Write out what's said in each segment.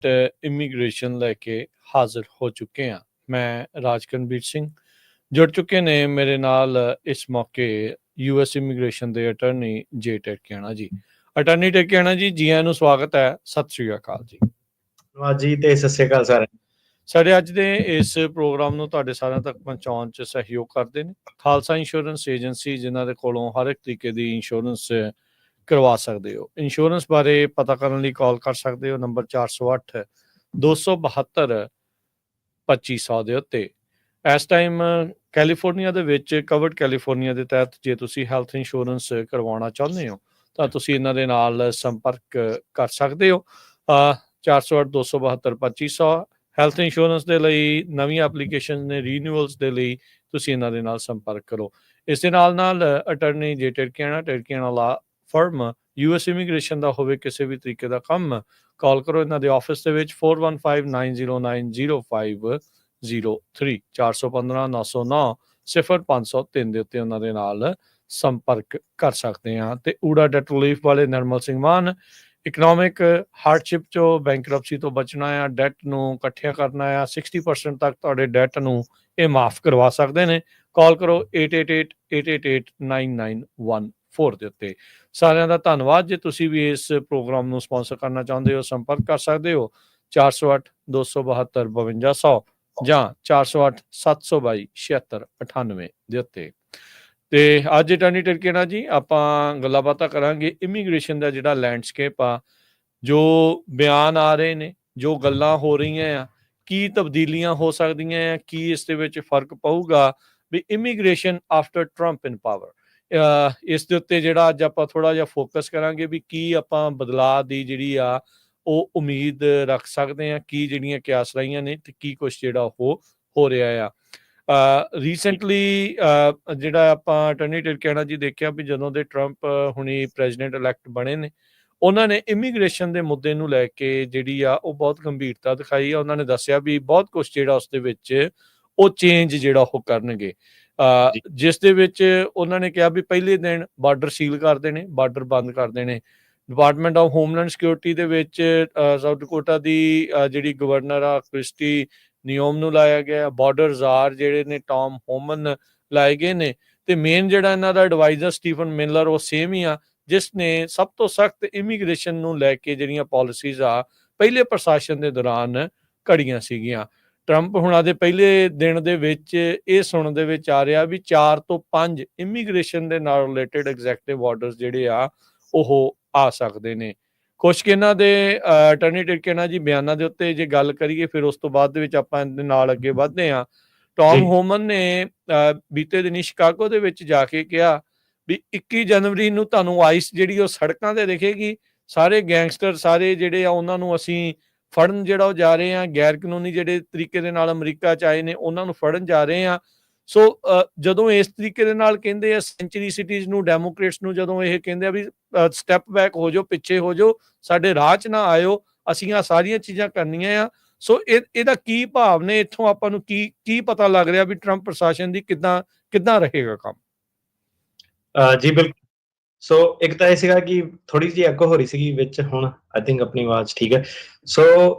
Update immigration ਲੈ ਕੇ ਹਾਜ਼ਰ ਹੋ ਚੁੱਕੇ ਹਾਂ। ਮੈਂ ਰਾਜਕਨਵੀਰ ਸਿੰਘ। ਜੁੜ ਚੁੱਕੇ ਨੇ ਮੇਰੇ ਨਾਲ ਇਸ ਮੌਕੇ US ਇਮੀਗ੍ਰੇਸ਼ਨ ਦੇ ਅਟਰਨੀ ਜੇ ਟਰਕਿਆਣਾ ਜੀ। ਅਟਰਨੀ ਟਰਕਿਆਣਾ ਜੀ, ਜੀ ਆਇਆਂ ਨੂੰ ਸਵਾਗਤ ਹੈ। ਸਤਿ ਸ਼੍ਰੀ ਅਕਾਲ ਜੀ। ਜੀ ਤੇ ਸਤਿ ਸ਼੍ਰੀ ਅਕਾਲ ਸਾਰਿਆਂ ਨੂੰ। ਸਾਡੇ ਅੱਜ ਦੇ ਇਸ ਪ੍ਰੋਗਰਾਮ ਨੂੰ ਤੁਹਾਡੇ ਸਾਰਿਆਂ ਤੱਕ ਪਹੁੰਚਾਉਣ 'ਚ ਸਹਿਯੋਗ ਕਰਦੇ ਨੇ ਖਾਲਸਾ ਇੰਸ਼ੋਰੈਂਸ ਏਜੰਸੀ, ਜਿਨ੍ਹਾਂ ਦੇ ਕੋਲੋਂ ਹਰ ਇੱਕ ਤਰੀਕੇ ਦੀ ਇੰਸ਼ੋਰੈਂਸ ਕਰਵਾ ਸਕਦੇ ਹੋ। ਇੰਸ਼ੋਰੈਂਸ ਬਾਰੇ ਪਤਾ ਕਰਨ ਲਈ ਕਾਲ ਕਰ ਸਕਦੇ ਹੋ ਨੰਬਰ 408 272 2500 ਦੇ ਉੱਤੇ। ਇਸ ਟਾਈਮ ਕੈਲੀਫੋਰਨੀਆ ਦੇ ਵਿੱਚ ਕਵਰਡ ਕੈਲੀਫੋਰਨੀਆ ਦੇ ਤਹਿਤ ਜੇ ਤੁਸੀਂ ਹੈਲਥ ਇੰਸ਼ੋਰੈਂਸ ਕਰਵਾਉਣਾ ਚਾਹੁੰਦੇ ਹੋ ਤਾਂ ਤੁਸੀਂ ਇਹਨਾਂ ਦੇ ਨਾਲ ਸੰਪਰਕ ਕਰ ਸਕਦੇ ਹੋ। 408 272 2500 ਹੈਲਥ ਇੰਸ਼ੋਰੈਂਸ ਦੇ ਲਈ ਨਵੀਂ ਐਪਲੀਕੇਸ਼ਨ ਨੇ, ਰੀਨਿਊਅਲਸ ਦੇ ਲਈ ਤੁਸੀਂ ਇਹਨਾਂ ਦੇ ਨਾਲ ਸੰਪਰਕ ਕਰੋ। ਇਸ ਦੇ ਨਾਲ ਅਟਰਨੀ ਜੇ ਟਰਕਿਆਣਾ ਲਾ ਫਰਮ US ਇਮੀਗ੍ਰੇਸ਼ਨ ਦਾ ਹੋਵੇ ਕਿਸੇ ਵੀ ਤਰੀਕੇ ਦਾ ਕੰਮ, ਕਾਲ ਕਰੋ ਇਹਨਾਂ ਦੇ ਆਫਿਸ ਦੇ ਵਿੱਚ 4159090503 415-909-0503 ਦੇ ਉੱਤੇ ਉਹਨਾਂ ਦੇ ਨਾਲ ਸੰਪਰਕ ਕਰ ਸਕਦੇ ਹਾਂ। ਤੇ ਊੜਾ ਡੈਟ ਰਿਲੀਫ ਵਾਲੇ ਨਰਮਲ ਸਿੰਘ ਮਾਨ, ਇਕਨੋਮਿਕ ਹਾਰਡਸ਼ਿਪ ਚੋਂ ਬੈਂਕਰਪਸੀ ਤੋਂ ਬਚਣਾ ਆ, ਡੈਟ ਨੂੰ ਇਕੱਠਿਆ ਕਰਨਾ ਆ, 60% ਤੱਕ ਤੁਹਾਡੇ ਡੈਟ ਨੂੰ ਇਹ ਮਾਫ ਕਰਵਾ ਸਕਦੇ ਨੇ। ਕਾਲ ਕਰੋ 8888889914 ਦੇ ਉੱਤੇ। ਸਾਰਿਆਂ ਦਾ ਧੰਨਵਾਦ। ਜੇ ਤੁਸੀਂ ਵੀ ਇਸ ਪ੍ਰੋਗਰਾਮ ਨੂੰ ਸਪਾਂਸਰ ਕਰਨਾ ਚਾਹੁੰਦੇ ਹੋ, ਸੰਪਰਕ ਕਰ ਸਕਦੇ ਹੋ 408 272 5200 ਜਾਂ 408 722 7698 ਦੇ ਉੱਤੇ। ਤੇ ਅੱਜ ਅਟਰਨੀ ਟਰਕਿਆਣਾ ਜੀ ਆਪਾਂ ਗੱਲਾਂ ਬਾਤਾਂ ਕਰਾਂਗੇ ਇਮੀਗ੍ਰੇਸ਼ਨ ਦਾ ਜਿਹੜਾ ਲੈਂਡਸਕੇਪ ਆ, ਜੋ ਬਿਆਨ ਆ ਰਹੇ ਨੇ, ਜੋ ਗੱਲਾਂ ਹੋ ਰਹੀਆਂ ਆ, ਕੀ ਤਬਦੀਲੀਆਂ ਹੋ ਸਕਦੀਆਂ ਆ, ਕੀ ਇਸ ਦੇ ਵਿੱਚ ਫਰਕ ਪਊਗਾ ਵੀ immigration after Trump in power. ਇਸ ਦੇ ਉੱਤੇ ਜਿਹੜਾ ਅੱਜ ਆਪਾਂ ਥੋੜਾ ਜਿਹਾ ਫੋਕਸ ਕਰਾਂਗੇ ਵੀ ਕੀ ਆਪਾਂ ਬਦਲਾਅ ਦੀ ਜਿਹੜੀ ਆ ਉਹ ਉਮੀਦ ਰੱਖ ਸਕਦੇ ਹਾਂ, ਕੀ ਜਿਹੜੀਆਂ ਕਿਆਸ ਰਹੀਆਂ ਨੇ ਤੇ ਕੀ ਕੁਛ ਜਿਹੜਾ ਉਹ ਹੋ ਰਿਹਾ ਆ। ਰੀਸੈਂਟਲੀ ਜਿਹੜਾ ਆਪਾਂ ਅਟਰਨੀ ਟਰਕਿਆਣਾ ਜੀ ਦੇਖਿਆ ਵੀ ਜਦੋਂ ਦੇ ਟਰੰਪ ਹੁਣੀ ਪ੍ਰੈਜ਼ੀਡੈਂਟ ਇਲੈਕਟ ਬਣੇ ਨੇ, ਉਹਨਾਂ ਨੇ ਇਮੀਗ੍ਰੇਸ਼ਨ ਦੇ ਮੁੱਦੇ ਨੂੰ ਲੈ ਕੇ ਜਿਹੜੀ ਆ ਉਹ ਬਹੁਤ ਗੰਭੀਰਤਾ ਦਿਖਾਈ ਆ। ਉਹਨਾਂ ਨੇ ਦੱਸਿਆ ਵੀ ਬਹੁਤ ਕੁਛ ਜਿਹੜਾ ਉਸ ਦੇ ਵਿੱਚ ਉਹ ਚੇਂਜ ਜਿਹੜਾ ਉਹ ਕਰਨਗੇ, ਜਿਸ ਦੇ ਵਿੱਚ ਉਹਨਾਂ ਨੇ ਕਿਹਾ ਵੀ ਪਹਿਲੇ ਦਿਨ ਬਾਰਡਰ ਸੀਲ ਕਰ ਦੇਣੇ, ਬਾਰਡਰ ਬੰਦ ਕਰ ਦੇਣੇ। ਡਿਪਾਰਟਮੈਂਟ ਆਫ ਹੋਮਲੈਂਡ ਸਿਕਿਉਰਿਟੀ ਦੇ ਵਿੱਚ ਸਾਊਥ ਡਕੋਟਾ ਦੀ ਜਿਹੜੀ ਗਵਰਨਰ ਆ ਕ੍ਰਿਸਟੀ ਨਿਯੋਮ ਨੂੰ ਲਾਇਆ ਗਿਆ, ਬਾਰਡਰ ਜ਼ਾਰ ਜਿਹੜੇ ਨੇ ਟਾਮ ਹੋਮਨ ਲਾਏ ਗਏ ਨੇ, ਤੇ ਮੇਨ ਜਿਹੜਾ ਇਹਨਾਂ ਦਾ ਐਡਵਾਈਜ਼ਰ ਸਟੀਫਨ ਮਿਲਰ ਉਹ ਸੇਮ ਹੀ ਆ, ਜਿਸ ਨੇ ਸਭ ਤੋਂ ਸਖਤ ਇਮੀਗ੍ਰੇਸ਼ਨ ਨੂੰ ਲੈ ਕੇ ਜਿਹੜੀਆਂ ਪਾਲਿਸੀਜ਼ ਆ ਪਹਿਲੇ ਪ੍ਰਸ਼ਾਸਨ ਦੇ ਦੌਰਾਨ ਘੜੀਆਂ ਸੀਗੀਆਂ। ਟਰੰਪ ਹੁਣਾਂ ਦੇ ਪਹਿਲੇ ਦਿਨ ਦੇ ਵਿੱਚ ਇਹ ਸੁਣਨ ਦੇ ਵਿੱਚ ਆ ਰਿਹਾ ਵੀ 4 ਤੋਂ 5 ਇਮੀਗ੍ਰੇਸ਼ਨ ਦੇ ਨਾਲ ਰਿਲੇਟਡ ਐਗਜ਼ੈਕਟਿਵ ਆਰਡਰਸ ਜਿਹੜੇ ਆ ਉਹ ਆ ਸਕਦੇ ਨੇ। ਕੁਛ ਕਿ ਇਹਨਾਂ ਦੇ ਅਟਰਨੀ ਟਰਕਿਆਣਾ ਜੀ ਬਿਆਨਾਂ ਦੇ ਉੱਤੇ ਜੇ ਗੱਲ ਕਰੀਏ, ਫਿਰ ਉਸ ਤੋਂ ਬਾਅਦ ਦੇ ਵਿੱਚ ਆਪਾਂ ਇਹਦੇ ਨਾਲ ਅੱਗੇ ਵਧਦੇ ਹਾਂ। ਟਾਮ ਹੋਮਨ ਨੇ ਬੀਤੇ ਦਿਨੀ ਸ਼ਿਕਾਗੋ ਦੇ ਵਿੱਚ ਜਾ ਕੇ ਕਿਹਾ ਵੀ 21 ਜਨਵਰੀ ਨੂੰ ਤੁਹਾਨੂੰ ਆਈਸ ਜਿਹੜੀ ਉਹ ਸੜਕਾਂ ਤੇ ਦਿਖੇਗੀ, ਸਾਰੇ ਗੈਂਗਸਟਰ ਸਾਰੇ ਜਿਹੜੇ ਆ ਉਹਨਾਂ ਨੂੰ ਅਸੀਂ ਫੜਨ ਜਿਹੜਾ ਉਹ ਜਾ ਰਹੇ ਆ, ਗੈਰ ਕਾਨੂੰਨੀ ਜਿਹੜੇ ਤਰੀਕੇ ਦੇ ਨਾਲ ਅਮਰੀਕਾ 'ਚ ਆਏ ਨੇ ਉਹਨਾਂ ਨੂੰ ਫੜਨ ਜਾ ਰਹੇ ਆ। ਸੋ ਜਦੋਂ ਇਸ ਤਰੀਕੇ ਦੇ ਨਾਲ ਕਹਿੰਦੇ ਆ ਸੈਂਚੁਰੀ ਸਿਟੀਜ਼ ਨੂੰ, ਡੈਮੋਕ੍ਰੇਟਸ ਨੂੰ, ਜਦੋਂ ਇਹ ਕਹਿੰਦੇ ਆ ਵੀ ਸਟੈਪ ਬੈਕ ਹੋ ਜਾਓ, ਪਿੱਛੇ ਹੋ ਜਾਓ, ਸਾਡੇ ਰਾਹ 'ਚ ਨਾ ਆਇਓ, ਅਸੀਂ ਆ ਸਾਰੀਆਂ ਚੀਜ਼ਾਂ ਕਰਨੀਆਂ ਆ। ਸੋ ਇਹਦਾ ਕੀ ਭਾਵ ਨੇ, ਇੱਥੋਂ ਆਪਾਂ ਨੂੰ ਕੀ ਪਤਾ ਲੱਗ ਰਿਹਾ ਵੀ ਟਰੰਪ ਪ੍ਰਸ਼ਾਸਨ ਦੀ ਕਿੱਦਾਂ ਰਹੇਗਾ ਕੰਮ? ਜੀ ਬਿਲਕੁਲ। ਸੋ ਇੱਕ ਤਾਂ ਇਹ ਸੀਗਾ ਕਿ ਥੋੜੀ ਜਿਹੀ ਐਕੋ ਹੋ ਰਹੀ ਸੀਗੀ ਵਿੱਚ, ਹੁਣ ਆਈ ਥਿੰਕ ਆਪਣੀ ਆਵਾਜ਼ ਠੀਕ ਹੈ। ਸੋ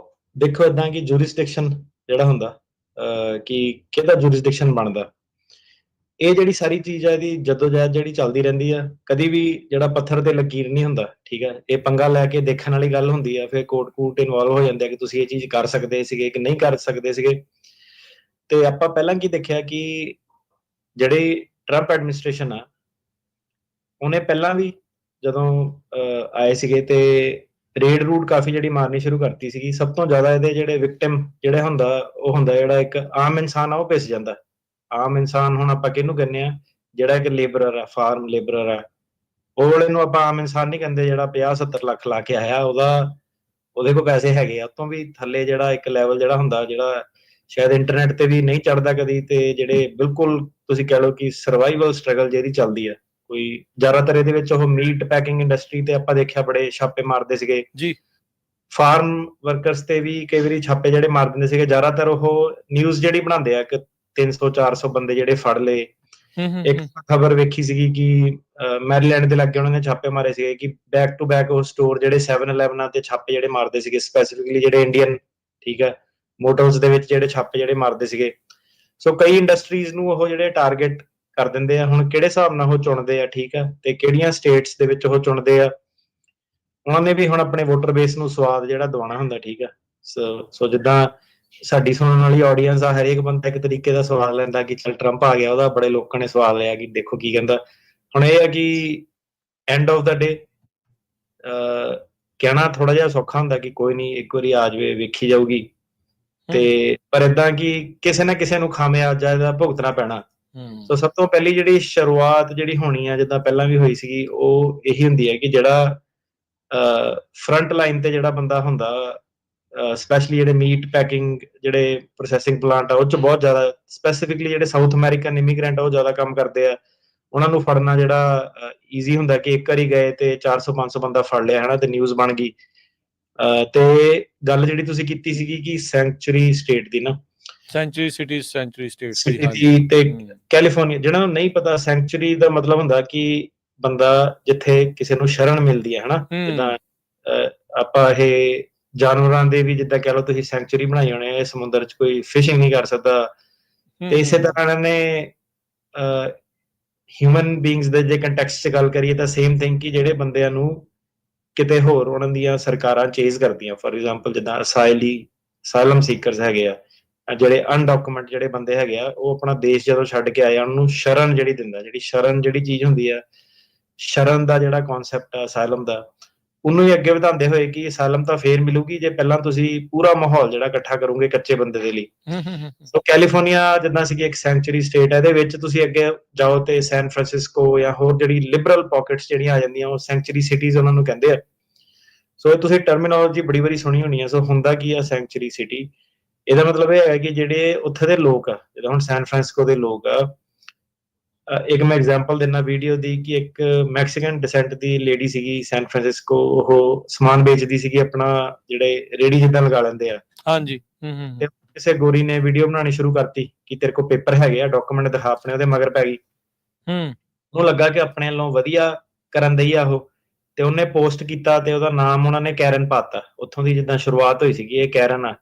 ਦੇਖੋ ਏਦਾਂ ਕਿ ਜੂਰਿਸਡਿਕਸ਼ਨ ਜਿਹੜਾ ਹੁੰਦਾ, ਕਿ ਕਿਹਦਾ ਜੂਰਿਸਡਿਕਸ਼ਨ ਬਣਦਾ, ਇਹ ਜਿਹੜੀ ਸਾਰੀ ਚੀਜ਼ ਆ ਇਹਦੀ ਜਦੋਜਹਿਦ ਜਿਹੜੀ ਚੱਲਦੀ ਰਹਿੰਦੀ ਆ। ਕਦੀ ਵੀ ਜਿਹੜਾ ਪੱਥਰ ਤੇ ਲਕੀਰ ਨਹੀਂ ਹੁੰਦਾ, ਠੀਕ ਹੈ। ਇਹ ਪੰਗਾ ਲੈ ਕੇ ਦੇਖਣ ਵਾਲੀ ਗੱਲ ਹੁੰਦੀ ਆ, ਫਿਰ ਕੋਰਟ ਇਨਵੋਲਵ ਹੋ ਜਾਂਦੇ ਆ ਕਿ ਤੁਸੀਂ ਇਹ ਚੀਜ਼ ਕਰ ਸਕਦੇ ਸੀਗੇ ਕਿ ਨਹੀਂ ਕਰ ਸਕਦੇ ਸੀਗੇ। ਤੇ ਆਪਾਂ ਪਹਿਲਾਂ ਕੀ ਦੇਖਿਆ ਕਿ ਜਿਹੜੀ ਟਰੰਪ ਐਡਮਿਨਿਸਟ੍ਰੇਸ਼ਨ ਆ, ਉਹਨੇ ਪਹਿਲਾਂ ਵੀ ਜਦੋਂ ਆਏ ਸੀਗੇ ਤੇ ਰੇਡ ਰੂਡ ਕਾਫੀ ਜਿਹੜੀ ਮਾਰਨੀ ਸ਼ੁਰੂ ਕਰਤੀ ਸੀਗੀ। ਸਭ ਤੋਂ ਜ਼ਿਆਦਾ ਇਹਦੇ ਜਿਹੜੇ ਵਿਕਟਿਮ ਜਿਹੜੇ ਹੁੰਦਾ, ਉਹ ਹੁੰਦਾ ਜਿਹੜਾ ਇੱਕ ਆਮ ਇਨਸਾਨ ਆ, ਉਹ ਪਿਸ ਜਾਂਦਾ। ਆਮ ਇਨਸਾਨ ਹੁਣ ਆਪਾਂ ਕਿਹਨੂੰ ਕਹਿੰਦੇ ਆ, ਜਿਹੜਾ ਇੱਕ ਲੇਬਰਰ ਆ, ਫਾਰਮ ਲੇਬਰਰ ਆ, ਉਹ ਵਾਲੇ ਨੂੰ ਆਪਾਂ ਆਮ ਇਨਸਾਨ ਨਹੀਂ ਕਹਿੰਦੇ। ਜਿਹੜਾ 50-70 ਲੱਖ ਲਾ ਕੇ ਆਇਆ, ਉਹਦੇ ਕੋਲ ਪੈਸੇ ਹੈਗੇ ਆ। ਉਤੋਂ ਵੀ ਥੱਲੇ ਜਿਹੜਾ ਇੱਕ ਲੈਵਲ ਜਿਹੜਾ ਹੁੰਦਾ, ਜਿਹੜਾ ਸ਼ਾਇਦ ਇੰਟਰਨੈਟ ਤੇ ਵੀ ਨਹੀਂ ਚੜਦਾ ਕਦੀ, ਤੇ ਜਿਹੜੇ ਬਿਲਕੁਲ ਤੁਸੀਂ ਕਹਿ ਲਓ ਕਿ ਸਰਵਾਈਵਲ ਸਟਰਗਲ ਜਿਹੜੀ ਚੱਲਦੀ ਆ, ਕੋਈ ਜ਼ਿਆਦਾਤਰ ਇਹਦੇ ਵਿੱਚ ਉਹ ਮੀਟ ਪੈਕਿੰਗ ਇੰਡਸਟਰੀ ਤੇ ਆਪਾਂ ਦੇਖਿਆ ਬੜੇ ਛਾਪੇ ਮਾਰਦੇ ਸੀਗੇ ਜੀ। ਫਾਰਮ ਵਰਕਰਸ ਤੇ ਵੀ ਕਈ ਵਾਰੀ ਛਾਪੇ ਜਿਹੜੇ ਮਾਰ ਦਿੰਦੇ ਸੀਗੇ। ਜ਼ਿਆਦਾਤਰ ਉਹ ਨਿਊਜ਼ ਜਿਹੜੀ ਬਣਾਉਂਦੇ ਆ ਕਿ 300-400 ਬੰਦੇ ਜਿਹੜੇ ਫੜ ਲਏ, ਇੱਕ ਖਬਰ ਵੇਖੀ ਸੀਗੀ ਕਿ ਮੈਰੀਲੈਂਡ ਦੇ ਲਾਗੇ ਉਹਨਾਂ ਨੇ ਛਾਪੇ ਮਾਰੇ ਸੀਗੇ ਕਿ ਬੈਕ ਟੂ ਬੈਕ ਉਹ ਸਟੋਰ ਜਿਹੜੇ 7-11 ਤੇ ਛਾਪੇ ਜਿਹੜੇ ਮਾਰਦੇ ਸੀਗੇ, ਸਪੈਸੀਫਿਕਲੀ ਜਿਹੜੇ ਇੰਡੀਅਨ, ਠੀਕ ਹੈ, ਮੋਟਰਸ ਦੇ ਵਿੱਚ ਜਿਹੜੇ ਛਾਪੇ ਜਿਹੜੇ ਮਾਰਦੇ ਸੀਗੇ। ਸੋ ਕਈ ਇੰਡਸਟਰੀਜ਼ ਨੂੰ ਉਹ ਜਿਹੜੇ ਟਾਰਗੇਟ ਕਰ ਦਿੰਦੇ ਆ। ਹੁਣ ਕਿਹੜੇ ਹਿਸਾਬ ਨਾਲ ਉਹ ਚੁਣਦੇ ਆ, ਠੀਕ ਹੈ, ਤੇ ਕਿਹੜੀਆਂ ਸਟੇਟਸ ਦੇ ਵਿੱਚ ਉਹ ਚੁਣਦੇ ਆ, ਉਹਨਾਂ ਨੇ ਵੀ ਹੁਣ ਆਪਣੇ ਵੋਟਰ ਬੇਸ ਨੂੰ ਸਵਾਦ ਜਿਹੜਾ ਦਿਵਾਉਣਾ ਹੁੰਦਾ, ਠੀਕ ਹੈ। ਸੋ ਜਿੱਦਾਂ ਸਾਡੀ ਸੁਣਨ ਵਾਲੀ ਆਡੀਅנס ਆ, ਹਰੇਕ ਬੰਦਾ ਇੱਕ ਤਰੀਕੇ ਦਾ ਸਵਾਦ ਲੈਂਦਾ ਕਿ ਚਲ ਟਰੰਪ ਆ ਗਿਆ, ਉਹਦਾ ਬੜੇ ਲੋਕਾਂ ਨੇ ਸਵਾਦ ਲਿਆ ਕਿ ਦੇਖੋ ਕੀ ਕਹਿੰਦਾ। ਹੁਣ ਇਹ ਆ ਕਿ ਐਂਡ ਆਫ ਦਾ ਡੇ ਕਹਿਣਾ ਥੋੜਾ ਜਿਹਾ ਸੌਖਾ ਹੁੰਦਾ ਕਿ ਕੋਈ ਨਹੀਂ, ਇੱਕ ਵਾਰੀ ਆ ਜਾਵੇ, ਵੇਖੀ ਜਾਊਗੀ, ਤੇ ਪਰ ਏਦਾਂ ਕਿ ਕਿਸੇ ਨਾ ਕਿਸੇ ਨੂੰ ਖਾਮਿਆਜਾ ਇਹਦਾ ਭੁਗਤਣਾ ਪੈਣਾ। ਸੋ ਸਭ ਤੋਂ ਪਹਿਲੀ ਜਿਹੜੀ ਸ਼ੁਰੂਆਤ ਜਿਹੜੀ ਹੋਣੀ ਆ, ਜਿੱਦਾਂ ਪਹਿਲਾਂ ਵੀ ਹੋਈ ਸੀਗੀ, ਉਹ ਇਹੀ ਹੁੰਦੀ ਹੈ ਕਿ ਜਿਹੜਾ ਫਰੰਟ ਲਾਈਨ ਤੇ ਜਿਹੜਾ ਬੰਦਾ ਹੁੰਦਾ, ਸਪੈਸ਼ਲੀ ਜਿਹੜੇ ਮੀਟ ਪੈਕਿੰਗ, ਜਿਹੜੇ ਪ੍ਰੋਸੈਸਿੰਗ ਪਲਾਂਟ ਆ, ਉਹ 'ਚ ਬਹੁਤ ਜ਼ਿਆਦਾ ਸਪੈਸੀਫਿਕਲੀ ਜਿਹੜੇ ਸਾਊਥ ਅਮਰੀਕਨ ਇਮੀਗ੍ਰੈਂਟ ਆ, ਉਹ ਜ਼ਿਆਦਾ ਕੰਮ ਕਰਦੇ ਆ। ਉਹਨਾਂ ਨੂੰ ਫੜਨਾ ਜਿਹੜਾ ਈਜ਼ੀ ਹੁੰਦਾ ਕਿ ਇੱਕ ਵਾਰੀ ਗਏ ਤੇ 400-500 ਬੰਦਾ ਫੜ ਲਿਆ, ਹਨਾ, ਤੇ ਨਿਊਜ਼ ਬਣ ਗਈ। ਤੇ ਗੱਲ ਜਿਹੜੀ ਤੁਸੀਂ ਕੀਤੀ ਸੀਗੀ ਕਿ ਸੈਂਚੁਰੀ ਸਟੇਟ ਦੀ ਨਾ, ਸੈਂਚੁਰੀ ਸਟੇਟ ਦੀ, ਤੇ ਕੈਲੀਫੋਰਨੀਆ, ਜਿਹਨਾਂ ਨੂੰ ਨਹੀਂ ਪਤਾ, ਸੈਂਚੁਰੀ ਦਾ ਮਤਲਬ ਹੁੰਦਾ ਕਿ ਬੰਦਾ ਜਿੱਥੇ ਕਿਸੇ ਨੂੰ ਸ਼ਰਨ ਮਿਲਦੀ ਹੈ, ਹਨਾ। ਜਿੱਦਾਂ ਆਪਾਂ ਇਹ ਜਾਨਵਰਾਂ ਦੇ ਵੀ ਜਿੱਦਾਂ ਕਹਿ ਲਓ ਤੁਸੀਂ ਸੈਂਚੁਰੀ ਬਣਾਈ ਹੋਣੇ ਆ, ਸਮੁੰਦਰ 'ਚ ਕੋਈ ਫਿਸ਼ਿੰਗ ਨਹੀਂ ਕਰ ਸਕਦਾ, ਤੇ ਇਸੇ ਤਰ੍ਹਾਂ ਇਹਨਾਂ ਨੇ ਹਿਊਮਨ ਬੀਇੰਗਸ ਦੇ ਜੇ ਕੰਟੈਕਸਟ 'ਚ ਗੱਲ ਕਰੀਏ ਤਾਂ ਸੇਮ ਥਿੰਗ ਕਿ ਜਿਹੜੇ ਬੰਦਿਆਂ ਨੂੰ ਕਿਤੇ ਹੋਰ ਉਹਨਾਂ ਦੀਆਂ ਸਰਕਾਰਾਂ ਚੇਜ਼ ਕਰਦੀਆਂ, ਫੋਰ ਐਗਜ਼ਾਮਪਲ ਜਿੱਦਾਂ ਅਸਾਈਲਮ ਸੀਕਰਸ ਹੈਗੇ ਆ, ਜਿਹੜੇ ਅਨਡਾਕੂਮੈਂਟ ਜਿਹੜੇ ਬੰਦੇ ਹੈਗੇ ਆ, ਉਹ ਆਪਣਾ ਦੇਸ਼ ਜਦੋਂ ਛੱਡ ਕੇ ਆਏ ਆ, ਉਹਨਾਂ ਨੂੰ ਸ਼ਰਨ ਜਿਹੜੀ ਦਿੰਦਾ, ਜਿਹੜੀ ਸ਼ਰਨ ਜਿਹੜੀ ਚੀਜ਼ ਹੁੰਦੀ ਆ, ਸ਼ਰਨ ਦਾ ਜਿਹੜਾ ਕਨਸੈਪਟ ਆ ਅਸਾਈਲਮ ਦਾ, ਉਹਨੂੰ ਵੀ ਅੱਗੇ ਵਧਾਉਂਦੇ ਹੋਏ ਕਿ ਅਸਾਈਲਮ ਤਾਂ ਫੇਰ ਮਿਲੂਗੀ ਜੇ ਪਹਿਲਾਂ ਤੁਸੀਂ ਪੂਰਾ ਮਾਹੌਲ ਜਿਹੜਾ ਇਕੱਠਾ ਕਰੋਗੇ ਕੱਚੇ ਬੰਦੇ ਦੇ ਲਈ। ਸੋ ਕੈਲੀਫੋਰਨੀਆ ਜਿੱਦਾਂ ਸੀਗੀ ਇੱਕ ਸੈਂਚੁਰੀ ਸਟੇਟ ਹੈ, ਇਹਦੇ ਵਿੱਚ ਤੁਸੀਂ ਅੱਗੇ ਜਾਓ ਤੇ ਸੈਨ ਫਰਾਂਸਿਸਕੋ ਜਾਂ ਹੋਰ ਜਿਹੜੀ ਲਿਬਰਲ ਪਾਕਟਸ ਜਿਹੜੀਆਂ ਆ ਜਾਂਦੀਆਂ, ਉਹ ਸੈਂਚੁਰੀ ਸਿਟੀਜ਼ ਉਹਨਾਂ ਨੂੰ ਕਹਿੰਦੇ ਆ। ਸੋ ਇਹ ਤੁਸੀਂ ਟਰਮੀਨੋਲੋਜੀ ਬੜੀ ਵਾਰੀ ਸੁਣੀ ਹੋਣੀ ਆ। ਸੋ ਹੁੰਦਾ ਕੀ ਆ ਸੈਂਚੁਰੀ ਸਿਟੀ, ਇਹਦਾ ਮਤਲਬ ਇਹ ਹੈ ਕਿ ਜਿਹੜੇ ਉੱਥੇ ਦੇ ਲੋਕ ਆ, ਜਿੱਦਾਂ ਹੁਣ ਸੈਨ ਫਰਾਂਸਿਸਕੋ ਦੇ ਲੋਕ ਆ, ਇੱਕ ਮੈਂ ਐਗਜ਼ਾਮਪਲ ਦਿੰਦਾ ਵੀਡੀਓ ਦੀ ਕਿ ਇੱਕ ਮੈਕਸੀਕਨ ਡਿਸੈਂਟ ਦੀ ਲੇਡੀ ਸੀਗੀ ਸੈਨ ਫਰਾਂਸਿਸਕੋ, ਉਹ ਸਮਾਨ ਵੇਚਦੀ ਸੀਗੀ, ਆਪਣਾ ਜਿਹੜੇ ਰੇੜੀ ਜਿੱਦਾਂ ਲਗਾ ਲੈਂਦੇ ਆ, ਹਾਂਜੀ। ਤੇ ਕਿਸੇ ਗੋਰੀ ਨੇ ਵੀਡੀਓ ਬਣਾਉਣੀ ਸ਼ੁਰੂ ਕਰਤੀ ਕਿ ਤੇਰੇ ਕੋਲ ਪੇਪਰ ਹੈਗੇ ਆ, ਡਾਕੂਮੈਂਟ ਦਿਖਾ ਆਪਣੇ, ਉਹਦੇ ਮਗਰ ਪੈ ਗਈ। ਉਹਨੂੰ ਲੱਗਾ ਕਿ ਆਪਣੇ ਵੱਲੋਂ ਵਧੀਆ ਕਰਨ ਦਈ ਆ ਉਹ, ਤੇ ਉਹਨੇ ਪੋਸਟ ਕੀਤਾ ਤੇ ਉਹਦਾ ਨਾਮ ਉਹਨਾਂ ਨੇ ਕੈਰਨ ਪਾਤਾ। ਉੱਥੋਂ ਦੀ ਜਿੱਦਾਂ ਸ਼ੁਰੂਆਤ ਹੋਈ ਸੀਗੀ, ਇਹ ਕੈਰਨ ਆ।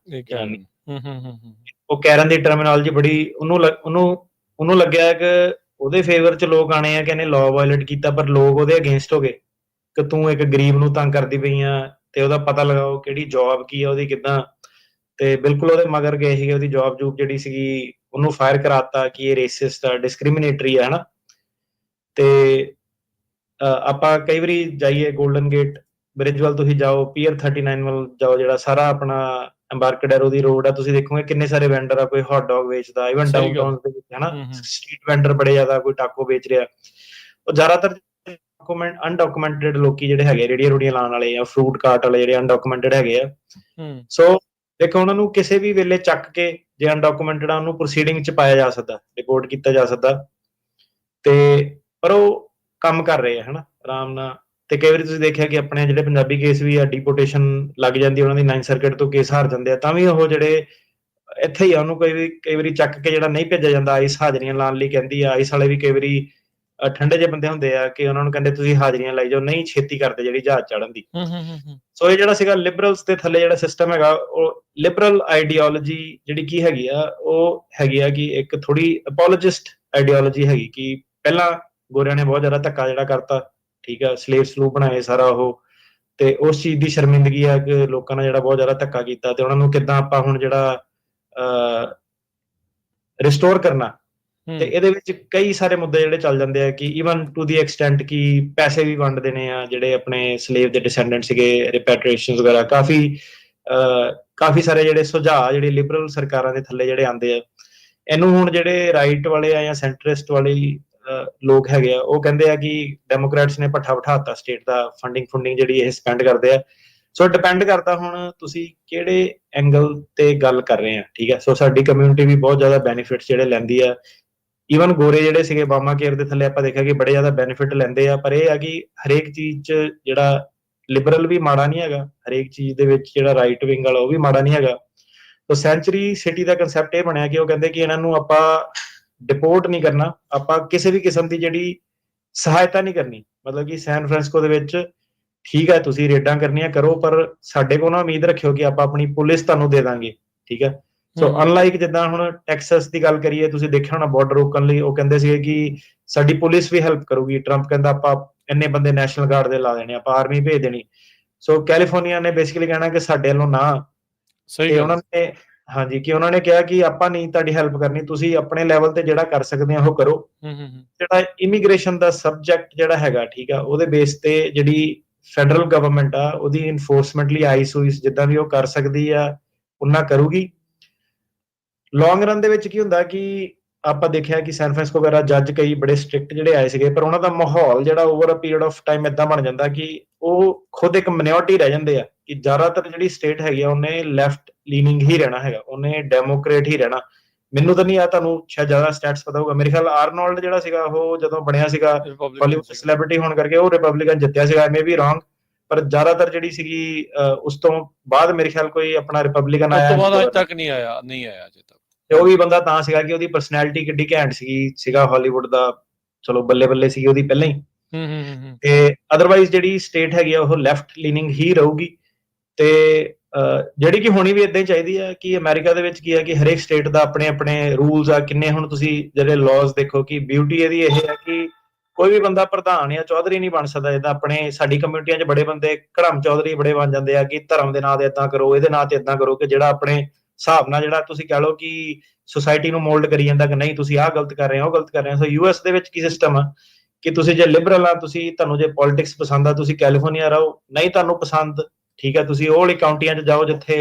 ਉਹ ਕੈਰਨ ਦੀ ਟਰਮੀਨੋਲੋਜੀ ਬੜੀ ਉਹਨੂੰ ਲੱਗਿਆ ਕਿ ਉਹਦੇ ਫੇਵਰ 'ਚ ਲੋਕ ਆਣੇ ਆ ਕਿ ਇਹਨੇ ਲਾਅ ਵਾਇਲੇਟ ਕੀਤਾ, ਪਰ ਲੋਕ ਉਹਦੇ ਅਗੇਂਸਟ ਹੋ ਗਏ ਕਿ ਤੂੰ ਇੱਕ ਗਰੀਬ ਨੂੰ ਤੰਗ ਕਰਦੀ ਪਈ ਆ, ਤੇ ਉਹਦਾ ਪਤਾ ਲਗਾਓ ਕਿਹੜੀ ਜੌਬ ਕੀ ਆ ਉਹਦੀ, ਕਿੱਦਾਂ, ਤੇ ਬਿਲਕੁਲ ਉਹਦੇ ਮਗਰ ਗਏ ਸੀਗੇ। ਉਹਦੀ ਜੌਬ ਜਿਹੜੀ ਸੀਗੀ ਉਹਨੂੰ ਫਾਇਰ ਕਰਾਤਾ ਕਿ ਇਹ ਰੇਸਿਸਟ ਆ, ਡਿਸਕ੍ਰਿਮੀਨੇਟਰੀ ਆ, ਹਨਾ। ਤੇ ਆਪਾਂ ਕਈ ਵਾਰੀ ਜਾਈਏ ਗੋਲਡਨ ਗੇਟ ਬ੍ਰਿਜ ਵੱਲ, ਤੁਸੀਂ ਜਾਓ ਪੀਅਰ 39 ਵੱਲ ਜਾਓ, ਜਿਹੜਾ ਸਾਰਾ ਆਪਣਾ ਐਮਬਾਰਕਡੇਰੋ ਦੀ ਰੋਡ ਆ, ਤੁਸੀਂ ਦੇਖੋਗੇ ਕਿੰਨੇ ਸਾਰੇ ਵੈਂਡਰ ਆ, ਕੋਈ ਹੌਟ ਡੌਗ ਵੇਚਦਾ, ਇਵਨ ਡਾਊਨਟਾਊਨ ਦੇ ਵਿੱਚ, ਹਨਾ, ਸਟਰੀਟ ਵੈਂਡਰ ਬੜੇ ਜ਼ਿਆਦਾ, ਕੋਈ ਟਾਕੋ ਵੇਚ ਰਿਹਾ। ਉਹ ਜ਼ਿਆਦਾਤਰ ਅਨਡਾਕੂਮੈਂਟਡ ਲੋਕੀ ਜਿਹੜੇ ਹੈਗੇ, ਰੇੜੀਆਂ ਲਾਉਣ ਵਾਲੇ ਜਾਂ ਫਰੂਟ ਕਾਰਟ ਵਾਲੇ ਜਿਹੜੇ ਅਨਡਾਕੂਮੈਂਟਡ ਹੈਗੇ ਆ। ਸੋ ਦੇਖੋ ਉਹਨਾਂ ਨੂੰ ਕਿਸੇ ਵੀ ਵੇਲੇ ਚੱਕ ਕੇ, ਜੇ ਅਨਡਾਕੂਮੈਂਟਡ ਆ, ਉਹਨੂੰ ਪ੍ਰੋਸੀਡਿੰਗ 'ਚ ਪਾਇਆ ਜਾ ਸਕਦਾ, ਰਿਪੋਰਟ ਕੀਤਾ ਜਾ ਸਕਦਾ, ਤੇ ਪਰ ਉਹ ਕੰਮ ਕਰ ਰਹੇ ਆ, ਹਨਾ, ਆਰਾਮ ਨਾਲ। ਤੇ ਕਈ ਵਾਰੀ ਤੁਸੀਂ ਦੇਖਿਆ ਕਿ ਆਪਣੇ ਜਿਹੜੇ ਪੰਜਾਬੀ ਕੇਸ ਵੀ ਆ, ਡਿਪੋਰਟੇਸ਼ਨ ਲੱਗ ਜਾਂਦੀ ਉਹਨਾਂ ਦੀ, 9th ਸਰਕਟ ਤੋਂ ਕੇਸ ਹਾਰ ਜਾਂਦੇ ਆ, ਤਾਂ ਵੀ ਉਹ ਜਿਹੜੇ ਇੱਥੇ ਹੀ ਆ, ਉਹਨੂੰ ਕਈ ਵਾਰੀ ਚੱਕ ਕੇ ਜਿਹੜਾ ਨਹੀਂ ਭੇਜਿਆ ਜਾਂਦਾ, ਆਈਸ ਹਾਜ਼ਰੀਆਂ ਲਾਉਣ ਲਈ ਕਹਿੰਦੀ ਆ। ਆਈਸ ਵਾਲੇ ਵੀ ਕਈ ਵਾਰੀ ਠੰਡੇ ਜਿਹੇ ਬੰਦੇ ਹੁੰਦੇ ਆ ਕਿ ਉਹਨਾਂ ਨੂੰ ਕਹਿੰਦੇ ਤੁਸੀਂ ਹਾਜ਼ਰੀਆਂ ਲਾਈ ਜਾਓ, ਨਹੀਂ ਛੇਤੀ ਕਰਦੇ ਜਿਹੜੀ ਜਹਾਜ਼ ਚੜ੍ਹਨ ਦੀ। ਸੋ ਇਹ ਜਿਹੜਾ ਸੀਗਾ ਲਿਬਰਲਸ ਦੇ ਥੱਲੇ ਜਿਹੜਾ ਸਿਸਟਮ ਹੈਗਾ, ਉਹ ਲਿਬਰਲ ਆਈਡੀਓਲੋਜੀ ਜਿਹੜੀ ਕੀ ਹੈਗੀ ਆ, ਉਹ ਹੈਗੀ ਆ ਕਿ ਇੱਕ ਥੋੜੀ ਅਪੋਲੋਜਿਸਟ ਆਈਡੀਓਲੋਜੀ ਹੈਗੀ ਕਿ ਪਹਿਲਾਂ ਗੋਰਿਆਂ ਨੇ ਬਹੁਤ ਜ਼ਿਆਦਾ ਧੱਕਾ ਜਿਹੜਾ ਕਰਤਾ, ਠੀਕ ਆ, ਸਲੇਵ ਸਲੂਵ ਬਣਾਏ ਸਾਰਾ ਉਹ, ਤੇ ਉਸ ਚੀਜ਼ ਦੀ ਸ਼ਰਮਿੰਦਗੀ ਆ ਕਿ ਲੋਕਾਂ ਨੇ ਜਿਹੜਾ ਬਹੁਤ ਜ਼ਿਆਦਾ ਧੱਕਾ ਕੀਤਾ, ਤੇ ਉਹਨਾਂ ਨੂੰ ਕਿੱਦਾਂ ਆਪਾਂ ਹੁਣ ਜਿਹੜਾ ਰਿਸਟੋਰ ਕਰਨਾ। ਤੇ ਇਹਦੇ ਵਿੱਚ ਕਈ ਸਾਰੇ ਮੁੱਦੇ ਜਿਹੜੇ ਚੱਲ ਜਾਂਦੇ ਆ ਕਿ ਈਵਨ ਟੂ ਦੀ ਐਕਸਟੈਂਟ ਕਿ ਪੈਸੇ ਵੀ ਵੰਡ ਦੇਣੇ ਆ, ਜਿਹੜੇ ਆਪਣੇ ਸਲੇਵ ਦੇ ਡਿਸੈਂਡੈਂਟ ਸੀਗੇ, ਰਿਪੈਟਰੀਏਸ਼ਨ ਵਗੈਰਾ, ਕਾਫੀ ਸਾਰੇ ਜਿਹੜੇ ਸੁਝਾਅ ਜਿਹੜੇ ਲਿਬਰਲ ਸਰਕਾਰਾਂ ਦੇ ਥੱਲੇ ਜਿਹੜੇ ਆਉਂਦੇ ਆ। ਇਹਨੂੰ ਹੁਣ ਜਿਹੜੇ ਰਾਈਟ ਵਾਲੇ ਆ ਜਾਂ ਸੈਂਟਰਿਸਟ ਵਾਲੇ ਲੋਕ ਹੈਗੇ ਆ, ਉਹ ਕਹਿੰਦੇ ਆ ਕਿ ਡੈਮੋਕ੍ਰੈਟਸ ਨੇ ਭੱਠਾ ਬਿਠਾਤਾ ਸਟੇਟ ਦਾ, ਫੰਡਿੰਗ ਜਿਹੜੀ ਇਹ ਸਪੈਂਡ ਕਰਦੇ ਆ। ਸੋ ਡਿਪੈਂਡ ਕਰਦਾ ਹੁਣ ਤੁਸੀਂ ਕਿਹੜੇ ਐਂਗਲ ਤੇ ਗੱਲ ਕਰ ਰਹੇ ਆ, ਠੀਕ ਹੈ। ਸੋ ਸਾਡੀ ਕਮਿਊਨਿਟੀ ਵੀ ਬਹੁਤ ਜ਼ਿਆਦਾ ਬੈਨੀਫਿਟਸ ਜਿਹੜੇ ਲੈਂਦੀ ਆ। ਈਵਨ ਗੋਰੇ ਜਿਹੜੇ ਸੀਗੇ ਬਾਮਾ ਕੇਅਰ ਦੇ ਥੱਲੇ ਆਪਾਂ ਦੇਖਿਆ ਕਿ ਬੜੇ ਜ਼ਿਆਦਾ ਬੈਨੀਫਿਟ ਲੈਂਦੇ ਆ। ਪਰ ਇਹ ਆ ਕਿ ਹਰੇਕ ਚੀਜ਼ 'ਚ ਜਿਹੜਾ ਲਿਬਰਲ ਵੀ ਮਾੜਾ ਨਹੀਂ ਹੈਗਾ, ਹਰੇਕ ਚੀਜ਼ ਦੇ ਵਿੱਚ ਜਿਹੜਾ ਰਾਈਟ ਵਿੰਗ ਵਾਲਾ ਉਹ ਵੀ ਮਾੜਾ ਨਹੀਂ ਹੈਗਾ। ਸੋ ਸੈਂਚੁਰੀ ਸਿਟੀ ਦਾ ਕਨਸੈਪਟ ਇਹ ਬਣਿਆ ਕਿ ਉਹ ਕਹਿੰਦੇ ਕਿ ਇਹਨਾਂ ਨੂੰ ਆਪਾਂ ਡਿਪੋਰਟ ਨਹੀਂ ਕਰਨਾ, ਆਪਾਂ ਕਿਸੇ ਵੀ ਕਿਸਮ ਦੀ ਜਿਹੜੀ ਸਹਾਇਤਾ ਨਹੀਂ ਕਰਨੀ। ਮਤਲਬ ਕਿ ਸੈਨ ਫਰਾਂਸਿਸਕੋ ਦੇ ਵਿੱਚ ਠੀਕ ਹੈ ਤੁਸੀਂ ਰੇਡਾਂ ਕਰਨੀਆਂ ਕਰੋ, ਪਰ ਸਾਡੇ ਕੋਲ ਨਾ ਉਮੀਦ ਰੱਖਿਓ ਕਿ ਆਪਾਂ ਆਪਣੀ ਪੁਲਿਸ ਤੁਹਾਨੂੰ ਦੇ ਦਾਂਗੇ, ਠੀਕ ਹੈ। ਸੋ ਅਨਲਾਈਕ ਜਿੱਦਾਂ ਹੁਣ ਟੈਕਸਸ ਦੀ ਗੱਲ ਕਰੀਏ, ਤੁਸੀਂ ਦੇਖਿਆ ਹੋਣਾ ਬਾਰਡਰ ਰੋਕਣ ਲਈ ਉਹ ਕਹਿੰਦੇ ਸੀਗੇ ਕਿ ਸਾਡੀ ਪੁਲਿਸ ਵੀ ਹੈਲਪ ਕਰੂਗੀ। ਟਰੰਪ ਕਹਿੰਦਾ ਆਪਾਂ ਇੰਨੇ ਬੰਦੇ ਨੈਸ਼ਨਲ ਗਾਰਡ ਦੇ ਲਾ ਦੇਣੇ, ਆਪਾਂ ਆਰਮੀ ਭੇਜ ਦੇਣੀ। ਸੋ ਕੈਲੀਫੋਰਨੀਆ ਨੇ ਬੇਸਿਕਲੀ ਕਹਿਣਾ ਕਿ ਸਾਡੇ ਵੱਲੋਂ ਨਾ, ਸਹੀ ਤੇ ਗੱਲ ਉਹਨਾਂ ਨੇ ਹਾਂਜੀ ਕਿ ਉਹਨਾਂ ਨੇ ਕਿਹਾ ਕਿ ਆਪਾਂ ਨਹੀਂ ਤੁਹਾਡੀ ਹੈਲਪ ਕਰਨੀ, ਤੁਸੀਂ ਆਪਣੇ ਲੈਵਲ ਤੇ ਜਿਹੜਾ ਕਰ ਸਕਦੇ ਆ ਉਹ ਕਰੋ। ਜਿਹੜਾ ਇਮੀਗ੍ਰੇਸ਼ਨ ਦਾ ਸਬਜੈਕਟ ਜਿਹੜਾ ਹੈਗਾ, ਠੀਕ ਆ, ਉਹਦੇ ਬੇਸ ਤੇ ਜਿਹੜੀ ਫੈਡਰਲ ਗਵਰਨਮੈਂਟ ਆ ਉਹਦੀ ਇਨਫੋਰਸਮੈਂਟ ਲਈ ਆਈਸ ਹੋਈਸ ਜਿੱਦਾਂ ਵੀ ਉਹ ਕਰ ਸਕਦੀ ਆ ਉਹਨਾਂ ਕਰੂਗੀ। ਲੌਂਗ ਰਨ ਦੇ ਵਿੱਚ ਕੀ ਹੁੰਦਾ ਕਿ ਆਪਾਂ ਦੇਖਿਆ ਕਿ ਸੈਨ ਫਰਾਂਸਿਸਕੋ ਵਗੈਰਾ ਜੱਜ ਕਈ ਬੜੇ ਸਟ੍ਰਿਕਟ ਜਿਹੜੇ ਆਏ ਸੀਗੇ, ਪਰ ਉਹਨਾਂ ਦਾ ਮਾਹੌਲ ਜਿਹੜਾ over a period of time ਇਦਾਂ ਬਣ ਜਾਂਦਾ ਕਿ ਉਹ ਖੁਦ ਇੱਕ ਮਿਨੋਰਟੀ ਰਹਿ ਜਾਂਦੇ ਆ ਕਿ ਜ਼ਿਆਦਾਤਰ ਜਿਹੜੀ ਸਟੇਟ ਹੈਗੀ ਆ ਉਹਨੇ ਲੈਫਟ ਲੀਨਿੰਗ ਹੀ ਰਹਿਣਾ ਹੈਗਾ, ਉਹਨੇ ਡੈਮੋਕ੍ਰੇਟ ਹੀ ਰਹਿਣਾ। ਮੈਨੂੰ ਤਾਂ ਨਹੀਂ ਆ, ਤੁਹਾਨੂੰ ਸ਼ਾਇਦ ਜ਼ਿਆਦਾ ਸਟੈਟਸ ਪਤਾ ਹੋਊਗਾ, ਮੇਰੇ ਖਿਆਲ ਆਰਨੋਲਡ ਜਿਹੜਾ ਸੀਗਾ ਉਹ ਜਦੋਂ ਬਣਿਆ ਸੀਗਾ ਹਾਲੀਵੁੱਡ ਸੈਲੀਬ੍ਰਿਟੀ ਹੋਣ ਕਰਕੇ ਉਹ ਰਿਪਬਲਿਕਨ ਜਿੱਤਿਆ ਸੀਗਾ, ਮੇ ਬੀ ਰੋਂਗ, ਪਰ ਜ਼ਿਆਦਾਤਰ ਜਿਹੜੀ ਸੀਗੀ ਉਸ ਤੋਂ ਬਾਅਦ ਮੇਰੇ ਖਿਆਲ ਕੋਈ ਆਪਣਾ ਰਿਪਬਲਿਕਨ ਆਇਆ ਉਸ ਤੋਂ ਬਾਅਦ ਅੱਜ ਤੱਕ ਨਹੀਂ ਆਇਆ ਅਜੇ ਤੱਕ। ਤੇ ਉਹ ਵੀ ਬੰਦਾ ਤਾਂ ਸੀਗਾ ਕਿ ਉਹਦੀ ਪਰਸਨੈਲਿਟੀ ਕਿੱਡੀ ਘੈਂਟ ਸੀਗਾ ਹਾਲੀਵੁੱਡ ਦਾ, ਚਲੋ ਬੱਲੇ ਬੱਲੇ ਸੀਗੀ ਉਹਦੀ ਪਹਿਲਾਂ ਹੀ। ਤੇ ਅਦਰਵਾਈਜ਼ ਜਿਹੜੀ ਸਟੇਟ ਹੈਗੀ ਆ ਉਹ ਲੈਫਟ ਲੀਨਿੰਗ ਹੀ ਰਹੂਗੀ, ਤੇ ਜਿਹੜੀ ਕਿ ਹੋਣੀ ਵੀ ਇਦਾਂ ਹੀ ਚਾਹੀਦੀ ਹੈ ਕਿ ਅਮਰੀਕਾ ਦੇ ਵਿੱਚ ਕੀ ਹੈ ਕਿ ਹਰੇਕ ਸਟੇਟ ਦਾ ਆਪਣੇ ਆਪਣੇ ਰੂਲਸ ਆ। ਕਿੰਨੇ ਹੁਣ ਤੁਸੀਂ ਜਿਹੜੇ ਲਾਜ਼ ਦੇਖੋ ਕਿ ਬਿਊਟੀ ਇਹਦੀ ਇਹ ਹੈ ਕਿ ਕੋਈ ਵੀ ਬੰਦਾ ਪ੍ਰਧਾਨ ਜਾਂ ਚੌਧਰੀ ਨਹੀਂ ਬਣ ਸਕਦਾ। ਜਿੱਦਾਂ ਆਪਣੇ ਸਾਡੀ ਕਮਿਊਨਿਟੀਆਂ 'ਚ ਬੜੇ ਬੰਦੇ ਘੜਮ ਚੌਧਰੀ ਬੜੇ ਬਣ ਜਾਂਦੇ ਆ ਕਿ ਧਰਮ ਦੇ ਨਾਂ ਤੇ ਏਦਾਂ ਕਰੋ, ਇਹਦੇ ਨਾਂ ਤੇ ਏਦਾਂ ਕਰੋ, ਕਿ ਜਿਹੜਾ ਆਪਣੇ ਹਿਸਾਬ ਨਾਲ ਜਿਹੜਾ ਤੁਸੀਂ ਕਹਿ ਲਓ ਕਿ ਸੋਸਾਇਟੀ ਨੂੰ ਮੋਲਡ ਕਰੀ ਜਾਂਦਾ ਕਿ ਨਹੀਂ ਤੁਸੀਂ ਆਹ ਗਲਤ ਕਰ ਰਹੇ ਹੋ ਉਹ ਗਲਤ ਕਰ ਰਹੇ ਹੋ। ਸੋ ਯੂਐਸ ਦੇ ਵਿੱਚ ਕੀ ਸਿਸਟਮ ਆ ਕਿ ਤੁਸੀਂ ਜੇ ਲਿਬਰਲ ਆ, ਤੁਹਾਨੂੰ ਜੇ ਪੋਲਿਟਿਕਸ ਪਸੰਦ ਆ, ਤੁਸੀਂ ਕੈਲੀਫੋਰਨੀਆ ਰਹੋ, ਨਹੀਂ ਤੁਹਾਨੂੰ ਪਸੰਦ, ਠੀਕ ਹੈ, ਤੁਸੀਂ ਉਹ ਵਾਲੀ ਕਾਉਂਟੀਆਂ 'ਚ ਜਾਓ ਜਿੱਥੇ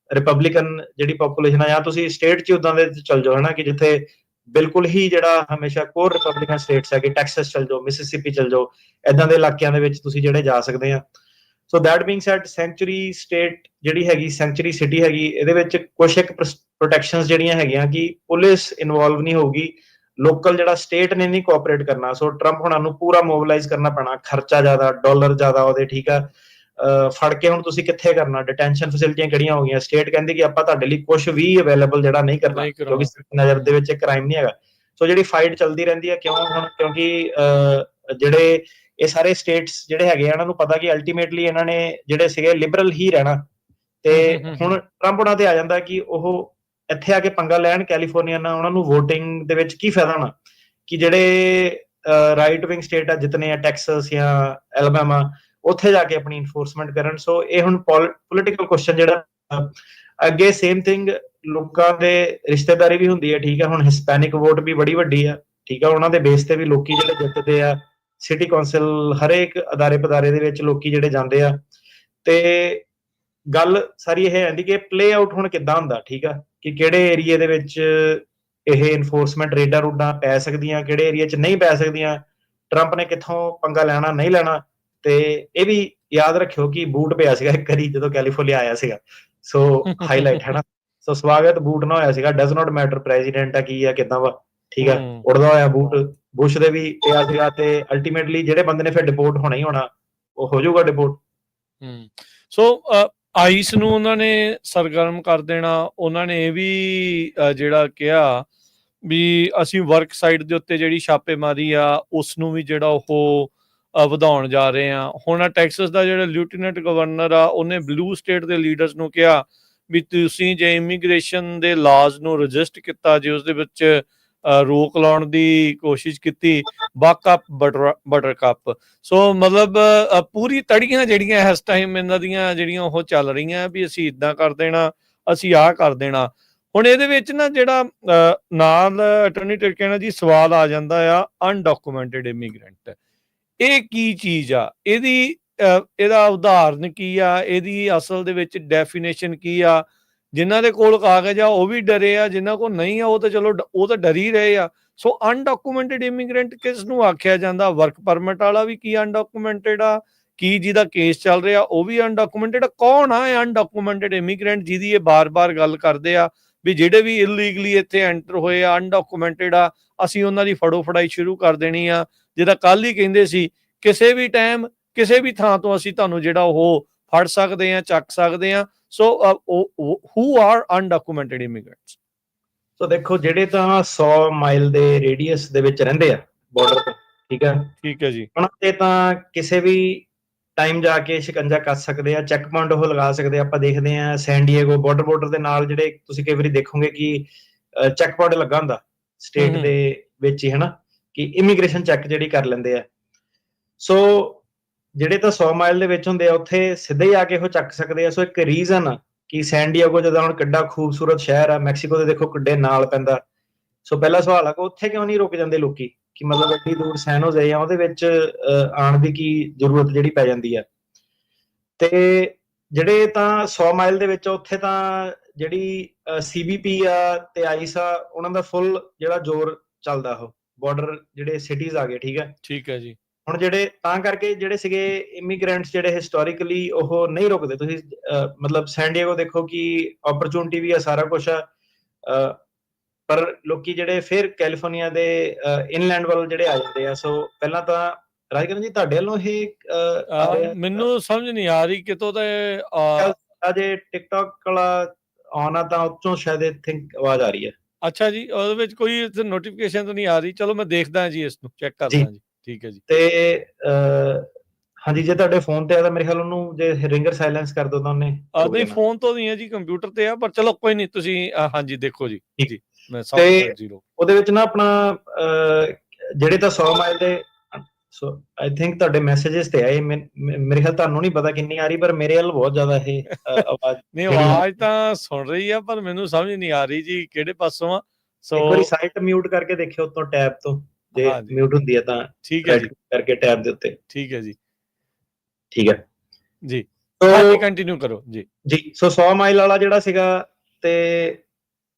ਰਿਪਬਲਿਕਨ ਜਿਹੜੀ ਪੋਪੂਲੇਸ਼ਨ ਆ, ਜਾਂ ਤੁਸੀਂ ਸਟੇਟ 'ਚ ਉਦਾਂ ਦੇ ਚੱਲ ਜਾਓ ਹਨਾ ਕਿ ਜਿੱਥੇ ਬਿਲਕੁਲ ਹੀ ਜਿਹੜਾ ਹਮੇਸ਼ਾ ਕੋਰ ਰਿਪਬਲਿਕਨ ਸਟੇਟਸ ਹੈ ਕਿ ਟੈਕਸਸ ਚੱਲ ਜਾਓ, ਮਿਸਿਸਿਪੀ ਚੱਲ ਜਾਓ, ਏਦਾਂ ਦੇ ਇਲਾਕਿਆਂ ਦੇ ਵਿੱਚ ਤੁਸੀਂ ਜਿਹੜੇ ਜਾ ਸਕਦੇ ਆ। So that being said, century state ਜਿਹੜੀ ਹੈਗੀ, ਸੈਂਚੁਰੀ ਸਿਟੀ ਹੈਗੀ, ਇਹਦੇ ਵਿੱਚ ਕੁਝ ਇੱਕ ਪ੍ਰੋਟੈਕਸ਼ਨਸ ਜਿਹੜੀਆਂ ਹੈਗੀਆਂ ਕਿ ਪੁਲਿਸ ਇਨਵੋਲਵ ਨਹੀਂ ਹੋਊਗੀ, ਲੋਕਲ ਜਿਹੜਾ ਸਟੇਟ ਨੇ ਨਹੀਂ ਕੋਆਪਰੇਟ ਕਰਨਾ। ਸੋ ਟਰੰਪ ਹੁਣਾਂ ਨੂੰ ਪੂਰਾ ਮੋਬਿਲਾਈਜ਼ ਕਰਨਾ ਪੈਣਾ, ਖਰਚਾ ਜ਼ਿਆਦਾ, ਡਾਲਰ ਜ਼ਿਆਦਾ ਉਹਦੇ, ਠੀਕ ਆ। ਫੜ ਕੇ ਹੁਣ ਤੁਸੀਂ ਕਿੱਥੇ ਕਰਨਾ, ਡਿਟੈਂਸ਼ਨ ਫੈਸਿਲਿਟੀਆਂ ਕਿਹੜੀਆਂ ਹੋ ਗਈਆਂ, ਸਟੇਟ ਕਹਿੰਦੀ ਕਿ ਆਪਾਂ ਤੁਹਾਡੇ ਲਈ ਕੁਝ ਵੀ ਅਵੇਲੇਬਲ ਜਿਹੜਾ ਨਹੀਂ ਕਰਨਾ ਕਿਉਂਕਿ ਨਜ਼ਰ ਦੇ ਵਿੱਚ ਕ੍ਰਾਈਮ ਨਹੀਂ ਹੈਗਾ। ਸੋ ਜਿਹੜੀ ਫਾਈਟ ਚੱਲਦੀ ਰਹਿੰਦੀ ਹੈ, ਕਿਉਂ ਹੁਣ, ਕਿਉਂਕਿ ਜਿਹੜੇ ਇਹ ਸਾਰੇ ਸਟੇਟਸ ਜਿਹੜੇ ਹੈਗੇ ਆ ਇਹਨਾਂ ਨੂੰ ਪਤਾ ਕਿ ਅਲਟੀਮੇਟਲੀ ਇਹਨਾਂ ਨੇ ਜਿਹੜੇ ਸੀਗੇ ਲਿਬਰਲ ਹੀ ਰਹਿਣਾ, ਤੇ ਹੁਣ ਟਰੰਪ ਉਹਨਾਂ ਤੇ ਆ ਜਾਂਦਾ ਕਿ ਉਹ ਇੱਥੇ ਆ ਕੇ ਪੰਗਾ ਲੈਣ ਕੈਲੀਫੋਰਨੀਆ ਨਾਲ, ਉਹਨਾਂ ਨੂੰ VOTING ਦੇ ਵਿੱਚ ਕੀ ਫਾਇਦਾ ਹੋਣਾ ਕਿ ਜਿਹੜੇ ਰਾਈਟ ਵਿੰਗ ਸਟੇਟ ਆ ਜਿਤਨੇ ਆ ਟੈਕਸਸ ਜਾਂ ਐਲਬਾਮਾ, ਉੱਥੇ ਜਾ ਕੇ ਆਪਣੀ ਇਨਫੋਰਸਮੈਂਟ ਕਰਨ। ਸੋ ਇਹ ਹੁਣ ਪੋਲੀਟੀਕਲ ਕੁਐਸਚਨ ਜਿਹੜਾ ਅੱਗੇ ਸੇਮ ਥਿੰਗ, ਲੋਕਾਂ ਦੇ ਰਿਸ਼ਤੇਦਾਰੀ ਵੀ ਹੁੰਦੀ ਹੈ, ਠੀਕ ਹੈ। ਹੁਣ ਹਿਸਪੈਨਿਕ ਵੋਟ ਵੀ ਬੜੀ ਵੱਡੀ ਆ, ਠੀਕ ਆ, ਉਹਨਾਂ ਦੇ ਬੇਸ ਤੇ ਵੀ ਲੋਕੀ ਜਿਹੜੇ ਜਿੱਤਦੇ ਆ, ਸਿਟੀ ਕੌਂਸਲ ਹਰੇਕ ਅਦਾਰੇ ਪਦਾਰੇ ਦੇ ਵਿੱਚ ਲੋਕੀ ਜਿਹੜੇ ਜਾਂਦੇ ਆ। ਤੇ ਗੱਲ ਸਾਰੀ ਇਹ ਆਂਦੀ ਕਿ ਪਲੇ ਆਊਟ ਹੁਣ ਕਿੱਦਾਂ ਹੁੰਦਾ, ਠੀਕ ਆ, ਕਿ ਕਿਹੜੇ ਏਰੀਏ ਦੇ ਵਿੱਚ ਇਹ ਇਨਫੋਰਸਮੈਂਟ ਰੇਡਾਂ ਰੂਡਾਂ ਪੈ ਸਕਦੀਆਂ, ਕਿਹੜੇ ਏਰੀਏ 'ਚ ਨਹੀਂ ਪੈ ਸਕਦੀਆਂ, ਟਰੰਪ ਨੇ ਕਿੱਥੋਂ ਪੰਗਾ ਲੈਣਾ ਨਹੀਂ ਲੈਣਾ। ਤੇ ਇਹ ਵੀ ਯਾਦ ਰੱਖਿਓ ਕਿ ਬੂਟ ਪਿਆ ਸੀਗਾ ਇੱਕ ਵਾਰੀ ਜਦੋਂ ਕੈਲੀਫੋਰਨੀਆ ਆਇਆ ਸੀਗਾ, ਸੋ ਹਾਈਲਾਈਟ ਹੈ ਨਾ। ਸੋ ਸਵਾਗਤ ਬੂਟ ਨਾ ਹੋਇਆ ਸੀਗਾ, ਡਸ ਨਾਟ ਮੈਟਰ ਪ੍ਰੈਜ਼ੀਡੈਂਟ ਆ ਕੀ ਆ ਕਿੱਦਾਂ ਵਾ, ਠੀਕ ਆ, ਉੜਦਾ ਹੋਇਆ ਬੂਟ ਬੁਸ਼ ਦੇ ਵੀ ਪਿਆ ਸੀਗਾ। ਤੇ ਅਲਟੀਮੇਟਲੀ ਜਿਹੜੇ ਬੰਦੇ ਨੇ ਫਿਰ ਡਿਪੋਰਟ ਹੋਣਾ ਹੀ ਹੋਣਾ, ਉਹ ਹੋ ਜਾਊਗਾ ਡਿਪੋਰਟ। ਸੋ ਆਈਸ ਨੂੰ ਉਹਨਾਂ ਨੇ ਸਰਗਰਮ ਕਰ ਦੇਣਾ। ਉਹਨਾਂ ਨੇ ਇਹ ਵੀ ਜਿਹੜਾ ਕਿਹਾ ਵੀ ਅਸੀਂ ਵਰਕ ਸਾਈਟ ਦੇ ਉੱਤੇ ਜਿਹੜੀ ਛਾਪੇਮਾਰੀ ਆ ਉਸ ਨੂੰ ਵੀ ਜਿਹੜਾ ਉਹ ਵਧਾਉਣ ਜਾ ਰਹੇ ਆ। ਹੁਣ ਟੈਕਸਸ ਦਾ ਜਿਹੜਾ ਲੈਫਟੀਨੈਂਟ ਗਵਰਨਰ ਆ ਉਹਨੇ ਬਲੂ ਸਟੇਟ ਦੇ ਲੀਡਰਸ ਨੂੰ ਕਿਹਾ ਵੀ ਤੁਸੀਂ ਜੇ ਇਮੀਗ੍ਰੇਸ਼ਨ ਦੇ ਲਾਜ਼ ਨੂੰ ਰਜਿਸਟ ਕੀਤਾ, ਜੇ ਉਸਦੇ ਵਿੱਚ ਰੋਕ ਲਾਉਣ ਦੀ ਕੋਸ਼ਿਸ਼ ਕੀਤੀ, ਬਕ ਅਪ ਬਟਰ ਕੱਪ। ਸੋ ਮਤਲਬ ਪੂਰੀ ਤੜੀਆਂ ਜਿਹੜੀਆਂ ਇਸ ਟਾਈਮ ਇਹਨਾਂ ਦੀਆਂ ਜਿਹੜੀਆਂ ਉਹ ਚੱਲ ਰਹੀਆਂ ਵੀ ਅਸੀਂ ਇੱਦਾਂ ਕਰ ਦੇਣਾ, ਅਸੀਂ ਆਹ ਕਰ ਦੇਣਾ। ਹੁਣ ਇਹਦੇ ਵਿੱਚ ਨਾ ਜਿਹੜਾ ਨਾਲ ਅਟਾਰਨੀ ਟਰਕਿਆਨਾ ਜੀ ਸਵਾਲ ਆ ਜਾਂਦਾ ਆ ਅਨਡਾਕੂਮੈਂਟਡ ਇਮੀਗ੍ਰੈਂਟ, ਇਹ ਕੀ ਚੀਜ਼ ਆ, ਇਹਦਾ ਉਦਾਹਰਨ ਕੀ ਆ, ਇਹਦੀ ਅਸਲ ਦੇ ਵਿੱਚ ਡੈਫੀਨੇਸ਼ਨ ਕੀ ਆ। ਜਿਨ੍ਹਾਂ ਦੇ ਕੋਲ ਕਾਗਜ਼ ਆ ਉਹ ਵੀ ਡਰੇ ਆ, ਜਿਨ੍ਹਾਂ ਕੋਲ ਨਹੀਂ ਆ ਉਹ ਤਾਂ ਚਲੋ ਉਹ ਤਾਂ ਡਰ ਹੀ ਰਹੇ ਆ। ਸੋ ਅਨਡਾਕੂਮੈਂਟਡ ਇਮੀਗ੍ਰੈਂਟ ਕਿਸ ਨੂੰ ਆਖਿਆ ਜਾਂਦਾ? ਵਰਕ ਪਰਮਿਟ ਵਾਲਾ ਵੀ ਕੀ ਅਨਡਾਕੂਮੈਂਟਡ ਆ? ਕੀ ਜਿਹਦਾ ਕੇਸ ਚੱਲ ਰਿਹਾ ਉਹ ਵੀ ਅਨਡਾਕੂਮੈਂਟਡ? ਕੌਣ ਆ ਅਨਡਾਕੂਮੈਂਟਡ ਇਮੀਗ੍ਰੈਂਟ ਜਿਹਦੀ ਇਹ ਬਾਰ-ਬਾਰ ਗੱਲ ਕਰਦੇ ਆ ਵੀ ਜਿਹੜੇ ਵੀ ਇਲੀਗਲੀ ਇੱਥੇ ਐਂਟਰ ਹੋਏ ਆ, ਅਨਡਾਕੂਮੈਂਟਡ ਆ, ਅਸੀਂ ਉਹਨਾਂ ਦੀ ਫੜੋ ਫੜਾਈ ਸ਼ੁਰੂ ਕਰ ਦੇਣੀ ਆ। ਜਿਹਦਾ ਕੱਲ ਹੀ ਕਹਿੰਦੇ ਸੀ ਕਿਸੇ ਵੀ ਟਾਈਮ ਕਿਸੇ ਵੀ ਥਾਂ ਤੋਂ ਅਸੀਂ ਤੁਹਾਨੂੰ ਜਿਹੜਾ ਉਹ ਫੜ ਸਕਦੇ ਆ, ਚੱਕ ਸਕਦੇ ਆ। ਸੋ who are undocumented immigrants? ਸੋ ਦੇਖੋ ਜਿਹੜੇ ਤਾਂ 100 ਮਾਈਲ ਦੇ ਰੇਡੀਅਸ ਦੇ ਵਿੱਚ ਰਹਿੰਦੇ ਆ ਬਾਰਡਰ ਤੋਂ, ਠੀਕ ਹੈ, ਠੀਕ ਹੈ ਜੀ। ਉਹਨਾਂ ਤੇ ਤਾਂ ਕਿਸੇ ਵੀ ਟਾਈਮ ਜਾ ਕੇ ਸ਼ਿਕੰਜਾ ਕੱਸ ਸਕਦੇ ਆ, ਚੈੱਕ ਪੁਆਇੰਟ ਉਹ ਲਗਾ ਸਕਦੇ ਆ। ਆਪਾਂ ਦੇਖਦੇ ਆ ਸੈਨ ਡਿਏਗੋ ਬਾਰਡਰ ਦੇ ਨਾਲ ਜਿਹੜੇ ਤੁਸੀਂ ਕਈ ਵਾਰੀ ਦੇਖੋਗੇ ਕਿ ਚੈੱਕ ਪੁਆਇੰਟ ਲੱਗਾ ਹੁੰਦਾ ਸਟੇਟ ਦੇ ਵਿੱਚ ਹੀ, ਹਨਾ, ਕਿ ਇਮੀਗ੍ਰੇਸ਼ਨ ਚੈੱਕ ਜਿਹੜੀ ਕਰ ਲੈਂਦੇ ਆ। ਸੋ ਜਿਹੜੇ ਤਾਂ 100 ਮਾਈਲ ਦੇ ਵਿੱਚ ਹੁੰਦੇ ਆ ਉੱਥੇ ਸਿੱਧੇ ਹੀ ਆ ਕੇ ਉਹ ਚੱਕ ਸਕਦੇ ਆ। ਸੋ ਇੱਕ ਰੀਜ਼ਨ ਕਿ ਸੈਨ ਡਿਏਗੋ ਜਦੋਂ ਹੁਣ ਕਿੱਡਾ ਖੂਬਸੂਰਤ ਸ਼ਹਿਰ ਆ, ਮੈਕਸੀਕੋ ਦੇ ਦੇਖੋ ਕਿੱਡੇ ਨਾਲ ਪੈਂਦਾ। ਸੋ ਪਹਿਲਾ ਸਵਾਲ ਆ ਕਿ ਉੱਥੇ ਕਿਉਂ ਨਹੀਂ ਰੁਕ ਜਾਂਦੇ ਲੋਕੀ, ਕਿ ਮਤਲਬ ਐਡੀ ਦੂਰ ਸੈਨ ਹੋਜ਼ੇ ਆ ਉਹਦੇ ਵਿੱਚ ਆਉਣ ਦੀ ਕੀ ਜ਼ਰੂਰਤ ਜਿਹੜੀ ਪੈ ਜਾਂਦੀ ਆ। ਤੇ ਜਿਹੜੇ ਤਾਂ 100 ਮਾਈਲ ਦੇ ਵਿੱਚ ਉੱਥੇ ਤਾਂ ਜਿਹੜੀ ਸੀਬੀਪੀ ਆ ਤੇ ਆਈਸ ਆ ਉਹਨਾਂ ਦਾ ਫੁੱਲ ਜਿਹੜਾ ਜ਼ੋਰ ਚੱਲਦਾ। ਉਹ ਬਾਰਡਰ ਜਿਹੜੇ ਸਿਟੀਜ਼ ਆ ਗਏ, ਠੀਕ ਹੈ। ਠੀਕ ਹੈ ਜੀ। ਹੁਣ ਜਿਹੜੇ ਤਾਂ ਕਰਕੇ ਜਿਹੜੇ ਸੀਗੇ ਇਮੀਗ੍ਰੈਂਟਸ ਜਿਹੜੇ ਹਿਸਟੋਰੀਕਲੀ ਉਹ ਨਹੀਂ ਰੁਕਦੇ। ਤੁਸੀਂ ਮਤਲਬ ਸੈਨ ਡਿਏਗੋ ਦੇਖੋ ਕਿ ਓਪਰਚੁਨਿਟੀ ਵੀ ਆ, ਸਾਰਾ ਕੁਝ ਆ, ਪਰ ਲੋਕੀ ਜਿਹੜੇ ਫਿਰ ਕੈਲੀਫੋਰਨੀਆ ਦੇ ਇਨਲੈਂਡ ਵੱਲ ਜਿਹੜੇ ਆ ਜਾਂਦੇ ਆ। ਸੋ ਪਹਿਲਾਂ ਤਾਂ ਰਾਜਕਰਨ ਜੀ ਤੁਹਾਡੇ ਵੱਲੋਂ ਇਹ ਆ ਰਿਹਾ? ਮੈਨੂੰ ਸਮਝ ਨਹੀਂ ਆ ਰਹੀ ਕਿਤੋਂ ਤੇ ਅਜੇ ਟਿਕਟੌਕ ਵਾਲਾ ਆਨ ਆ ਤਾਂ ਉੱਚੋਂ ਸ਼ਾਇਦ ਆਈ ਥਿੰਕ ਆਵਾਜ਼ ਆ ਰਹੀ ਹੈ। ਅੱਛਾ ਜੀ, ਉਹਦੇ ਵਿੱਚ ਕੋਈ ਨੋਟੀਫਿਕੇਸ਼ਨ ਤਾਂ ਨਹੀਂ ਆ ਰਹੀ। ਚਲੋ ਮੈਂ ਦੇਖਦਾ ਜੀ, ਇਸ ਨੂੰ ਚੈੱਕ ਜੀ ਕਰਦਾ ਜੀ। ਠੀਕ ਹੈ ਜੀ। ਤੇ ਹਾਂਜੀ, ਜੇ ਤੁਹਾਡੇ ਫੋਨ ਤੇ ਆ ਤਾਂ ਮੇਰੇ ਖਿਆਲ ਉਹਨੂੰ ਜੇ ਰਿੰਗਰ ਸਾਇਲੈਂਸ ਕਰ ਦੋ ਤਾਂ ਉਹਨੇ ਰੁਕ ਨਹੀਂ, ਜਾਣਾ। ਫੋਨ ਤੋਂ ਨਹੀਂ ਹੈ ਜੀ, ਕੰਪਿਊਟਰ ਤੇ ਆ, ਪਰ ਚਲੋ ਕੋਈ ਨਹੀਂ, ਤੁਸੀਂ ਹਾਂਜੀ ਦੇਖੋ ਜੀ। ਜੀ ਮੈਂ ਤੇ ਸਭ ਜ਼ੀਰੋ। ਉਹਦੇ ਵਿੱਚ ਨਾ ਆਪਣਾ ਜਿਹੜੇ ਤਾਂ 100 ਮਾਈਲ ਦੇ, ਸੋ ਆਈ ਥਿੰਕ ਤੁਹਾਡੇ ਮੈਸੇजेस ਤੇ ਆਏ, ਮੇਰੇ ਖਿਆਲ ਤੁਹਾਨੂੰ ਨਹੀਂ ਪਤਾ ਕਿੰਨੀ ਆ ਰਹੀ, ਪਰ ਮੇਰੇ ਵੱਲ ਬਹੁਤ ਜ਼ਿਆਦਾ ਇਹ ਆਵਾਜ਼ ਨਹੀਂ, ਜਿਹੜੀ ਆਵਾਜ਼ ਤਾਂ ਸੁਣ ਰਹੀ ਆ, ਪਰ ਮੈਨੂੰ ਸਮਝ ਨਹੀਂ ਆ ਰਹੀ ਜੀ ਕਿਹੜੇ ਪਾਸੋਂ ਆ। ਸੋ ਇੱਕ ਵਾਰੀ ਸਾਈਟ ਮਿਊਟ ਕਰਕੇ ਦੇਖਿਓ ਉੱਤੋਂ ਟੈਬ ਤੋਂ, ਜੇ ਹਾਂਜੀ ਮਿਊਟ ਹੁੰਦੀ ਹੈ ਤਾਂ ਠੀਕ ਹੈ ਰਾਈਟ ਜੀ। ਕਰਕੇ ਟੈਬ ਦੇ ਉੱਤੇ, ਠੀਕ ਹੈ ਜੀ। ਠੀਕ ਹੈ। ਜੀ ਹਾਂਜੀ, ਸੋ ਕੰਟੀਨਿਊ ਕਰੋ ਜੀ। ਜੀ, ਸੋ 100 ਮਾਈਲ ਵਾਲਾ ਜਿਹੜਾ ਸੀਗਾ, ਤੇ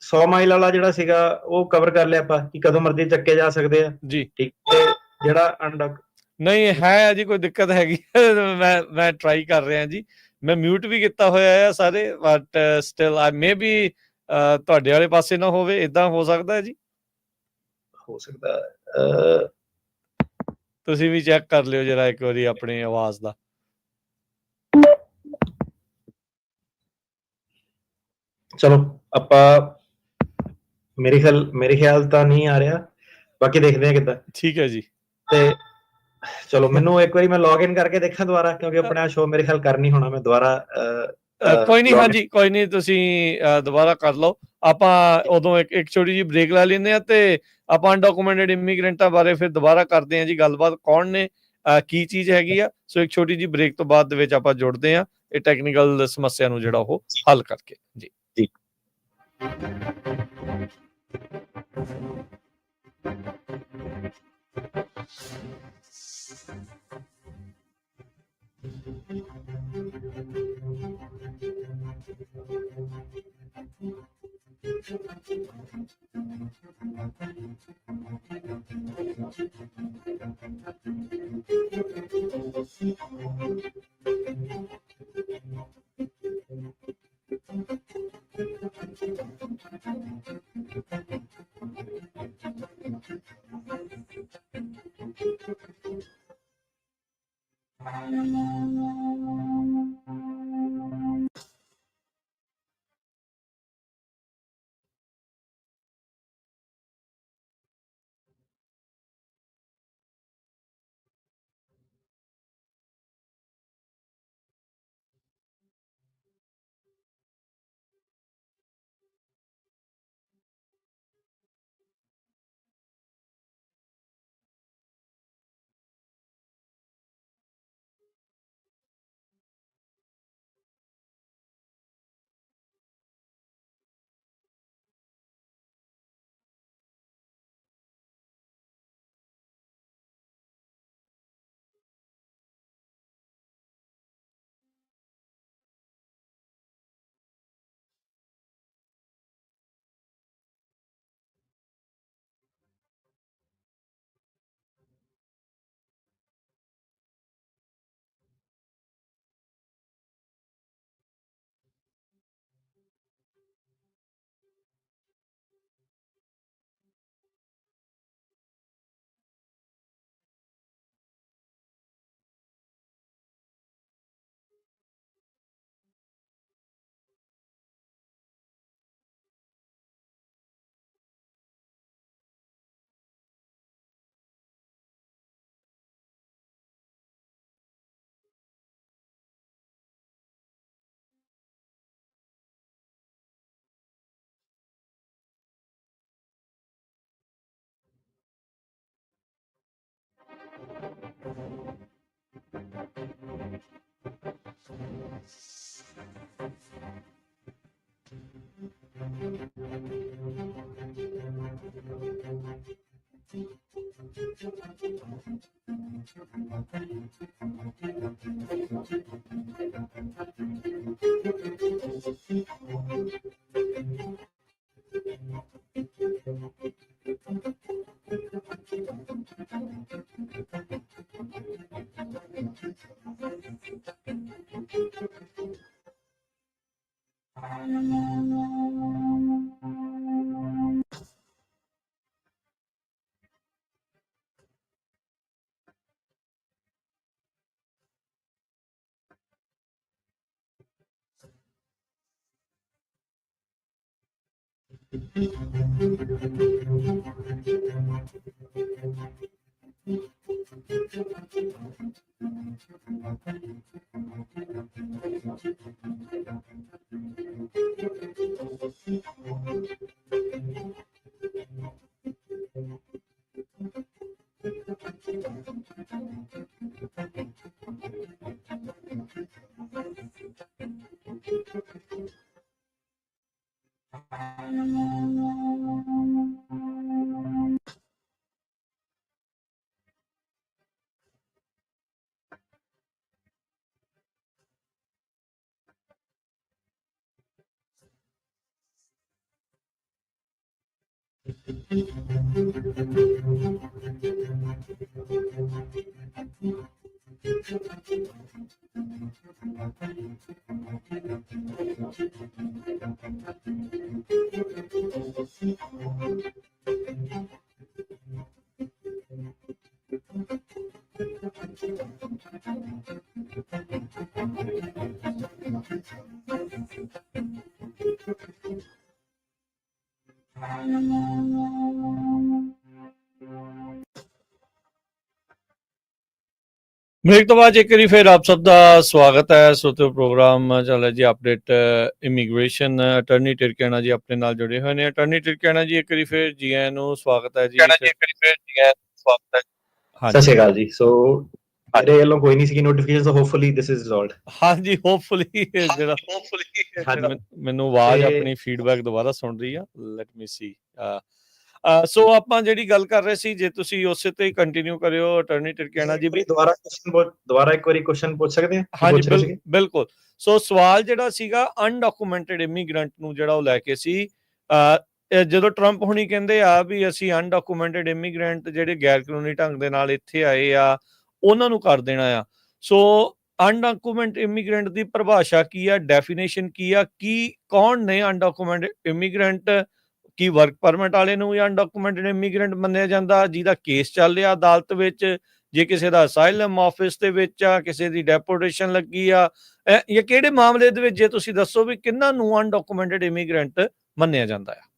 100 ਮਾਈਲ ਵਾਲਾ ਜਿਹੜਾ ਸੀਗਾ ਉਹ ਕਵਰ ਕਰ ਲਿਆ ਆਪਾਂ ਕਿ ਕਦੋਂ ਮਰਜ਼ੀ ਚੱਕੇ ਜਾ ਸਕਦੇ ਆ, ਜੀ ਠੀਕ। ਤੇ ਜਿਹੜਾ ਅਨਡਕ ਨਹੀਂ ਹੈ ਜੀ, ਕੋਈ ਦਿੱਕਤ ਹੈਗੀ ਮੈਂ ਟਰਾਈ ਕਰ ਰਿਹਾ ਜੀ। ਮੈਂ ਮਿਊਟ ਵੀ ਕੀਤਾ ਹੋਇਆ ਆ ਸਾਰੇ, but still I may be ਤੁਹਾਡੇ ਵਾਲੇ ਪਾਸੇ ਨਾ ਹੋਵੇ, ਇਦਾਂ ਹੋ ਸਕਦਾ ਹੈ ਜੀ। ਹੋ ਸਕਦਾ ਤੁਸੀਂ ਵੀ ਚੈੱਕ ਕਰ ਲਿਓ ਜਰਾ ਇੱਕ ਵਾਰੀ ਆਪਣੀ ਆਵਾਜ਼ ਦਾ। ਚਲੋ ਆਪਾਂ, ਮੇਰੇ ਖਿਆਲ ਤਾਂ ਨਹੀਂ ਆ ਰਿਹਾ, ਬਾਕੀ ਦੇਖਦੇ ਆ ਕਿੱਦਾਂ। ਠੀਕ ਹੈ ਜੀ। ਤੇ ਚਲੋ ਮੈਨੂੰ ਇੱਕ ਵਾਰੀ ਮੈਂ ਲੌਗਇਨ ਕਰਕੇ ਦੇਖਾਂ ਦੁਬਾਰਾ, ਕਿਉਂਕਿ ਆਪਣਾ ਸ਼ੋਅ ਮੇਰੇ ਖਿਆਲ ਕਰ ਨਹੀਂ ਹੋਣਾ। ਮੈਂ ਦੁਬਾਰਾ ਕੋਈ ਨਹੀਂ, ਲੌਗਇਨ, ਹਾਂਜੀ ਕੋਈ ਨਹੀਂ, ਤੁਸੀਂ ਦੁਬਾਰਾ ਕਰ ਲਓ। ਆਪਾਂ ਉਦੋਂ ਇੱਕ ਛੋਟੀ ਜਿਹੀ ਬ੍ਰੇਕ ਲੈ ਲੈਂਦੇ ਆ, ਤੇ ਆਪਾਂ ਅਨਡਾਕੂਮੈਂਟਡ ਇਮੀਗ੍ਰੈਂਟਾਂ ਬਾਰੇ ਫਿਰ ਦੁਬਾਰਾ ਕਰਦੇ ਹਾਂ ਜੀ ਗੱਲਬਾਤ, ਕੌਣ ਨੇ, ਕੀ ਚੀਜ਼ ਹੈਗੀ ਆ। ਸੋ ਇੱਕ ਛੋਟੀ ਜਿਹੀ ਬ੍ਰੇਕ ਤੋਂ ਬਾਅਦ ਦੇ ਵਿੱਚ ਆਪਾਂ ਜੁੜਦੇ ਆ ਇਹ ਟੈਕਨੀਕਲ ਸਮੱਸਿਆ ਨੂੰ ਜਿਹੜਾ ਉਹ ਹੱਲ ਕਰਕੇ ਜੀ। ਜੀ। ब्रेक तो बाद एक फिर आप सबका स्वागत है। सो तो प्रोग्राम चल रहा जी अपडेट इमीग्रेशन अटर्नी टिरकियाना जी अपने नाल जुड़े हुए हैं। अटर्नी टिरकियाना जी एक फिर जी आयन ਨੂੰ स्वागत है जी। ਸਤਿ ਸ਼੍ਰੀ ਅਕਾਲ ਜੀ। ਸੋ ਮੇਰੇ ਵੱਲੋਂ ਕੋਈ ਨਹੀਂ ਸੀ notification, so hopefully this is resolved. ਹਾਂਜੀ ਹੋਪਫੁਲੀ ਜਿਹੜਾ ਮੈਨੂੰ ਆਵਾਜ਼ ਆਪਣੀ ਫੀਡਬੈਕ ਦੁਬਾਰਾ ਸੁਣ ਰਹੀ ਆ। ਲੈਟ ਮੀ ਸੀ। ਸੋ ਆਪਾਂ ਜਿਹੜੀ ਗੱਲ ਕਰ ਰਹੇ ਸੀ, ਜੇ ਤੁਸੀਂ ਉਸੇ ਤੇ ਹੀ ਕੰਟੀਨਿਊ ਕਰਿਓ ਅਟਰਨੀ ਟਿਰਕਿਆਨਾ ਜੀ। ਦੁਬਾਰਾ ਇੱਕ ਵਾਰੀ ਕੁਐਸਚਨ ਪੁੱਛ ਸਕਦੇ ਹਾਂ? ਹਾਂਜੀ ਬਿਲਕੁਲ। ਸੋ ਸਵਾਲ ਜਿਹੜਾ ਸੀਗਾ ਅਨਡਾਕੂਮੈਂਟਡ ਇਮੀਗ੍ਰੈਂਟ ਨੂੰ ਜਿਹੜਾ ਉਹ ਲੈ ਕੇ ਸੀ। ਜਦੋਂ ਟਰੰਪ ਹੁਣੀ ਕਹਿੰਦੇ ਆ ਵੀ ਅਸੀਂ ਅਨਡਾਕੂਮੈਂਟਡ ਇਮੀਗ੍ਰੈਂਟ ਜਿਹੜੇ ਗੈਰ ਕਾਨੂੰਨੀ ਢੰਗ ਦੇ ਨਾਲ ਇੱਥੇ ਆਏ ਆ ਉਹਨਾਂ ਨੂੰ ਕਰ ਦੇਣਾ ਆ। ਸੋ ਅਨਡਾਕੂਮੈਂਟ ਇਮੀਗ੍ਰੈਂਟ ਦੀ ਪਰਿਭਾਸ਼ਾ ਕੀ ਆ, ਡੈਫੀਨੇਸ਼ਨ ਕੀ ਆ, ਕੀ ਕੌਣ ਨੇ ਅਨਡਾਕੂਮੈਂਟ ਇਮੀਗ੍ਰੈਂਟ? ਕੀ ਵਰਕ ਪਰਮਿਟ ਵਾਲੇ ਨੂੰ ਜਾਂ ਅਨਡਾਕੂਮੈਂਟਡ ਇਮੀਗ੍ਰੈਂਟ ਮੰਨਿਆ ਜਾਂਦਾ ਜਿਹਦਾ ਕੇਸ ਚੱਲ ਰਿਹਾ ਅਦਾਲਤ ਵਿੱਚ, ਜੇ ਕਿਸੇ ਦਾ ਅਸਾਈਲਮ ਆਫਿਸ ਦੇ ਵਿੱਚ ਆ, ਕਿਸੇ ਦੀ ਡੈਪੋਟੇਸ਼ਨ ਲੱਗੀ ਆ, ਜਾਂ ਕਿਹੜੇ ਮਾਮਲੇ ਦੇ ਵਿੱਚ? ਜੇ ਤੁਸੀਂ ਦੱਸੋ ਵੀ ਕਿਹਨਾਂ ਨੂੰ ਅਨਡਾਕੂਮੈਂਟਡ ਇਮੀਗ੍ਰੈਂਟ ਮੰਨਿਆ ਜਾਂਦਾ ਆ।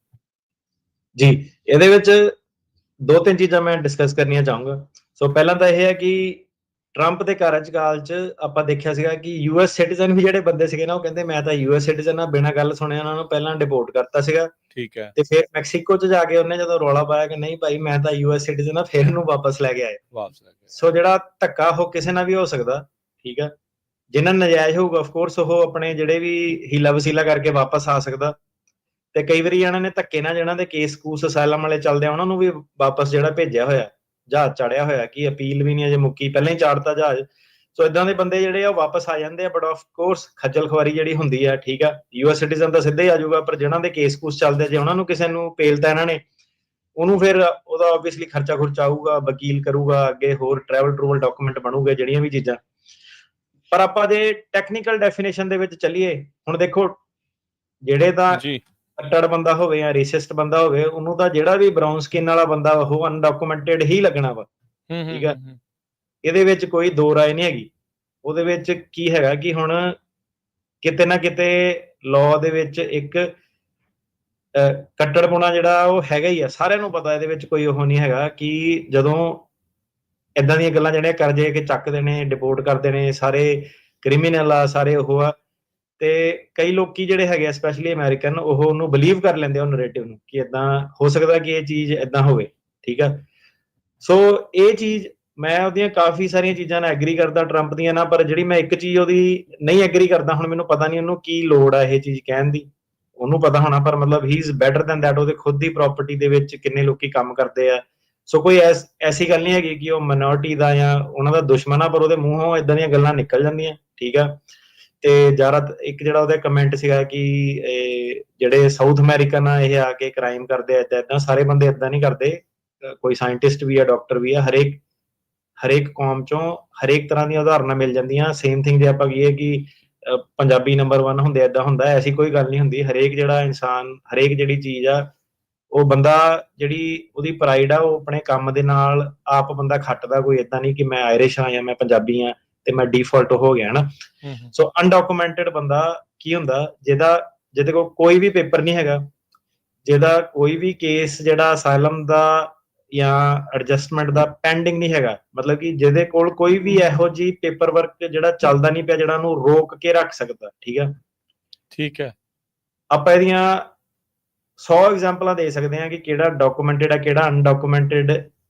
ਜੀ ਇਹਦੇ ਵਿੱਚ ਦੋ ਤਿੰਨ ਚੀਜ਼ਾਂ ਮੈਂ ਡਿਸਕਸ ਕਰਨੀਆਂ ਚਾਹੂੰਗਾ। ਸੋ ਪਹਿਲਾਂ ਤਾਂ ਇਹ ਹੈ ਕਿ ਟਰੰਪ ਦੇ ਕਾਰਜਕਾਲ 'ਚ ਆਪਾਂ ਦੇਖਿਆ ਸੀਗਾ ਕਿ ਯੂਐਸ ਸਿਟੀਜ਼ਨ ਵੀ ਜਿਹੜੇ ਬੰਦੇ ਸੀਗੇ ਨਾ, ਉਹ ਕਹਿੰਦੇ ਮੈਂ ਤਾਂ ਯੂਐਸ ਸਿਟੀਜ਼ਨ ਆ, ਬਿਨਾਂ ਗੱਲ ਸੁਣਿਆ ਉਹਨਾਂ ਨੂੰ ਪਹਿਲਾਂ ਡਿਪੋਰਟ ਕਰਤਾ ਸੀਗਾ। ਠੀਕ ਹੈ। ਤੇ ਫਿਰ ਮੈਕਸੀਕੋ 'ਚ ਜਾ ਕੇ ਉਹਨੇ ਜਦੋਂ ਰੌਲਾ ਪਾਇਆ ਕਿ ਨਹੀਂ ਭਾਈ ਮੈਂ ਤਾਂ ਯੂਐਸ ਸਿਟੀਜ਼ਨ ਆ, ਫਿਰ ਇਹਨੂੰ ਵਾਪਸ ਲੈ ਕੇ ਆਏ। ਸੋ ਜਿਹੜਾ ਧੱਕਾ ਉਹ ਕਿਸੇ ਨਾਲ ਵੀ ਹੋ ਸਕਦਾ, ਠੀਕ ਆ। ਜਿਨ੍ਹਾਂ ਨਜਾਇਜ਼ ਹੋਊਗਾ ਆਫਕੋਰਸ ਉਹ ਆਪਣੇ ਜਿਹੜੇ ਵੀ ਹੀਲਾ ਵਸੀਲਾ ਕਰਕੇ ਵਾਪਸ ਆ ਸਕਦਾ। ਤੇ ਕਈ ਵਾਰੀ ਇਹਨਾਂ ਨੇ ਧੱਕੇ ਨਾਲ ਜਿਹਨਾਂ ਦੇ ਕੇਸ ਕੂਸ ਅਸਾਈਲਮ ਵਾਲੇ ਚੱਲਦੇ ਆ ਉਹਨਾਂ ਨੂੰ ਵੀ ਵਾਪਸ ਜਿਹੜਾ ਭੇਜਿਆ ਹੋਇਆ, ਜਹਾਜ਼ ਚੜਿਆ ਹੋਇਆ, ਕਿ ਅਪੀਲ ਵੀ ਨਹੀਂ ਅਜੇ ਮੁੱਕੀ, ਪਹਿਲਾਂ ਹੀ ਚਾੜਤਾ ਜਹਾਜ਼। ਸੋ ਇਦਾਂ ਦੇ ਬੰਦੇ ਜਿਹੜੇ ਆ ਉਹ ਵਾਪਸ ਆ ਜਾਂਦੇ ਆ, ਬਟ ਆਫ ਕੋਰਸ ਖੱਜਲ ਖੁਆਰੀ ਜਿਹੜੀ ਹੁੰਦੀ ਆ, ਠੀਕ ਆ। ਯੂਐਸ ਸਿਟੀਜ਼ਨ ਤਾਂ ਸਿੱਧਾ ਹੀ ਆ ਜਾਊਗਾ, ਪਰ ਜਿਹਨਾਂ ਦੇ ਕੇਸ ਕੂਸ ਚੱਲਦੇ, ਜੇ ਉਹਨਾਂ ਨੂੰ ਕਿਸੇ ਨੂੰ ਪੇਲਤਾ ਇਹਨਾਂ ਨੇ, ਉਹਨੂੰ ਫਿਰ ਉਹਦਾ ਆਬਵੀਅਸਲੀ ਖਰਚਾ ਖੁਰਚਾ ਆਊਗਾ, ਵਕੀਲ ਕਰੂਗਾ, ਅੱਗੇ ਹੋਰ ਟਰੈਵਲ ਟਰੂਵਲ ਡਾਕੂਮੈਂਟ ਬਣੂਗੇ, ਜਿਹੜੀਆਂ ਵੀ ਚੀਜ਼ਾਂ। ਪਰ ਆਪਾਂ ਜੇ ਟੈਕਨੀਕਲ ਡੈਫੀਨੇਸ਼ਨ ਦੇ ਵਿੱਚ ਚੱਲੀਏ, ਹੁਣ ਦੇਖੋ ਜਿਹੜੇ ਤਾਂ ਕੱਟੜ ਬੰਦਾ ਹੋਵੇ ਜਾਂ ਰੇਸਿਸਟ ਬੰਦਾ ਹੋਵੇ, ਉਹਨੂੰ ਤਾਂ ਜਿਹੜਾ ਵੀ ਬਰਾਊਨ ਸਕਿਨ ਵਾਲਾ ਬੰਦਾ ਉਹ ਅਨਡਾਕੂਮੈਂਟਡ ਹੀ ਲੱਗਣਾ ਵਾ, ਠੀਕ ਆ। ਇਹਦੇ ਵਿੱਚ ਕੋਈ ਦੋ ਰਾਏ ਨਹੀਂ ਹੈਗੀ। ਉਹਦੇ ਵਿੱਚ ਕੀ ਹੈਗਾ ਕਿ ਹੁਣ ਕਿਤੇ ਨਾ ਕਿਤੇ ਲਾਅ ਦੇ ਵਿੱਚ ਇੱਕ ਕੱਟੜਪੁਣਾ ਜਿਹੜਾ ਉਹ ਹੈਗਾ ਹੀ ਆ, ਸਾਰਿਆਂ ਨੂੰ ਪਤਾ। ਇਹਦੇ ਵਿੱਚ ਕੋਈ ਉਹ ਨਹੀਂ ਹੈਗਾ ਕਿ ਜਦੋਂ ਏਦਾਂ ਦੀਆਂ ਗੱਲਾਂ ਜਿਹੜੀਆਂ ਕਰ ਜੇ ਕਿ ਚੱਕ ਦੇਣੇ, ਡਿਪੋਰਟ ਕਰ ਦੇਣੇ, ਸਾਰੇ ਕ੍ਰਿਮੀਨਲ ਆ, ਸਾਰੇ ਉਹ ਆ। ਤੇ ਕਈ ਲੋਕੀ ਜਿਹੜੇ ਹੈਗੇ ਆ ਸਪੈਸ਼ਲੀ ਅਮਰੀਕਨ, ਉਹ ਉਹਨੂੰ ਬਿਲੀਵ ਕਰ ਲੈਂਦੇ ਆ, ਉਹ ਨਰੇਟਿਵ ਨੂੰ, ਕਿ ਏਦਾਂ ਹੋ ਸਕਦਾ ਕਿ ਇਹ ਚੀਜ਼ ਏਦਾਂ ਹੋਵੇ, ਠੀਕ ਆ। ਸੋ ਇਹ ਚੀਜ਼ ਮੈਂ ਉਹਦੀਆਂ ਕਾਫੀ ਸਾਰੀਆਂ ਚੀਜ਼ਾਂ ਨਾਲ ਐਗਰੀ ਕਰਦਾ ਟਰੰਪ ਦੀਆਂ ਨਾ, ਪਰ ਜਿਹੜੀ ਮੈਂ ਇੱਕ ਚੀਜ਼ ਉਹਦੀ ਨਹੀਂ ਐਗਰੀ ਕਰਦਾ, ਹੁਣ ਮੈਨੂੰ ਪਤਾ ਨਹੀਂ ਉਹਨੂੰ ਕੀ ਲੋੜ ਆ ਇਹ ਚੀਜ਼ ਕਹਿਣ ਦੀ, ਉਹਨੂੰ ਪਤਾ ਹੋਣਾ, ਪਰ ਮਤਲਬ ਹੀ ਇਜ਼ ਬੈਟਰ ਦੈਨ ਦੈਟ। ਉਹਦੇ ਖੁਦ ਦੀ ਪ੍ਰਾਪਰਟੀ ਦੇ ਵਿੱਚ ਕਿੰਨੇ ਲੋਕੀ ਕੰਮ ਕਰਦੇ ਆ। ਸੋ ਕੋਈ ਐਸੀ ਗੱਲ ਨਹੀਂ ਹੈਗੀ ਕਿ ਉਹ ਮਿਨੋਰਟੀ ਦਾ ਜਾਂ ਉਹਨਾਂ ਦਾ ਦੁਸ਼ਮਣ ਆ, ਪਰ ਉਹਦੇ ਮੂੰਹੋਂ ਇਦਾਂ ਦੀਆਂ ਗੱਲਾਂ ਨਿਕਲ ਜਾਂਦੀਆਂ, ਠੀਕ ਆ। ਤੇ ਜ਼ਿਆਦਾ ਇੱਕ ਜਿਹੜਾ ਉਹਦਾ ਕਮੈਂਟ ਸੀਗਾ ਕਿ ਜਿਹੜੇ ਸਾਊਥ ਅਮਰੀਕਨ ਆ ਇਹ ਆ ਕੇ ਕ੍ਰਾਈਮ ਕਰਦੇ ਆ, ਏਦਾਂ ਸਾਰੇ ਬੰਦੇ ਏਦਾਂ ਨਹੀਂ ਕਰਦੇ। ਕੋਈ ਸਾਇੰਟਿਸਟ ਵੀ ਆ, ਡਾਕਟਰ ਵੀ ਆ, ਹਰੇਕ ਕੌਮ ਚੋਂ ਹਰੇਕ ਤਰ੍ਹਾਂ ਦੀਆਂ ਉਦਾਹਰਨਾਂ ਮਿਲ ਜਾਂਦੀਆਂ। ਸੇਮ ਥਿੰਗ ਜੇ ਆਪਾਂ ਕਹੀਏ ਕਿ ਪੰਜਾਬੀ ਨੰਬਰ 1 ਹੁੰਦੇ, ਏਦਾਂ ਹੁੰਦਾ, ਐਸੀ ਕੋਈ ਗੱਲ ਨਹੀਂ ਹੁੰਦੀ। ਹਰੇਕ ਜਿਹੜਾ ਇਨਸਾਨ, ਹਰੇਕ ਜਿਹੜੀ ਚੀਜ਼ ਆ, ਉਹ ਬੰਦਾ ਜਿਹੜੀ ਉਹਦੀ ਪ੍ਰਾਈਡ ਆ ਉਹ ਆਪਣੇ ਕੰਮ ਦੇ ਨਾਲ ਆਪ ਬੰਦਾ ਖੱਟਦਾ। ਕੋਈ ਏਦਾਂ ਨਹੀਂ ਕਿ ਮੈਂ ਆਇਰਿਸ਼ ਹਾਂ ਜਾਂ ਮੈਂ ਪੰਜਾਬੀ ਹਾਂ ਤੇ ਮੈਂ ਡਿਫਾਲਟ ਹੋ ਗਿਆ ਨਾ। ਸੋ ਅਨਡਾਕੂਮੈਂਟਡ ਬੰਦਾ ਕੀ ਹੁੰਦਾ, ਜਿਹਦੇ ਕੋਲ ਕੋਈ ਵੀ ਪੇਪਰ ਨਹੀਂ ਹੈਗਾ, ਜਿਹਦਾ ਕੋਈ ਵੀ ਕੇਸ ਜਿਹੜਾ ਅਸਾਈਲਮ ਦਾ ਜਾਂ ਐਡਜਸਟਮੈਂਟ ਦਾ ਪੈਂਡਿੰਗ ਨਹੀਂ ਹੈਗਾ, ਮਤਲਬ ਕਿ ਜਿਹਦੇ ਕੋਲ ਕੋਈ ਵੀ ਇਹੋ ਜਿਹੀ ਪੇਪਰ ਵਰਕ ਜਿਹੜਾ ਚੱਲਦਾ ਨਹੀਂ ਪਿਆ ਜਿਹੜਾ ਉਹਨੂੰ ਰੋਕ ਕੇ ਰੱਖ ਸਕਦਾ, ਠੀਕ ਹੈ। ਆਪਾਂ ਇਹਦੀਆਂ 100 ਐਗਜ਼ਾਮਪਲਾਂ ਦੇ ਸਕਦੇ ਹਾਂ ਕਿ ਕਿਹੜਾ ਡਾਕੂਮੈਂਟਡ ਆ, ਕਿਹੜਾ ਅਨਡਾਕੂਮੈਂਟਡ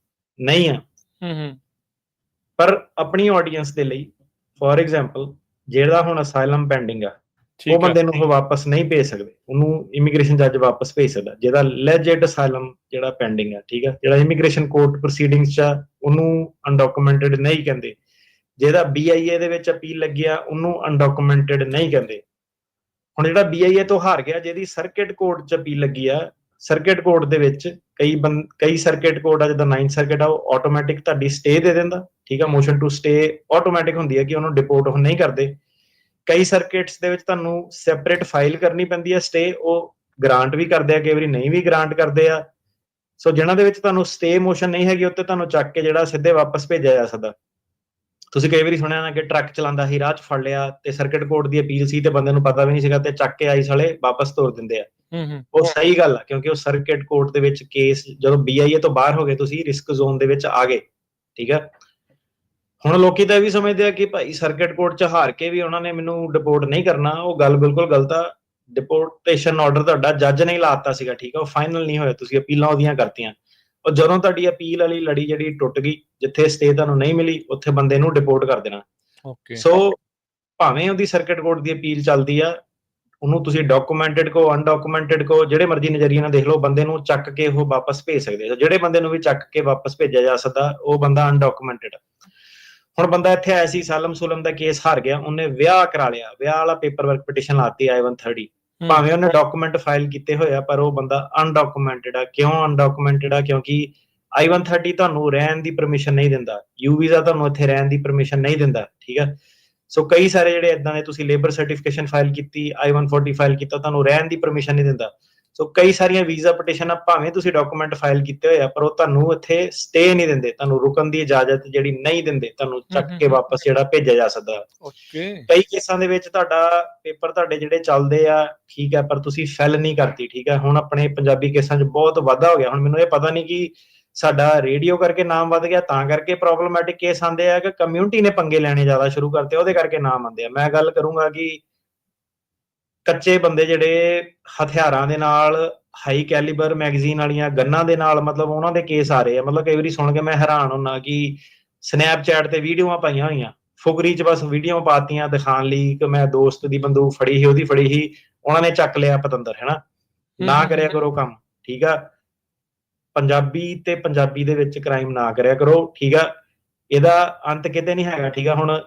ਨਹੀਂ ਆ। ਪਰ ਆਪਣੀ ਆਡੀਅנס ਦੇ ਲਈ, ਫੋਰ ਐਗਜ਼ਾਮਪਲ, ਜਿਹੜਾ ਹੁਣ ਅਸਾਈਲਮ ਪੈਂਡਿੰਗ ਆ, ਉਹ ਬੰਦੇ ਨੂੰ ਉਹ ਵਾਪਸ ਨਹੀਂ ਭੇਜ ਸਕਦੇ, ਉਹਨੂੰ ਇਮੀਗ੍ਰੇਸ਼ਨ ਜੱਜ ਵਾਪਸ ਭੇਜ ਸਕਦਾ ਜਿਹਦਾ ਲੈਜਿਟ ਅਸਾਈਲਮ ਜਿਹੜਾ ਪੈਂਡਿੰਗ ਆ, ਠੀਕ ਆ। ਜਿਹੜਾ ਇਮੀਗ੍ਰੇਸ਼ਨ ਕੋਰਟ ਪ੍ਰੋਸੀਡਿੰਗਸ ਚ ਆ ਉਹਨੂੰ ਅਨਡਾਕੂਮੈਂਟਡ ਨਹੀਂ ਕਹਿੰਦੇ। ਜਿਹਦਾ BIA ਦੇ ਵਿੱਚ ਅਪੀਲ ਲੱਗਿਆ ਉਹਨੂੰ ਅਨਡਾਕੂਮੈਂਟਡ ਨਹੀਂ ਕਹਿੰਦੇ। ਹੁਣ ਜਿਹੜਾ BIA ਤੋਂ ਹਾਰ ਗਿਆ, ਜਿਹਦੀ ਸਰਕਿਟ ਕੋਰਟ ਚ ਅਪੀਲ ਲੱਗੀ ਆ, ਸਰਕਿਟ ਕੋਰਟ ਦੇ ਵਿੱਚ ਕਈ ਸਰਕਿਟ ਕੋਰਟ ਆ, ਜਿੱਦਾਂ 9th ਸਰਕਿਟ ਆ, ਉਹ ਆਟੋਮੈਟਿਕ ਤੁਹਾਡੀ ਸਟੇ ਦੇ ਦਿੰਦਾ, ਠੀਕ ਆ। ਮੋਸ਼ਨ ਟੂ ਸਟੇ ਆਟੋਮੈਟਿਕ ਹੁੰਦੀ ਹੈ ਕਿ ਉਹਨੂੰ ਡਿਪੋਰਟ ਉਹ ਨਹੀਂ ਕਰਦੇ। ਕਈ ਸਰਕਿਟਸ ਦੇ ਵਿੱਚ ਤੁਹਾਨੂੰ ਸੈਪਰੇਟ ਫਾਈਲ ਕਰਨੀ ਪੈਂਦੀ ਹੈ ਸਟੇ, ਉਹ ਗ੍ਰਾਂਟ ਵੀ ਕਰਦੇ ਆ, ਕਈ ਵਾਰੀ ਨਹੀਂ ਵੀ ਗ੍ਰਾਂਟ ਕਰਦੇ ਆ। ਸੋ ਜਿਹਨਾਂ ਦੇ ਵਿੱਚ ਤੁਹਾਨੂੰ ਸਟੇ ਮੋਸ਼ਨ ਨਹੀਂ ਹੈਗੀ, ਉੱਤੇ ਤੁਹਾਨੂੰ ਚੱਕ ਕੇ ਜਿਹੜਾ ਸਿੱਧੇ ਵਾਪਸ ਭੇਜਿਆ ਜਾ ਸਕਦਾ। ਤੁਸੀਂ ਕਈ ਵਾਰੀ ਸੁਣਿਆ ਨਾ ਕਿ ਟਰੱਕ ਚਲਾਉਂਦਾ ਸੀ, ਰਾਹ 'ਚ ਫੜ ਲਿਆ ਤੇ ਸਰਕਿਟ ਕੋਰਟ ਦੀ ਅਪੀਲ ਸੀ ਤੇ ਬੰਦੇ ਨੂੰ ਪਤਾ ਵੀ ਨਹੀਂ ਸੀਗਾ ਤੇ ਚੱਕ ਕੇ ਆਈਸ ਵਾਲੇ ਵਾਪਸ ਤੋਰ ਦਿੰਦੇ ਆ। ਉਹ ਸਹੀ ਗੱਲ ਆ, ਕਿਉਂਕਿ ਉਹ ਸਰਕਿਟ ਕੋਰਟ ਦੇ ਵਿੱਚ ਕੇਸ ਜਦੋਂ BIA ਤੋਂ ਬਾਹਰ ਹੋ ਗਏ, ਤੁਸੀਂ ਰਿਸਕ ਜ਼ੋਨ ਦੇ ਵਿੱਚ ਆ ਗਏ, ਠੀਕ ਆ। ਹੁਣ ਲੋਕੀ ਤਾਂ ਇਹ ਵੀ ਸਮਝਦੇ ਆ ਕਿ ਭਾਈ ਸਰਕਿਟ ਕੋਰਟ 'ਚ ਹਾਰ ਕੇ ਵੀ ਉਹਨਾਂ ਨੇ ਮੈਨੂੰ ਡਿਪੋਰਟ ਨਹੀਂ ਕਰਨਾ। ਉਹ ਗੱਲ ਬਿਲਕੁਲ ਗਲਤ ਆ। ਡਿਪੋਰਟੇਸ਼ਨ ਆਰਡਰ ਤੁਹਾਡਾ ਜੱਜ ਨੇ ਲਾਤਾ ਸੀਗਾ, ਠੀਕ ਆ, ਉਹ ਫਾਈਨਲ ਨਹੀਂ ਹੋਇਆ, ਤੁਸੀਂ ਅਪੀਲਾਂ ਉਹਦੀਆਂ ਕਰਤੀਆਂ। ਉਹ ਜਦੋਂ ਤੁਹਾਡੀ ਅਪੀਲ ਵਾਲੀ ਲੜੀ ਜਿਹੜੀ ਟੁੱਟ ਗਈ, ਜਿੱਥੇ ਸਟੇ ਤੁਹਾਨੂੰ ਨਹੀਂ ਮਿਲੀ, ਉੱਥੇ ਬੰਦੇ ਨੂੰ ਡਿਪੋਰਟ ਕਰ ਦੇਣਾ। ਸੋ ਭਾਵੇਂ ਉਹਦੀ ਸਰਕਿਟ ਕੋਰਟ ਦੀ ਅਪੀਲ ਚੱਲਦੀ ਆ, ਉਹਨੂੰ ਤੁਸੀਂ ਡਾਕੂਮੈਂਟਡ ਕੋ ਅਨਡਾਕੂਮੈਂਟਡ ਕੋ ਜਿਹੜੇ ਮਰਜ਼ੀ ਨਜ਼ਰੀਏ ਨਾਲ ਦੇਖ ਲਓ, ਬੰਦੇ ਨੂੰ ਚੱਕ ਕੇ ਉਹ ਵਾਪਸ ਭੇਜ ਸਕਦੇ। ਜਿਹੜੇ ਬੰਦੇ ਨੂੰ ਵੀ ਚੱਕ ਕੇ ਵਾਪਸ ਭੇਜਿਆ ਜਾ ਸਕਦਾ, ਉਹ ਬੰਦਾ ਅਨਡਾਕੂਮੈਂਟਡ। ਹੁਣ ਬੰਦਾ ਇੱਥੇ ਆਇਆ ਸੀ, ਸਾਲਮ ਸੁਲਮ ਦਾ ਕੇਸ ਹਾਰ ਗਿਆ, ਉਹਨੇ ਵਿਆਹ ਕਰਾ ਲਿਆ, ਵਿਆਹ ਵਾਲਾ ਪੇਪਰ ਵਰਕ ਪਟੀਸ਼ਨ ਲਾਤੀ I-130, ਭਾਵੇਂ ਉਹਨੇ ਡਾਕੂਮੈਂਟ ਫਾਈਲ ਕੀਤੇ ਹੋਏ ਆ, ਪਰ ਉਹ ਬੰਦਾ ਅਨਡਾਕੂਮੈਂਟਡ ਆ। ਕਿਉਂ ਅਨਡਾਕੂਮੈਂਟਡ ਆ? ਕਿਉਂਕਿ I-130 ਤੁਹਾਨੂੰ ਰਹਿਣ ਦੀ ਪਰਮਿਸ਼ਨ ਨਹੀਂ ਦਿੰਦਾ, ਯੂ ਵੀਜ਼ਾ ਤੁਹਾਨੂੰ ਇੱਥੇ ਰਹਿਣ ਦੀ ਪਰਮਿਸ਼ਨ ਨਹੀਂ ਦਿੰਦਾ, ਠੀਕ ਆ। ਸੋ ਕਈ ਸਾਰੇ ਜਿਹੜੇ ਇਦਾਂ ਦੇ, ਤੁਸੀਂ ਲੇਬਰ ਸਰਟੀਫਿਕੇਸ਼ਨ ਫਾਈਲ ਕੀਤੀ, I-140 ਫਾਈਲ ਕੀਤਾ, ਤੁਹਾਨੂੰ ਰਹਿਣ ਦੀ ਪਰਮਿਸ਼ਨ ਨਹੀਂ ਦਿੰਦਾ। ਸੋ ਕਈ ਸਾਰੀਆਂ ਵੀਜ਼ਾ ਪਟੀਸ਼ਨਾਂ ਭਾਵੇਂ ਤੁਸੀਂ ਡਾਕੂਮੈਂਟ ਫਾਈਲ ਕੀਤੇ ਹੋਏ ਆ, ਪਰ ਉਹ ਤੁਹਾਨੂੰ ਇੱਥੇ ਸਟੇ ਨਹੀਂ ਦਿੰਦੇ, ਤੁਹਾਨੂੰ ਰੁਕਣ ਦੀ ਇਜਾਜ਼ਤ ਜਿਹੜੀ ਨਹੀਂ ਦਿੰਦੇ, ਤੁਹਾਨੂੰ ਚੱਕ ਕੇ ਵਾਪਸ ਜਿਹੜਾ ਭੇਜਿਆ ਜਾ ਸਕਦਾ। ਕਈ ਕੇਸਾਂ ਦੇ ਵਿੱਚ ਤੁਹਾਡਾ ਪੇਪਰ ਤੁਹਾਡੇ ਜਿਹੜੇ ਚੱਲਦੇ ਆ, ਠੀਕ ਹੈ, ਪਰ ਤੁਸੀਂ ਫੈਲ ਨਹੀਂ ਕਰਤੀ, ਠੀਕ ਹੈ। ਹੁਣ ਆਪਣੇ ਪੰਜਾਬੀ ਕੇਸਾਂ 'ਚ ਬਹੁਤ ਵਾਧਾ ਹੋ ਗਿਆ। ਹੁਣ ਮੈਨੂੰ ਇਹ ਪਤਾ ਨਹੀਂ ਕਿ ਸਾਡਾ ਰੇਡੀਓ ਕਰਕੇ ਨਾਮ ਵੱਧ ਗਿਆ ਤਾਂ ਕਰਕੇ ਪ੍ਰੋਬਲਮੈਟਿਕ ਕੇਸ ਆਉਂਦੇ ਆ, ਕਿ ਕਮਿਊਨਿਟੀ ਨੇ ਪੰਗੇ ਲੈਣੇ ਜ਼ਿਆਦਾ ਸ਼ੁਰੂ ਕਰਤੇ ਉਹਦੇ ਕਰਕੇ ਨਾਮ ਆਉਂਦੇ ਆ। ਮੈਂ ਗੱਲ ਕਰੂੰਗਾ ਕਿ ਕੱਚੇ ਬੰਦੇ ਜਿਹੜੇ ਹਥਿਆਰਾਂ ਦੇ ਨਾਲ, ਹਾਈ ਕੈਲੀਬਰ ਮੈਗਜ਼ੀਨ ਵਾਲੀਆਂ ਗੰਨਾਂ ਦੇ ਨਾਲ, ਮਤਲਬ ਉਹਨਾਂ ਦੇ ਕੇਸ ਆ ਰਹੇ ਆ। ਮਤਲਬ ਕਈ ਵਾਰੀ ਸੁਣ ਕੇ ਮੈਂ ਹੈਰਾਨ ਹੁੰਦਾ ਕਿ ਸਨੈਪਚੈਟ ਤੇ ਵੀਡੀਓਆਂ ਪਾਈਆਂ ਹੋਈਆਂ, ਫੁਗਰੀ 'ਚ ਬਸ ਵੀਡੀਓ ਪਾਤੀਆਂ ਦਿਖਾਉਣ ਲਈ ਕਿ ਮੈਂ ਦੋਸਤ ਦੀ ਬੰਦੂਕ ਫੜੀ ਸੀ, ਉਹਦੀ ਫੜੀ ਸੀ, ਉਹਨਾਂ ਨੇ ਚੱਕ ਲਿਆ ਪਤੰਦਰ, ਹੈਨਾ। ਨਾ ਕਰਿਆ ਕਰੋ ਕੰਮ, ਠੀਕ ਆ। ਪੰਜਾਬੀ ਤੇ ਪੰਜਾਬੀ ਦੇ ਵਿੱਚ ਕ੍ਰਾਈਮ ਨਾ ਕਰਿਆ ਕਰੋ, ਠੀਕ ਆ। ਇਹਦਾ ਅੰਤ ਕਿਤੇ ਨਹੀਂ ਹੈਗਾ, ਠੀਕ ਆ। ਹੁਣ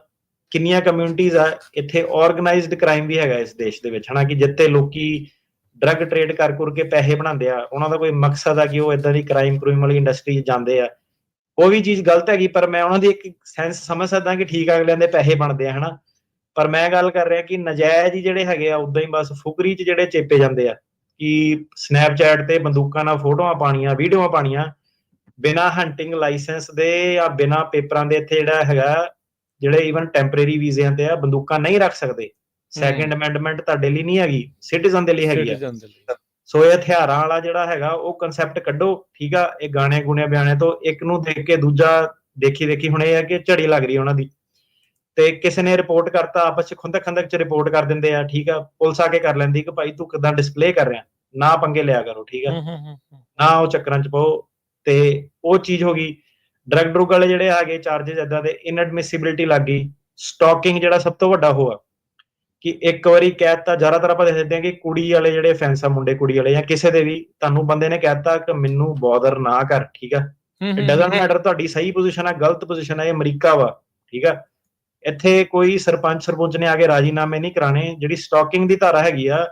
ਕਿੰਨੀਆਂ ਕਮਿਊਨਿਟੀਜ਼ ਆ ਇੱਥੇ, ਆਰਗੇਨਾਈਜ਼ਡ ਕ੍ਰਾਈਮ ਵੀ ਹੈਗਾ ਇਸ ਦੇਸ਼ ਦੇ ਵਿੱਚ, ਹਨਾ, ਕਿ ਜਿੱਥੇ ਲੋਕੀ ਡਰੱਗ ਟ੍ਰੇਡ ਕਰ ਕੇ ਪੈਸੇ ਬਣਾਉਂਦੇ ਆ। ਉਹਨਾਂ ਦਾ ਕੋਈ ਮਕਸਦ ਆ ਕਿ ਉਹ ਇਦਾਂ ਦੀ ਕ੍ਰਾਈਮ ਵਾਲੀ ਇੰਡਸਟਰੀ 'ਚ ਜਾਂਦੇ ਆ। ਉਹ ਵੀ ਚੀਜ਼ ਗਲਤ ਹੈਗੀ, ਪਰ ਮੈਂ ਉਹਨਾਂ ਦੀ ਇੱਕ ਸੈਂਸ ਸਮਝ ਸਕਦਾ ਕਿ ਠੀਕ ਆ, ਅਗਲਿਆਂ ਦੇ ਪੈਸੇ ਬਣਦੇ ਆ, ਹਨਾ। ਪਰ ਮੈਂ ਗੱਲ ਕਰ ਰਿਹਾ ਕਿ ਨਜਾਇਜ਼ ਹੀ ਜਿਹੜੇ ਹੈਗੇ ਆ, ਉਦਾਂ ਹੀ ਬਸ ਫੁਕਰੀ 'ਚ ਜਿਹੜੇ ਚੇਪੇ ਜਾਂਦੇ ਆ ਕਿ ਸਨੈਪਚੈਟ ਤੇ ਬੰਦੂਕਾਂ ਨਾਲ ਫੋਟੋਆਂ ਪਾਣੀਆਂ, ਵੀਡੀਓਆਂ ਪਾਣੀਆਂ, ਬਿਨਾਂ ਹੰਟਿੰਗ ਲਾਇਸੈਂਸ ਦੇ ਜਾਂ ਬਿਨਾਂ ਪੇਪਰਾਂ ਦੇ। ਇੱਥੇ ਜਿਹੜਾ ਹੈਗਾ, ਜਿਹੜੇ ਈਵਨ ਟੈਂਪਰੇਰੀ ਵੀਜ਼ਿਆਂ ਤੇ ਆ, ਬੰਦੂਕਾਂ ਨਹੀਂ ਰੱਖ ਸਕਦੇ। ਸੈਕੰਡ ਅਮੈਂਡਮੈਂਟ ਤੁਹਾਡੇ ਲਈ ਨਹੀਂ ਹੈਗੀ, ਸਿਟੀਜ਼ਨ ਦੇ ਲਈ ਹੈਗੀ ਆ। ਸੋ ਇਹ ਹਥਿਆਰਾਂ ਵਾਲਾ ਜਿਹੜਾ ਹੈਗਾ ਉਹ ਕਨਸੈਪਟ ਕੱਢੋ, ਠੀਕ ਆ। ਇਹ ਗਾਣੇ ਗੁਣੇ ਬਿਆਣੇ ਤੋਂ ਇੱਕ ਨੂੰ ਦੇਖ ਕੇ ਦੂਜਾ ਦੇਖੀ ਹੁਣ ਇਹ ਹੈ ਕਿ ਝੜੀ ਲੱਗ ਰਹੀ ਉਹਨਾਂ ਦੀ, ਤੇ ਕਿਸੇ ਨੇ ਰਿਪੋਰਟ ਕਰਤਾ, ਆਪਸ ਚ ਖੁੰਦਕ ਖੰਦਕ ਚ ਰਿਪੋਰਟ ਕਰ ਦਿੰਦੇ ਆ, ਠੀਕ ਆ। ਪੁਲਿਸ ਆ ਕੇ ਕਰ ਲੈਂਦੀ ਕਿ ਭਾਈ ਤੂੰ ਕਿਦਾਂ ਡਿਸਪਲੇ ਕਰ ਰਿਹਾ, ਨਾ ਪੰਗੇ ਲਿਆ ਕਰੋ, ਠੀਕ ਆ, ਨਾ ਉਹ ਚੱਕਰਾਂ ਚ ਪਾਓ। ਤੇ ਉਹ ਚੀਜ਼ ਹੋ ਗਈ। ਡਰਗ ਡਰੁਗ ਵਾਲੇ ਜਿਹੜੇ ਹੈਗੇ ਚਾਰजेस ਇਦਾਂ ਦੇ ਇਨਐਡਮਿਸਿਬਿਲਿਟੀ ਲੱਗ ਗਈ। ਸਟਾਕਿੰਗ ਜਿਹੜਾ ਸਭ ਤੋਂ ਵੱਡਾ ਹੋਆ ਕਿ ਇੱਕ ਵਾਰੀ ਕਹਿਤਾ, ਜ਼ਿਆਦਾਤਰ ਆਪਾਂ ਦੇਖਦੇ ਹਾਂ ਕਿ ਕੁੜੀ ਵਾਲੇ ਜਿਹੜੇ ਫੈਂਸ ਆ, ਮੁੰਡੇ ਕੁੜੀ ਵਾਲੇ ਜਾਂ ਕਿਸੇ ਦੇ ਵੀ, ਤੁਹਾਨੂੰ ਬੰਦੇ ਨੇ ਕਹਿਤਾ ਕਿ ਮੈਨੂੰ ਬੋਦਰ ਨਾ ਕਰ, ਠੀਕ ਆ। ਇਟ ਡਜ਼ਨਟ ਮੈਟਰ ਤੁਹਾਡੀ ਸਹੀ ਪੋਜੀਸ਼ਨ ਆ ਗਲਤ ਪੋਜੀਸ਼ਨ ਆ, ਇਹ ਅਮਰੀਕਾ ਵਾ, ਠੀਕ ਆ। ਇੱਥੇ ਕੋਈ ਸਰਪੰਚ ਨੇ ਆ ਕੇ ਰਾਜੀਨਾਮੇ ਨਹੀਂ ਕਰਾਣੇ। ਜਿਹੜੀ ਸਟਾਕਿੰਗ ਦੀ ਧਾਰਾ ਹੈਗੀ ਆ,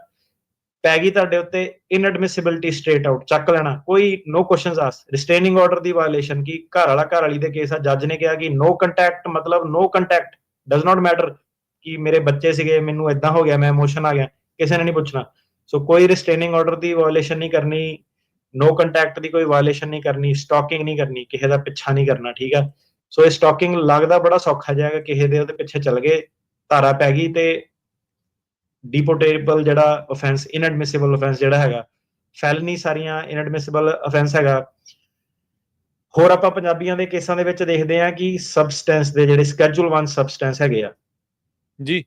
ਪੈ ਗਈ ਤੁਹਾਡੇ ਉੱਤੇ, ਇਨਐਡਮਿਸਿਬਿਲਿਟੀ ਸਟ੍ਰੇਟ ਆਊਟ ਚੱਕ ਲੈਣਾ, ਕੋਈ ਨੋ ਕੁਐਸਚਨਸ ਆਸ। ਰਿਸਟੇਨਿੰਗ ਆਰਡਰ ਦੀ ਵਾਇਲੇਸ਼ਨ, ਕੀ ਘਰ ਵਾਲਾ ਘਰ ਵਾਲੀ ਦੇ ਕੇਸ ਆ, ਜੱਜ ਨੇ ਕਿਹਾ ਕਿ ਨੋ ਕੰਟੈਕਟ, ਮਤਲਬ ਨੋ ਕੰਟੈਕਟ, ਡਜ਼ ਨਾਟ ਮੈਟਰ ਕਿ ਮੇਰੇ ਬੱਚੇ ਸੀਗੇ, ਮੈਨੂੰ ਇਦਾਂ ਹੋ ਗਿਆ, ਮੈਂ ਇਮੋਸ਼ਨ ਆ ਗਿਆ, ਕਿਸੇ ਨੇ ਨਹੀਂ ਪੁੱਛਣਾ। ਸੋ ਕੋਈ ਰਿਸਟੇਨਿੰਗ ਆਰਡਰ ਦੀ ਵਾਇਲੇਸ਼ਨ ਨਹੀਂ ਕਰਨੀ, ਨੋ ਕੰਟੈਕਟ ਦੀ ਕੋਈ ਵਾਇਲੇਸ਼ਨ ਨਹੀਂ ਕਰਨੀ, ਸਟਾਕਿੰਗ ਨਹੀਂ ਕਰਨੀ, ਕਿਸੇ ਦਾ ਪਿੱਛਾ ਨਹੀਂ ਕਰਨਾ, ਠੀਕ ਆ। ਸੋ ਇਹ ਸਟਾਕਿੰਗ ਲੱਗਦਾ ਬੜਾ ਸੌਖਾ ਜਿਹਾ, ਕਿਸੇ ਦੇ ਉਹਦੇ ਪਿੱਛੇ ਚੱਲ ਗਏ, ਧਾਰਾ ਪੈ ਗਈ ਤੇ ਡੀਪੋਰਟੇਬਲ ਜਿਹੜਾ ਆਫੈਂਸ, ਇਨਐਡਮਿਸਿਬਲ ਆਫੈਂਸ ਜਿਹੜਾ ਹੈਗਾ, ਫੈਲਨੀ ਸਾਰੀਆਂ ਇਨਐਡਮਿਸਿਬਲ ਆਫੈਂਸ ਹੈਗਾ। ਹੋਰ ਆਪਾਂ ਪੰਜਾਬੀਆਂ ਦੇ ਕੇਸਾਂ ਦੇ ਵਿੱਚ ਦੇਖਦੇ ਹਾਂ ਕਿ ਸਬਸਟੈਂਸ ਦੇ ਜਿਹੜੇ ਸਕੈਜੂਲ 1 ਸਬਸਟੈਂਸ ਹੈਗੇ ਆ ਜੀ,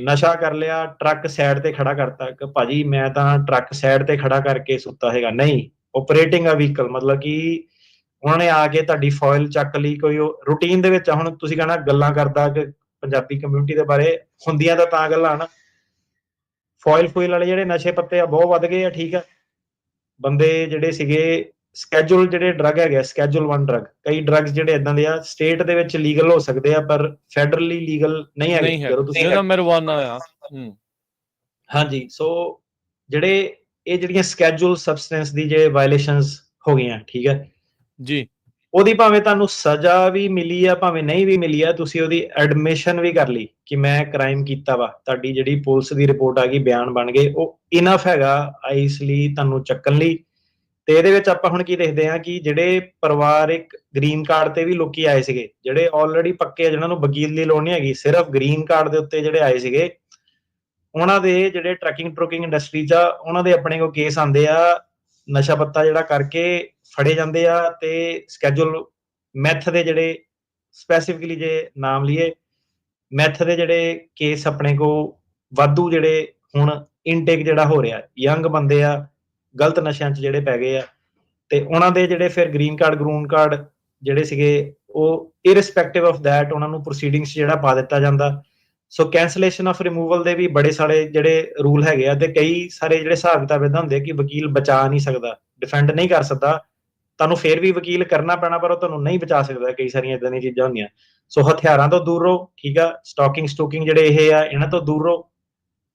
ਨਸ਼ਾ ਕਰ ਲਿਆ, ਟਰੱਕ ਸਾਈਡ ਤੇ ਖੜਾ ਕਰਤਾ ਕਿ ਭਾਜੀ ਮੈਂ ਤਾਂ ਟਰੱਕ ਸਾਈਡ ਤੇ ਖੜਾ ਕਰਕੇ ਸੁੱਤਾ ਹੈਗਾ, ਨਹੀਂ, ਆਪਰੇਟਿੰਗ ਆ ਵਹੀਕਲ, ਮਤਲਬ ਕਿ ਉਹਨਾਂ ਨੇ ਆ ਕੇ ਤੁਹਾਡੀ ਫੋਇਲ ਚੱਕ ਲਈ, ਕੋਈ ਰੂਟੀਨ ਦੇ ਵਿੱਚ। ਹੁਣ ਤੁਸੀਂ ਕਹਿਣਾ ਗੱਲਾਂ ਕਰਦਾ ਕਿ ਪੰਜਾਬੀ ਕਮਿਊਨਿਟੀ ਦੇ ਬਾਰੇ, ਹੁੰਦੀਆਂ ਤਾਂ ਗੱਲਾਂ ਨਾ, ਫੋਇਲ ਵਾਲੇ ਜਿਹੜੇ ਨਸ਼ੇ ਪੱਤੇ ਆ ਬਹੁਤ ਵੱਧ ਗਏ ਆ, ਠੀਕ ਆ। ਬੰਦੇ ਜਿਹੜੇ ਸੀਗੇ ਸਕੈਜੂਲ, ਜਿਹੜੇ ਡਰਗ ਹੈਗੇ ਸਕੈਜੂਲ 1 ਡਰਗ, ਕਈ ਡਰਗਸ ਜਿਹੜੇ ਇਦਾਂ ਦੇ ਆ ਸਟੇਟ ਦੇ ਵਿੱਚ ਲੀਗਲ ਹੋ ਸਕਦੇ ਆ ਪਰ ਫੈਡਰਲੀ ਲੀਗਲ ਨਹੀਂ ਹੈਗੇ। ਜਦੋਂ ਤੁਸੀਂ ਜਿਹੜਾ ਮੈਰੀਜੁਆਨਾ ਆ, ਹਾਂਜੀ, ਸੋ ਜਿਹੜੇ ਇਹ ਜਿਹੜੀਆਂ ਸਕੈਜੂਲ ਸਬਸਟੈਂਸ ਦੀ ਜੇ ਵਾਇਲੇਸ਼ਨਸ ਹੋ ਗਈਆਂ, ਠੀਕ ਹੈ ਜੀ, ਉਹਦੀ ਭਾਵੇਂ ਤੁਹਾਨੂੰ ਸਜ਼ਾ ਵੀ ਮਿਲੀ ਆ, ਭਾਵੇਂ ਨਹੀਂ ਵੀ ਮਿਲੀ ਆ, ਤੁਸੀਂ ਉਹਦੀ ਐਡਮਿਸ਼ਨ ਵੀ ਕਰ ਲਈ ਕਿ ਮੈਂ ਕ੍ਰਾਈਮ ਕੀਤਾ ਵਾ, ਤੁਹਾਡੀ ਜਿਹੜੀ ਪੁਲਿਸ ਦੀ ਰਿਪੋਰਟ ਆ ਗਈ, ਬਿਆਨ ਬਣ ਗਏ, ਉਹ ਇਨਫ ਹੈਗਾ ਇਸ ਲਈ ਤੁਹਾਨੂੰ ਚੱਕਣ ਲਈ। ਤੇ ਇਹਦੇ ਵਿੱਚ ਆਪਾਂ ਹੁਣ ਕੀ ਦੇਖਦੇ ਹਾਂ ਕਿ ਜਿਹੜੇ ਪਰਿਵਾਰਿਕ ਗ੍ਰੀਨ ਕਾਰਡ ਤੇ ਵੀ ਲੋਕੀ ਆਏ ਸੀਗੇ, ਜਿਹੜੇ ਆਲਰੇਡੀ ਪੱਕੇ, ਜਿਹਨਾਂ ਨੂੰ ਵਕੀਲ ਦੀ ਲੋੜ ਨਹੀਂ ਹੈਗੀ, ਸਿਰਫ ਗ੍ਰੀਨ ਕਾਰਡ ਦੇ ਉੱਤੇ ਜਿਹੜੇ ਆਏ ਸੀਗੇ, ਉਹਨਾਂ ਦੇ ਜਿਹੜੇ ਟਰੱਕਿੰਗ ਇੰਡਸਟਰੀ 'ਚ ਆ, ਉਹਨਾਂ ਦੇ ਆਪਣੇ ਕੋਲ ਕੇਸ ਆਉਂਦੇ ਆ, ਨਸ਼ਾ ਪੱਤਾ ਜਿਹੜਾ ਕਰਕੇ ਫੜੇ ਜਾਂਦੇ ਆ। ਤੇ ਸਕੈਜੂਲ ਮੈਥ ਦੇ ਜਿਹੜੇ ਸਪੈਸੀਫਿਕਲੀ ਜੇ ਨਾਮ ਲਈਏ, ਮੈਥ ਦੇ ਜਿਹੜੇ ਕੇਸ ਆਪਣੇ ਕੋਲ ਵਾਧੂ, ਜਿਹੜੇ ਹੁਣ ਇਨਟੇਕ ਜਿਹੜਾ ਹੋ ਰਿਹਾ, ਯੰਗ ਬੰਦੇ ਆ ਗਲਤ ਨਸ਼ਿਆਂ 'ਚ ਜਿਹੜੇ ਪੈ ਗਏ ਆ, ਤੇ ਉਹਨਾਂ ਦੇ ਜਿਹੜੇ ਫਿਰ ਗ੍ਰੀਨ ਕਾਰਡ ਜਿਹੜੇ ਸੀਗੇ, ਉਹ ਇਰਰਿਸਪੈਕਟਿਵ ਆਫ ਦੈਟ ਉਹਨਾਂ ਨੂੰ ਪ੍ਰੋਸੀਡਿੰਗਸ ਜਿਹੜਾ ਪਾ ਦਿੱਤਾ ਜਾਂਦਾ। ਸੋ ਕੈਂਸਲੇਸ਼ਨ ਆਫ ਰਿਮੂਵਲ ਦੇ ਵੀ ਬੜੇ ਸਾਰੇ ਜਿਹੜੇ ਰੂਲ ਹੈਗੇ ਆ, ਤੇ ਕਈ ਸਾਰੇ ਜਿਹੜੇ ਹਿਸਾਬ ਕਿਤਾਬ ਇਦਾਂ ਹੁੰਦੇ ਕਿ ਵਕੀਲ ਬਚਾ ਨਹੀਂ ਸਕਦਾ, ਡਿਫੈਂਡ ਨਹੀਂ ਕਰ ਸਕਦਾ, ਤੁਹਾਨੂੰ ਫੇਰ ਵੀ ਵਕੀਲ ਕਰਨਾ ਪੈਣਾ, ਪਰ ਉਹ ਤੁਹਾਨੂੰ ਨਹੀਂ ਬਚਾ ਸਕਦਾ। ਕਈ ਸਾਰੀਆਂ ਇਦਾਂ ਦੀਆਂ ਚੀਜ਼ਾਂ ਹੁੰਦੀਆਂ। ਸੋ ਹਥਿਆਰਾਂ ਤੋਂ ਦੂਰ ਰਹੋ, ਠੀਕ ਆ। ਸਟੋਕਿੰਗ ਜਿਹੜੇ ਇਹ ਆ, ਇਹਨਾਂ ਤੋਂ ਦੂਰ ਰਹੋ।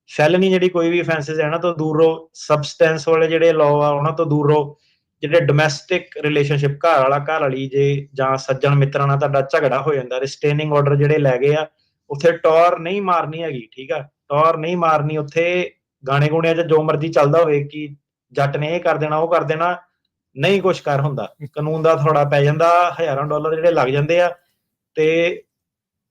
ਫੈਲਨੀ ਜਿਹੜੀ ਕੋਈ ਵੀ ਅਫੈਂਸਿਸ ਹੈ, ਇਹਨਾਂ ਤੋਂ ਦੂਰ ਰਹੋ। ਸਬਸਟੈਂਸ ਵਾਲੇ ਜਿਹੜੇ ਲਾਅ ਆ, ਉਹਨਾਂ ਤੋਂ ਦੂਰ ਰਹੋ। ਜਿਹੜੇ ਡੋਮੈਸਟਿਕ ਰਿਲੇਸ਼ਨਸ਼ਿਪ, ਘਰ ਵਾਲਾ ਘਰ ਵਾਲੀ ਜੇ ਜਾਂ ਸੱਜਣ ਮਿੱਤਰਾਂ ਨਾਲ ਤੁਹਾਡਾ ਝਗੜਾ ਹੋ ਜਾਂਦਾ, ਰਿਸਟੇਨਿੰਗ ਆਰਡਰ ਜਿਹੜੇ ਲੈ ਗਏ ਆ, ਉੱਥੇ ਟੌਰ ਨਹੀਂ ਮਾਰਨੀ ਹੈਗੀ, ਠੀਕ ਆ। ਟੌਰ ਨਹੀਂ ਮਾਰਨੀ ਉੱਥੇ। ਗਾਣੇ ਗੁਣਿਆਂ 'ਚ ਜੋ ਮਰਜ਼ੀ ਚੱਲਦਾ ਹੋਵੇ ਕਿ ਜੱਟ ਨੇ ਇਹ ਕਰ ਦੇਣਾ, ਉਹ ਕਰ ਦੇਣਾ, ਨਹੀਂ ਕੁਛ ਕਰ ਹੁੰਦਾ। ਕਾਨੂੰਨ ਦਾ ਥੋੜਾ ਪੈ ਜਾਂਦਾ, ਹਜ਼ਾਰਾਂ ਡਾਲਰ ਜਿਹੜੇ ਲੱਗ ਜਾਂਦੇ ਆ, ਤੇ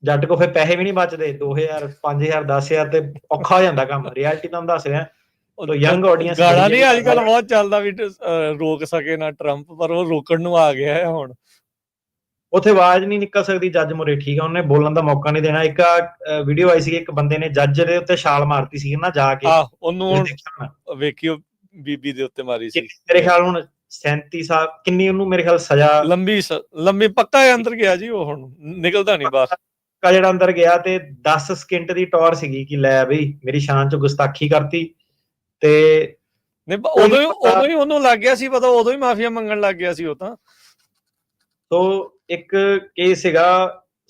ਜੱਟ ਕੋ ਫਿਰ ਪੈਸੇ ਵੀ ਨਹੀਂ ਬਚਦੇ। 2000 5000 10000 ਤੇ ਔਖਾ ਹੋ ਜਾਂਦਾ ਕੰਮ। ਰਿਐਲਿਟੀ ਤੁਹਾਨੂੰ ਦੱਸ ਰਿਹਾ। ਯੰਗ ਆਡੀਅੰਸ ਗਾਲਾਂ ਨਹੀਂ ਅੱਜ ਕੱਲ ਬਹੁਤ ਚੱਲਦਾ ਵੀ ਰੋਕ ਸਕੇ ਨਾ ਟਰੰਪ, ਪਰ ਉਹ ਰੋਕਣ ਨੂੰ ਆ ਗਿਆ ਹੈ ਹੁਣ। ਉੱਥੇ ਆਵਾਜ਼ ਨਹੀਂ ਨਿਕਲ ਸਕਦੀ ਜੱਜ ਮੁਰੇ, ਠੀਕ ਆ। ਉਹਨੇ ਬੋਲਣ ਦਾ ਮੌਕਾ ਨਹੀਂ ਦੇਣਾ। ਇੱਕ ਵੀਡੀਓ ਆਈ ਸੀ, ਇੱਕ ਬੰਦੇ ਨੇ ਜੱਜ ਦੇ ਉੱਤੇ ਛਾਲ ਮਾਰਤੀ ਸੀ ਨਾ ਜਾ ਕੇ, ਉਹਨੂੰ ਵੇਖਿਓ ਬੀਬੀ ਦੇ ਉੱਤੇ ਮਾਰੀ ਸੀ। ਮੇਰੇ ਖਿਆਲ ਹੁਣ 37 ਸਾਲ ਕਿੰਨੀ ਉਹਨੂੰ ਮੇਰੇ ਖਿਆਲ ਸਜ਼ਾ ਲੰਬੀ ਪੱਕਾ ਅੰਦਰ ਗਿਆ ਜੀ, ਉਹ ਹੁਣ ਨਿਕਲਦਾ ਨਹੀਂ ਬਾਹਰ। ਜਿਹੜਾ ਅੰਦਰ ਗਿਆ ਤੇ 10 ਸਕਿੰਟ ਦੀ ਟੌਰ ਸੀਗੀ ਕਿ ਲੈ ਬਈ ਮੇਰੀ ਸ਼ਾਨ 'ਚ ਗੁਸਤਾਖੀ ਕਰਤੀ। ਤੇ ਉਦੋਂ ਹੀ ਉਹਨੂੰ ਲੱਗ ਗਿਆ ਸੀ ਪਤਾ, ਉਦੋਂ ਹੀ ਮਾਫੀਆ ਮੰਗਣ ਲੱਗ ਗਿਆ ਸੀ ਉਹ ਤਾਂ। ਸੋ ਇੱਕ ਕੇਸ ਸੀਗਾ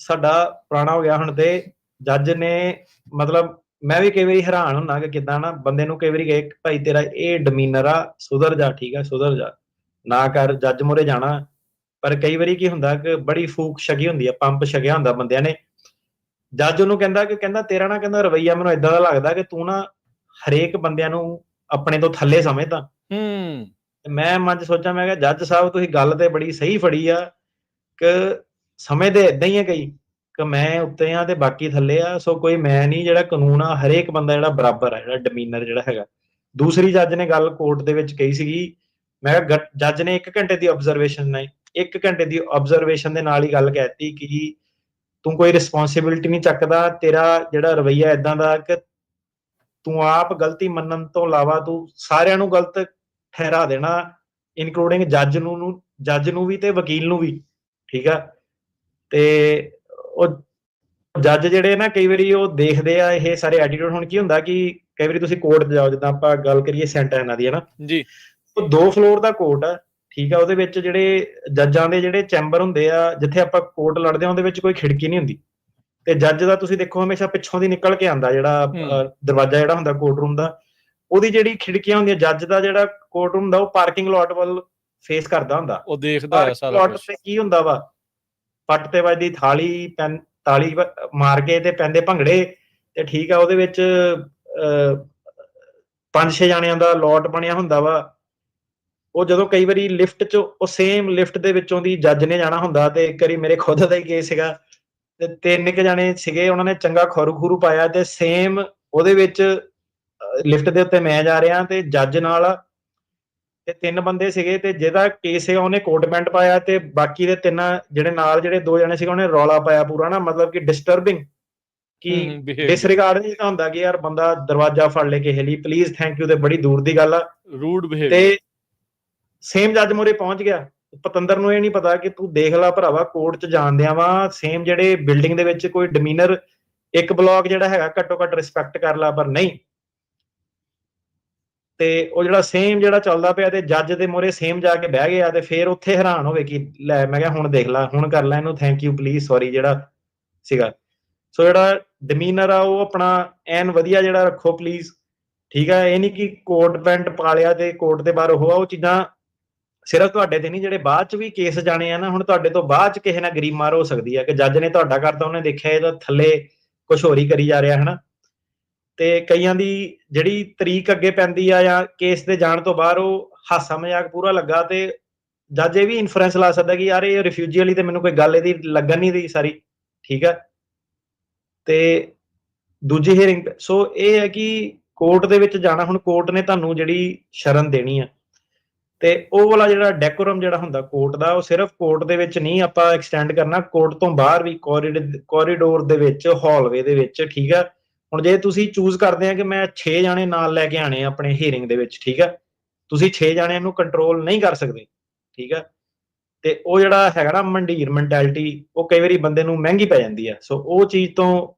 ਸਾਡਾ, ਪੁਰਾਣਾ ਹੋ ਗਿਆ ਹੁਣ, ਤੇ ਜੱਜ ਨੇ, ਮਤਲਬ ਮੈਂ ਵੀ ਕਈ ਵਾਰੀ ਹੈਰਾਨ ਹੁੰਦਾ ਕਿ ਕਿੱਦਾਂ ਨਾ ਬੰਦੇ ਨੂੰ ਕਈ ਵਾਰੀ ਕਹੇ ਭਾਈ ਤੇਰਾ ਇਹ ਡਿਮੀਨਰ ਆ, ਸੁਧਰ ਜਾ, ਠੀਕ ਆ, ਸੁਧਰ ਜਾ, ਨਾ ਕਰ ਜੱਜ ਮੂਹਰੇ ਜਾਣਾ। ਪਰ ਕਈ ਵਾਰੀ ਕੀ ਹੁੰਦਾ ਕਿ ਬੜੀ ਫੂਕ ਛਕੀ ਹੁੰਦੀ ਆ, ਪੰਪ ਛਕਿਆ ਹੁੰਦਾ ਬੰਦਿਆਂ ਨੇ। ਜੱਜ ਉਹਨੂੰ ਕਹਿੰਦਾ ਤੇਰਾ ਨਾ, ਕਹਿੰਦਾ ਰਵੱਈਆ ਮੈਨੂੰ ਏਦਾਂ ਦਾ ਲੱਗਦਾ ਕਿ ਤੂੰ ਨਾ ਹਰੇਕ ਬੰਦਿਆਂ ਨੂੰ ਆਪਣੇ ਤੋਂ ਥੱਲੇ ਸਮਝਦਾ। ਮੈਂ ਮਨ 'ਚ ਸੋਚਾਂ, ਮੈਂ ਕਿਹਾ ਜੱਜ ਸਾਹਿਬ ਤੁਸੀਂ ਗੱਲ ਤੇ ਬੜੀ ਸਹੀ ਫੜੀ ਆ ਕਿ ਸਮਝਦੇ ਏਦਾਂ ਹੀ ਆ ਕਈ ਕਿ ਮੈਂ ਉੱਤੇ ਆ ਤੇ ਬਾਕੀ ਥੱਲੇ ਆ। ਸੋ ਕੋਈ ਮੈਂ ਨਹੀਂ, ਜਿਹੜਾ ਕਾਨੂੰਨ ਆ ਹਰੇਕ ਬੰਦਾ ਜਿਹੜਾ ਬਰਾਬਰ ਆ, ਜਿਹੜਾ ਡਿਮੀਨਰ ਜਿਹੜਾ ਹੈਗਾ। ਦੂਸਰੀ ਜੱਜ ਨੇ ਗੱਲ ਕੋਰਟ ਦੇ ਵਿੱਚ ਕਹੀ ਸੀਗੀ, ਮੈਂ ਕਿਹਾ ਜੱਜ ਨੇ 1 ਘੰਟੇ ਦੀ ਆਬਜ਼ਰਵੇਸ਼ਨ ਦੇ ਨਾਲ ਹੀ ਗੱਲ ਕਹਿਤੀ ਕਿ ਤੂੰ ਕੋਈ ਰਿਸਪੌਂਸਿਬਿਲਿਟੀ ਨਹੀਂ ਚੱਕਦਾ, ਤੇਰਾ ਜਿਹੜਾ ਰਵੱਈਆ ਏਦਾਂ ਦਾ ਕਿ ਤੂੰ ਆਪ ਗਲਤੀ ਮੰਨਣ ਤੋਂ ਇਲਾਵਾ ਤੂੰ ਸਾਰਿਆਂ ਨੂੰ ਗਲਤ ਠਹਿਰਾ ਦੇਣਾ, ਇਨਕਲੂਡਿੰਗ ਜੱਜ ਨੂੰ ਵੀ ਤੇ ਵਕੀਲ ਨੂੰ ਵੀ, ਠੀਕ ਆ। ਤੇ ਉਹ ਜੱਜ ਜਿਹੜੇ ਨਾ ਕਈ ਵਾਰੀ ਉਹ ਦੇਖਦੇ ਆ ਇਹ ਸਾਰੇ ਐਟੀਟਿਊਡ। ਹੁਣ ਕੀ ਹੁੰਦਾ ਕਿ ਕਈ ਵਾਰੀ ਤੁਸੀਂ ਕੋਰਟ 'ਚ ਜਾਓ, ਜਿੱਦਾਂ ਆਪਾਂ ਗੱਲ ਕਰੀਏ ਸੈਂਟਾਨਾ ਦੀ, ਹੈ ਨਾ, ਜੀ ਉਹ 2 ਫਲੋਰ ਦਾ ਕੋਰਟ ਆ, ਠੀਕ ਆ। ਉਹਦੇ ਵਿੱਚ ਜਿਹੜੇ ਜੱਜਾਂ ਦੇ ਜਿਹੜੇ ਚੈਂਬਰ ਹੁੰਦੇ ਆ, ਜਿੱਥੇ ਆਪਾਂ ਕੋਰਟ ਲੜਦੇ ਆ, ਉਹਦੇ ਵਿੱਚ ਕੋਈ ਖਿੜਕੀ ਨਹੀਂ ਹੁੰਦੀ। ਤੇ ਜੱਜ ਦਾ ਤੁਸੀਂ ਦੇਖੋ ਹਮੇਸ਼ਾ ਪਿੱਛੋਂ ਦੀ ਨਿਕਲ ਕੇ ਆਉਂਦਾ, ਜਿਹੜਾ ਦਰਵਾਜ਼ਾ ਜਿਹੜਾ ਹੁੰਦਾ ਕੋਰਟ ਰੂਮ ਦਾ, ਉਹਦੀ ਜਿਹੜੀ ਖਿੜਕੀਆਂ ਹੁੰਦੀਆਂ, ਜੱਜ ਦਾ ਜਿਹੜਾ ਕੋਰਟ ਰੂਮ ਹੁੰਦਾ ਉਹ ਪਾਰਕਿੰਗ ਲੋਟ ਵੱਲ ਫੇਸ ਕਰਦਾ ਹੁੰਦਾ। ਉਹ ਦੇਖਦਾ ਆ ਪਾਰਕਿੰਗ ਸਾਰਾ ਲੋਟ ਕੁਝ। ਤੇ ਕੀ ਹੁੰਦਾ ਵਾ, ਪੱਟ ਤੇ ਵੱਜਦੀ ਤਾਲੀ ਮਾਰ ਕੇ ਤੇ ਪੈਂਦੇ ਭੰਗੜੇ, ਤੇ ਠੀਕ ਆ। ਉਹਦੇ ਵਿੱਚ 5-6 ਜਾਣਿਆਂ ਦਾ ਲੋਟ ਬਣਿਆ ਹੁੰਦਾ ਵਾ। ਉਹ ਜਦੋਂ ਕਈ ਵਾਰੀ ਲਿਫਟ 'ਚ, ਉਹ ਸੇਮ ਲਿਫਟ ਦੇ ਵਿੱਚੋਂ ਦੀ ਜੱਜ ਨੇ ਜਾਣਾ ਹੁੰਦਾ। ਤੇ ਇੱਕ ਵਾਰੀ ਮੇਰੇ ਖੁਦ ਦਾ ਹੀ ਕੇਸ ਸੀਗਾ, ਤੇ 3 ਕੁ ਜਾਣੇ ਸੀਗੇ, ਉਹਨਾਂ ਨੇ ਚੰਗਾ ਖਰੂ ਪਾਇਆ, ਤੇ ਸੇਮ ਉਹਦੇ ਵਿੱਚ ਲਿਫਟ ਦੇ ਉੱਤੇ ਮੈਂ ਜਾ ਰਿਹਾ ਤੇ ਜੱਜ ਨਾਲ, ਤੇ 3 ਬੰਦੇ ਸੀਗੇ, ਤੇ ਜਿਹਦਾ ਕੇਸ ਸੀਗਾ ਉਹਨੇ ਕੋਟ ਪੈਂਟ ਪਾਇਆ, ਤੇ ਬਾਕੀ ਦੇ 3 ਜਿਹੜੇ ਨਾਲ ਜਿਹੜੇ 2 ਜਣੇ ਸੀਗੇ ਉਹਨੇ ਰੌਲਾ ਪਾਇਆ ਪੂਰਾ ਨਾ, ਮਤਲਬ ਕਿ ਡਿਸਟਰਬਿੰਗ, ਕਿ ਬਿਹੇਵੀਅਰ, ਡਿਸਰਿਗਾਰਡ ਨਹੀਂ ਹੁੰਦਾ ਕਿ ਯਾਰ ਬੰਦਾ ਦਰਵਾਜ਼ਾ ਫੜ ਲੈ ਕਿਸੇ ਲਈ, ਪਲੀਜ਼ ਥੈਂਕ ਯੂ, ਤੇ ਬੜੀ ਦੂਰ ਦੀ ਗੱਲ ਆ। Rude behaviour. ਤੇ ਸੇਮ ਜੱਜ ਮੂਹਰੇ ਪਹੁੰਚ ਗਿਆ। ਪਤੰਦਰ ਨੂੰ ਇਹ ਨਹੀਂ ਪਤਾ ਕਿ ਤੂੰ ਦੇਖ ਲੈ ਭਰਾਵਾ, ਕੋਰਟ 'ਚ ਜਾਣਦਿਆਂ ਵਾ, ਸੇਮ ਜਿਹੜੇ ਬਿਲਡਿੰਗ ਦੇ ਵਿੱਚ ਕੋਈ ਡਿਮੀਨਰ, ਇੱਕ ਬਲੌਕ ਜਿਹੜਾ ਹੈਗਾ ਘੱਟੋ ਘੱਟ ਰਿਸਪੈਕਟ ਕਰ ਲਾ, ਪਰ ਨਹੀਂ। ਤੇ ਉਹ ਜਿਹੜਾ ਸੇਮ ਜਿਹੜਾ ਚੱਲਦਾ ਪਿਆ, ਤੇ ਜੱਜ ਦੇ ਮੂਹਰੇ ਸੇਮ ਜਾ ਕੇ ਬਹਿ ਗਿਆ, ਤੇ ਫਿਰ ਉੱਥੇ ਹੈਰਾਨ ਹੋਵੇ ਕਿ ਲੈ, ਮੈਂ ਕਿਹਾ ਹੁਣ ਦੇਖ ਲੈ, ਹੁਣ ਕਰ ਲੈ ਇਹਨੂੰ ਥੈਂਕ ਯੂ ਪਲੀਜ਼ ਸੌਰੀ ਜਿਹੜਾ ਸੀਗਾ। ਸੋ ਜਿਹੜਾ ਡਿਮੀਨਰ ਆ ਉਹ ਆਪਣਾ ਐਨ ਵਧੀਆ ਜਿਹੜਾ ਰੱਖੋ ਪਲੀਜ਼, ਠੀਕ ਆ। ਇਹ ਨਹੀਂ ਕਿ ਕੋਟ ਪੈਂਟ ਪਾ ਲਿਆ ਤੇ ਕੋਰਟ ਦੇ ਬਾਹਰ ਉਹ ਚੀਜ਼ਾਂ ਸਿਰਫ ਤੁਹਾਡੇ ਤੇ ਨਹੀਂ, ਜਿਹੜੇ ਬਾਅਦ 'ਚ ਵੀ ਕੇਸ ਜਾਣੇ ਆ ਨਾ, ਹੁਣ ਤੁਹਾਡੇ ਤੋਂ ਬਾਅਦ 'ਚ ਕਿਸੇ ਨਾਲ ਗਰੀਮਾਰ ਹੋ ਸਕਦੀ ਹੈ ਕਿ ਜੱਜ ਨੇ ਤੁਹਾਡਾ ਕਰਤਾ, ਉਹਨੇ ਦੇਖਿਆ ਇਹਦਾ ਥੱਲੇ ਕੁਛ ਹੋਰ ਹੀ ਕਰੀ ਜਾ ਰਿਹਾ, ਹਨਾ। ਤੇ ਕਈਆਂ ਦੀ ਜਿਹੜੀ ਤਰੀਕ ਅੱਗੇ ਪੈਂਦੀ ਆ ਜਾਂ ਕੇਸ ਦੇ ਜਾਣ ਤੋਂ ਬਾਅਦ, ਉਹ ਹਾਸਾ ਮਜ਼ਾਕ ਪੂਰਾ ਲੱਗਾ, ਤੇ ਜੱਜ ਇਹ ਵੀ ਇਨਫਰੈਂਸ ਲਾ ਸਕਦਾ ਕਿ ਯਾਰ ਇਹ ਰਿਫਿਊਜੀ ਵਾਲੀ ਤੇ ਮੈਨੂੰ ਕੋਈ ਗੱਲ ਇਹਦੀ ਲੱਗਣ ਨਹੀਂ ਰਹੀ ਸਾਰੀ, ਠੀਕ ਆ। ਤੇ ਦੂਜੀ ਹੀਅਰਿੰਗ, ਸੋ ਇਹ ਹੈ ਕਿ ਕੋਰਟ ਦੇ ਵਿੱਚ ਜਾਣਾ, ਹੁਣ ਕੋਰਟ ਨੇ ਤੁਹਾਨੂੰ ਜਿਹੜੀ ਸ਼ਰਨ ਦੇਣੀ ਆ, ਤੇ ਉਹ ਵਾਲਾ ਜਿਹੜਾ ਡੈਕੋਰਮ ਜਿਹੜਾ ਹੁੰਦਾ ਕੋਰਟ ਦਾ, ਉਹ ਸਿਰਫ ਕੋਰਟ ਦੇ ਵਿੱਚ ਨਹੀਂ ਆਪਾਂ ਐਕਸਟੈਂਡ ਕਰਨਾ, ਕੋਰਟ ਤੋਂ ਬਾਹਰ ਵੀ, ਕੋਰੀਡੋਰ ਦੇ ਵਿੱਚ, ਹਾਲਵੇ ਦੇ ਵਿੱਚ, ਠੀਕ ਆ। ਹੁਣ ਜੇ ਤੁਸੀਂ ਚੂਜ਼ ਕਰਦੇ ਆ ਕਿ ਮੈਂ 6 ਜਾਣੇ ਨਾਲ ਲੈ ਕੇ ਆਣੇ ਆ ਆਪਣੇ ਹੀਅਰਿੰਗ ਦੇ ਵਿੱਚ, ਠੀਕ ਆ, ਤੁਸੀਂ 6 ਜਾਣਿਆਂ ਨੂੰ ਕੰਟਰੋਲ ਨਹੀਂ ਕਰ ਸਕਦੇ, ਠੀਕ ਆ। ਤੇ ਉਹ ਜਿਹੜਾ ਹੈਗਾ ਨਾ ਮੰਡੀਰ ਮੈਂਟੈਲਿਟੀ, ਉਹ ਕਈ ਵਾਰੀ ਬੰਦੇ ਨੂੰ ਮਹਿੰਗੀ ਪੈ ਜਾਂਦੀ ਆ। ਸੋ ਉਹ ਚੀਜ਼ ਤੋਂ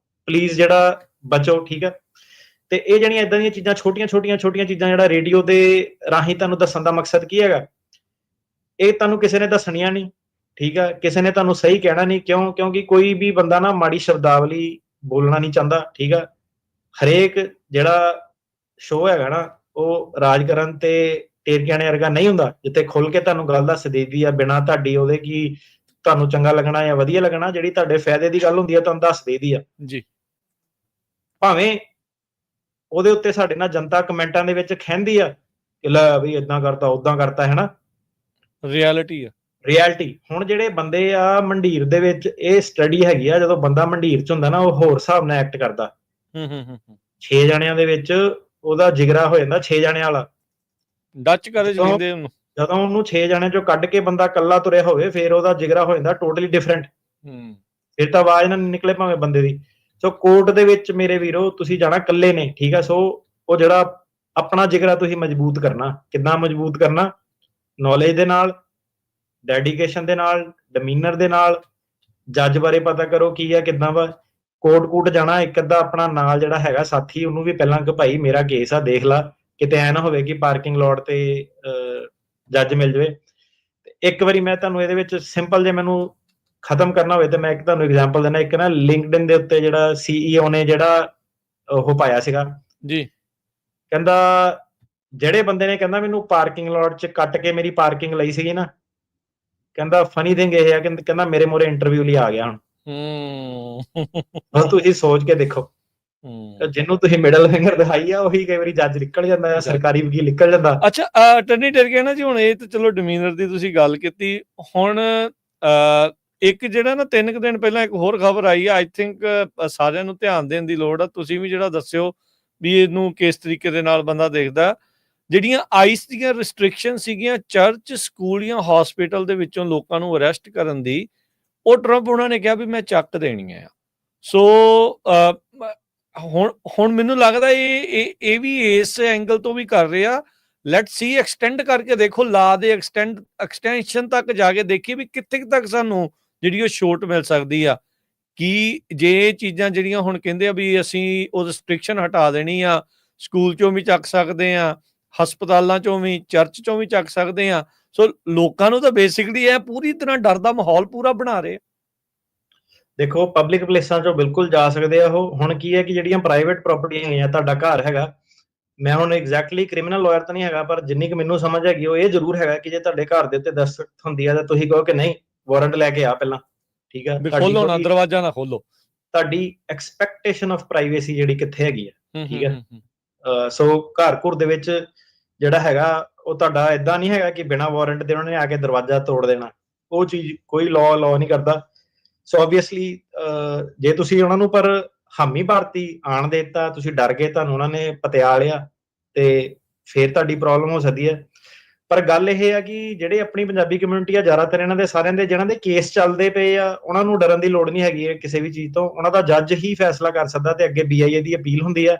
ਪਲੀਜ਼ ਜਿਹੜਾ ਬਚੋ, ਠੀਕ ਆ। ਤੇ ਇਹ ਜਿਹੜੀਆਂ ਇਦਾਂ ਦੀਆਂ ਚੀਜ਼ਾਂ, ਛੋਟੀਆਂ ਚੀਜ਼ਾਂ ਜਿਹੜਾ ਰੇਡੀਓ ਦੇ ਰਾਹੀਂ ਤੁਹਾਨੂੰ ਦੱਸਣ ਦਾ ਮਕਸਦ ਕੀ ਹੈਗਾ, ਇਹ ਤੁਹਾਨੂੰ ਕਿਸੇ ਨੇ ਦੱਸਣੀਆਂ ਨਹੀਂ, ਠੀਕ ਆ। ਕਿਸੇ ਨੇ ਤੁਹਾਨੂੰ ਸਹੀ ਕਹਿਣਾ ਨਹੀਂ, ਕਿਉਂਕਿ ਕੋਈ ਵੀ ਬੰਦਾ ਨਾ ਮਾੜੀ ਸ਼ਬਦਾਵਲੀ ਬੋਲਣਾ ਨਹੀਂ ਚਾਹੁੰਦਾ, ਠੀਕ ਆ। ਹਰੇਕ ਜਿਹੜਾ ਸ਼ੋਅ ਹੈਗਾ ਨਾ, ਉਹ ਰਾਜਕਰਨ ਤੇ ਟੇਰਕਿਆਣੇ ਵਰਗਾ ਨਹੀਂ ਹੁੰਦਾ, ਜਿੱਥੇ ਖੁੱਲ ਕੇ ਤੁਹਾਨੂੰ ਗੱਲ ਦੱਸ ਦੇਈਦੀ ਆ, ਬਿਨਾਂ ਤੁਹਾਡੀ ਉਹਦੇ ਕਿ ਤੁਹਾਨੂੰ ਚੰਗਾ ਲੱਗਣਾ ਜਾਂ ਵਧੀਆ ਲੱਗਣਾ, ਜਿਹੜੀ ਤੁਹਾਡੇ ਫਾਇਦੇ ਦੀ ਗੱਲ ਹੁੰਦੀ ਆ ਤੁਹਾਨੂੰ ਦੱਸ ਦੇਈਦੀ ਆ ਜੀ। ਭਾਵੇਂ ਉਹਦੇ ਉੱਤੇ ਸਾਡੇ ਨਾਲ ਜਨਤਾ ਕਮੈਂਟਾਂ ਦੇ ਵਿੱਚ ਖਹਿੰਦੀ ਆ ਕਿ ਲੈ ਵੀ ਇਦਾਂ ਕਰਤਾ ਉਦਾਂ ਕਰਤਾ, ਹੈ ਨਾ। ਰਿਐਲਿਟੀ ਆ, ਰਿਐਲਿਟੀ। ਹੁਣ ਜਿਹੜੇ ਬੰਦੇ ਆ ਮੰਡੀਰ ਦੇ ਵਿੱਚ, ਇਹ ਸਟੱਡੀ ਹੈਗੀ ਆ, ਜਦੋਂ ਬੰਦਾ ਮੰਡੀਰ 'ਚ ਹੁੰਦਾ ਨਾ, ਉਹ ਹੋਰ ਹਿਸਾਬ ਨਾਲ ਐਕਟ ਕਰਦਾ। 6 ਜਣਿਆਂ ਦੇ ਵਿੱਚ ਉਹਦਾ ਜਿਗਰਾ ਹੋ ਜਾਂਦਾ 6 ਜਣਿਆਂ ਵਾਲਾ, ਡੱਚ ਕਰੇਜ ਕਹਿੰਦੇ ਉਹਨੂੰ। ਜਦੋਂ ਉਹਨੂੰ 6 ਜਣਿਆਂ 'ਚੋਂ ਕੱਢ ਕੇ ਬੰਦਾ ਇਕੱਲਾ ਤੁਰਿਆ ਹੋਵੇ, ਫਿਰ ਉਹਦਾ ਜਿਗਰਾ ਹੋ ਜਾਂਦਾ ਟੋਟਲੀ ਡਿਫਰੈਂਟ। ਫਿਰ ਤਾਂ ਆਵਾਜ਼ ਨਾ ਨਿਕਲੇ ਭਾਵੇਂ ਬੰਦੇ ਦੀ। ਸੋ ਕੋਰਟ ਦੇ ਵਿੱਚ ਮੇਰੇ ਵੀਰੋ, ਤੁਸੀਂ ਜਾਣਾ ਇਕੱਲੇ ਨੇ, ਠੀਕ ਆ। ਸੋ ਉਹ ਜਿਹੜਾ ਆਪਣਾ ਜਿਗਰਾ ਤੁਸੀਂ ਮਜ਼ਬੂਤ ਕਰਨਾ, ਕਿੱਦਾਂ ਮਜ਼ਬੂਤ ਕਰਨਾ? ਨੌਲੇਜ ਦੇ ਨਾਲ, ਡੈਡੀਕੇਸ਼ਨ ਦੇ ਨਾਲ, ਡਿਮੀਨਰ ਦੇ ਨਾਲ। ਜੱਜ ਬਾਰੇ ਪਤਾ ਕਰੋ ਕੀ ਆ, ਕਿੱਦਾਂ ਵਾ। ਕੋਰਟ ਜਾਣਾ, ਇੱਕ ਅੱਧਾ ਆਪਣਾ ਨਾਲ ਜਿਹੜਾ ਹੈਗਾ ਸਾਥੀ, ਉਹਨੂੰ ਵੀ ਪਹਿਲਾਂ ਕਿ ਭਾਈ ਮੇਰਾ ਕੇਸ ਆ, ਦੇਖ ਲਾ, ਕਿਤੇ ਐ ਨਾ ਹੋਵੇ ਕਿ ਪਾਰਕਿੰਗ ਲੋਟ ਤੇ ਜੱਜ ਮਿਲ ਜਾਵੇ। ਇੱਕ ਵਾਰੀ ਮੈਂ ਤੁਹਾਨੂੰ ਇਹਦੇ ਵਿੱਚ ਸਿੰਪਲ ਜੇ ਮੈਨੂੰ ਖਤਮ ਕਰਨਾ ਹੋਵੇ, ਤੇ ਮੈਂ ਇੱਕ ਤੁਹਾਨੂੰ ਐਗਜ਼ਾਮਪਲ ਦਿੰਦਾ। ਇੱਕ ਨਾ ਲਿੰਕਡਇਨ ਦੇ ਉੱਤੇ ਜਿਹੜਾ CEO ਨੇ ਜਿਹੜਾ ਉਹ ਪਾਇਆ ਸੀਗਾ ਜੀ, ਕਹਿੰਦਾ ਜਿਹੜੇ ਬੰਦੇ ਨੇ ਕਹਿੰਦਾ ਮੈਨੂੰ ਪਾਰਕਿੰਗ ਲੋਟ 'ਚ ਕੱਟ ਕੇ ਮੇਰੀ ਪਾਰਕਿੰਗ ਲਈ ਸੀਗੀ ਨਾ, ਕਹਿੰਦਾ ਫਨੀ ਥਿੰਗ ਇਹ ਆ, ਕਹਿੰਦਾ ਮੇਰੇ ਮੂਹਰੇ ਇੰਟਰਵਿਊ ਲਈ ਆ ਗਿਆ ਹੁਣ। ਬਸ ਤੁਸੀਂ ਸੋਚ ਕੇ ਦੇਖੋ, ਜਿਹਨੂੰ ਤੁਸੀਂ ਮਿਡਲ ਫਿੰਗਰ ਦਿਖਾਈ ਆ, ਉਹੀ ਕਈ ਵਾਰੀ ਜੱਜ ਨਿਕਲ ਜਾਂਦਾ ਆ, ਸਰਕਾਰੀ ਵਕੀਲ ਨਿਕਲ ਜਾਂਦਾ। ਅੱਛਾ, ਅਟਾਰਨੀ ਟਰਕਿਆਨਾ ਜੀ, ਹੁਣ ਇਹ ਤਾਂ ਚਲੋ ਡਿਮੀਨਰ ਦੀ ਤੁਸੀਂ ਗੱਲ ਕੀਤੀ। ਹੁਣ ਇੱਕ ਜਿਹੜਾ ਨਾ 3 ਕੁ ਦਿਨ ਪਹਿਲਾਂ ਇੱਕ ਹੋਰ ਖਬਰ ਆਈ ਆ, ਆਈ ਥਿੰਕ ਸਾਰਿਆਂ ਨੂੰ ਧਿਆਨ ਦੇਣ ਦੀ ਲੋੜ ਆ। ਤੁਸੀਂ ਵੀ ਜਿਹੜਾ ਦੱਸਿਓ ਵੀ ਇਹਨੂੰ ਕਿਸ ਤਰੀਕੇ ਦੇ ਨਾਲ ਬੰਦਾ ਦੇਖਦਾ। ਜਿਹੜੀਆਂ ਆਈਸ ਦੀਆਂ ਰਿਸਟ੍ਰਿਕਸ਼ਨ ਸੀਗੀਆਂ ਚਰਚ, ਸਕੂਲ ਜਾਂ ਹਸਪੀਟਲ ਦੇ ਵਿੱਚੋਂ ਲੋਕਾਂ ਨੂੰ ਅਰੈਸਟ ਕਰਨ ਦੀ, ਉਹ ਟਰੰਪ ਉਹਨਾਂ ਨੇ ਕਿਹਾ ਵੀ ਮੈਂ ਚੱਕ ਦੇਣੀਆਂ ਆ। ਸੋ ਹੁਣ ਮੈਨੂੰ ਲੱਗਦਾ ਇਹ ਵੀ ਇਸ ਐਂਗਲ ਤੋਂ ਵੀ ਕਰ ਰਹੇ ਆ। ਲੈਟਸ ਸੀ, ਐਕਸਟੈਂਡ ਕਰਕੇ ਦੇਖੋ, ਲਾ ਦੇ ਐਕਸਟੈਂਸ਼ਨ ਤੱਕ ਜਾ ਕੇ ਦੇਖੀਏ ਵੀ ਕਿੱਥੇ ਤੱਕ ਸਾਨੂੰ ਜਿਹੜੀ ਉਹ ਛੋਟ ਮਿਲ ਸਕਦੀ ਆ। ਕਿ ਜੇ ਇਹ ਚੀਜ਼ਾਂ ਜਿਹੜੀਆਂ ਹੁਣ ਕਹਿੰਦੇ ਆ ਵੀ ਅਸੀਂ ਉਹ ਰਿਸਟ੍ਰਿਕਸ਼ਨ ਹਟਾ ਦੇਣੀ ਆ, ਸਕੂਲ ਚੋਂ ਵੀ ਚੱਕ ਸਕਦੇ ਆ, ਹਸਪਤਾਲਾਂ ਚੋਂ ਵੀ, ਚਰਚ ਚੋਂ ਵੀ ਚੱਕ ਸਕਦੇ ਆ, ਸੋ ਲੋਕਾਂ ਨੂੰ ਤਾਂ ਬੇਸਿਕਲੀ ਇਹ ਪੂਰੀ ਤਰ੍ਹਾਂ ਡਰ ਦਾ ਮਾਹੌਲ ਪੂਰਾ ਬਣਾ ਰਹੇ। ਦੇਖੋ ਪਬਲਿਕ ਪਲੇਸਾਂ 'ਚੋਂ ਬਿਲਕੁਲ ਜਾ ਸਕਦੇ ਆ ਉਹ। ਹੁਣ ਕੀ ਹੈ ਕਿ ਜਿਹੜੀਆਂ ਪ੍ਰਾਈਵੇਟ ਪ੍ਰਾਪਰਟੀਆਂ ਹੈਗੀਆਂ, ਤੁਹਾਡਾ ਘਰ ਹੈਗਾ, ਮੈਂ ਹੁਣ ਐਗਜ਼ੈਕਟਲੀ ਕ੍ਰਿਮੀਨਲ ਲਾਇਰ ਤਾਂ ਨਹੀਂ ਹੈਗਾ, ਪਰ ਜਿੰਨੀ ਕੁ ਮੈਨੂੰ ਸਮਝ ਹੈਗੀ ਉਹ ਇਹ ਜ਼ਰੂਰ ਹੈਗਾ ਕਿ ਜੇ ਤੁਹਾਡੇ ਘਰ ਦੇ ਉੱਤੇ ਦਸਤਖਤ ਹੁੰਦੀ ਆ ਤਾਂ ਤੁਸੀਂ ਕਹੋ ਕਿ ਨਹੀਂ, ਵਾਰੰਟ ਲੈ ਕੇ ਆ ਪਹਿਲਾਂ, ਠੀਕ ਆ। ਖੋਲੋ ਨਾ ਦਰਵਾਜ਼ਾ, ਨਾ ਖੋਲੋ। ਤੁਹਾਡੀ ਐਕਸਪੈਕਟੇਸ਼ਨ ਆਫ ਪ੍ਰਾਈਵੇਸੀ ਜਿਹੜੀ ਕਿੱਥੇ ਹੈਗੀ ਆ, ਠੀਕ ਹੈ। ਸੋ ਘਰ ਦੇ ਵਿੱਚ ਜਿਹੜਾ ਹੈਗਾ ਉਹ ਤੁਹਾਡਾ ਏਦਾਂ ਨਹੀਂ ਹੈਗਾ ਕਿ ਬਿਨਾਂ ਵਾਰੰਟ ਦੇ ਉਹਨਾਂ ਨੇ ਆ ਕੇ ਦਰਵਾਜ਼ਾ ਤੋੜ ਦੇਣਾ। ਉਹ ਚੀਜ਼ ਕੋਈ ਲਾਅ ਨਹੀਂ ਕਰਦਾ। ਸੋ ਆਬਵੀਅਸਲੀ ਜੇ ਤੁਸੀਂ ਉਹਨਾਂ ਨੂੰ ਪਰ ਹਾਮੀ ਭਰਤੀ ਆਣ ਦੇ ਦਿੱਤਾ, ਤੁਸੀਂ ਡਰ ਗਏ, ਤੁਹਾਨੂੰ ਉਹਨਾਂ ਨੇ ਪਤਿਆ ਲਿਆ, ਤੇ ਫਿਰ ਤੁਹਾਡੀ ਪ੍ਰੋਬਲਮ ਹੋ ਸਕਦੀ ਹੈ। ਪਰ ਗੱਲ ਇਹ ਆ ਕਿ ਜਿਹੜੇ ਆਪਣੀ ਪੰਜਾਬੀ ਕਮਿਊਨਿਟੀ ਆ, ਜ਼ਿਆਦਾਤਰ ਇਹਨਾਂ ਦੇ ਸਾਰਿਆਂ ਦੇ ਜਿਹਨਾਂ ਦੇ ਕੇਸ ਚੱਲਦੇ ਪਏ ਆ, ਉਹਨਾਂ ਨੂੰ ਡਰਨ ਦੀ ਲੋੜ ਨਹੀਂ ਹੈਗੀ ਹੈ ਕਿਸੇ ਵੀ ਚੀਜ਼ ਤੋਂ। ਉਹਨਾਂ ਦਾ ਜੱਜ ਹੀ ਫੈਸਲਾ ਕਰ ਸਕਦਾ, ਤੇ ਅੱਗੇ BIA ਦੀ ਅਪੀਲ ਹੁੰਦੀ ਹੈ।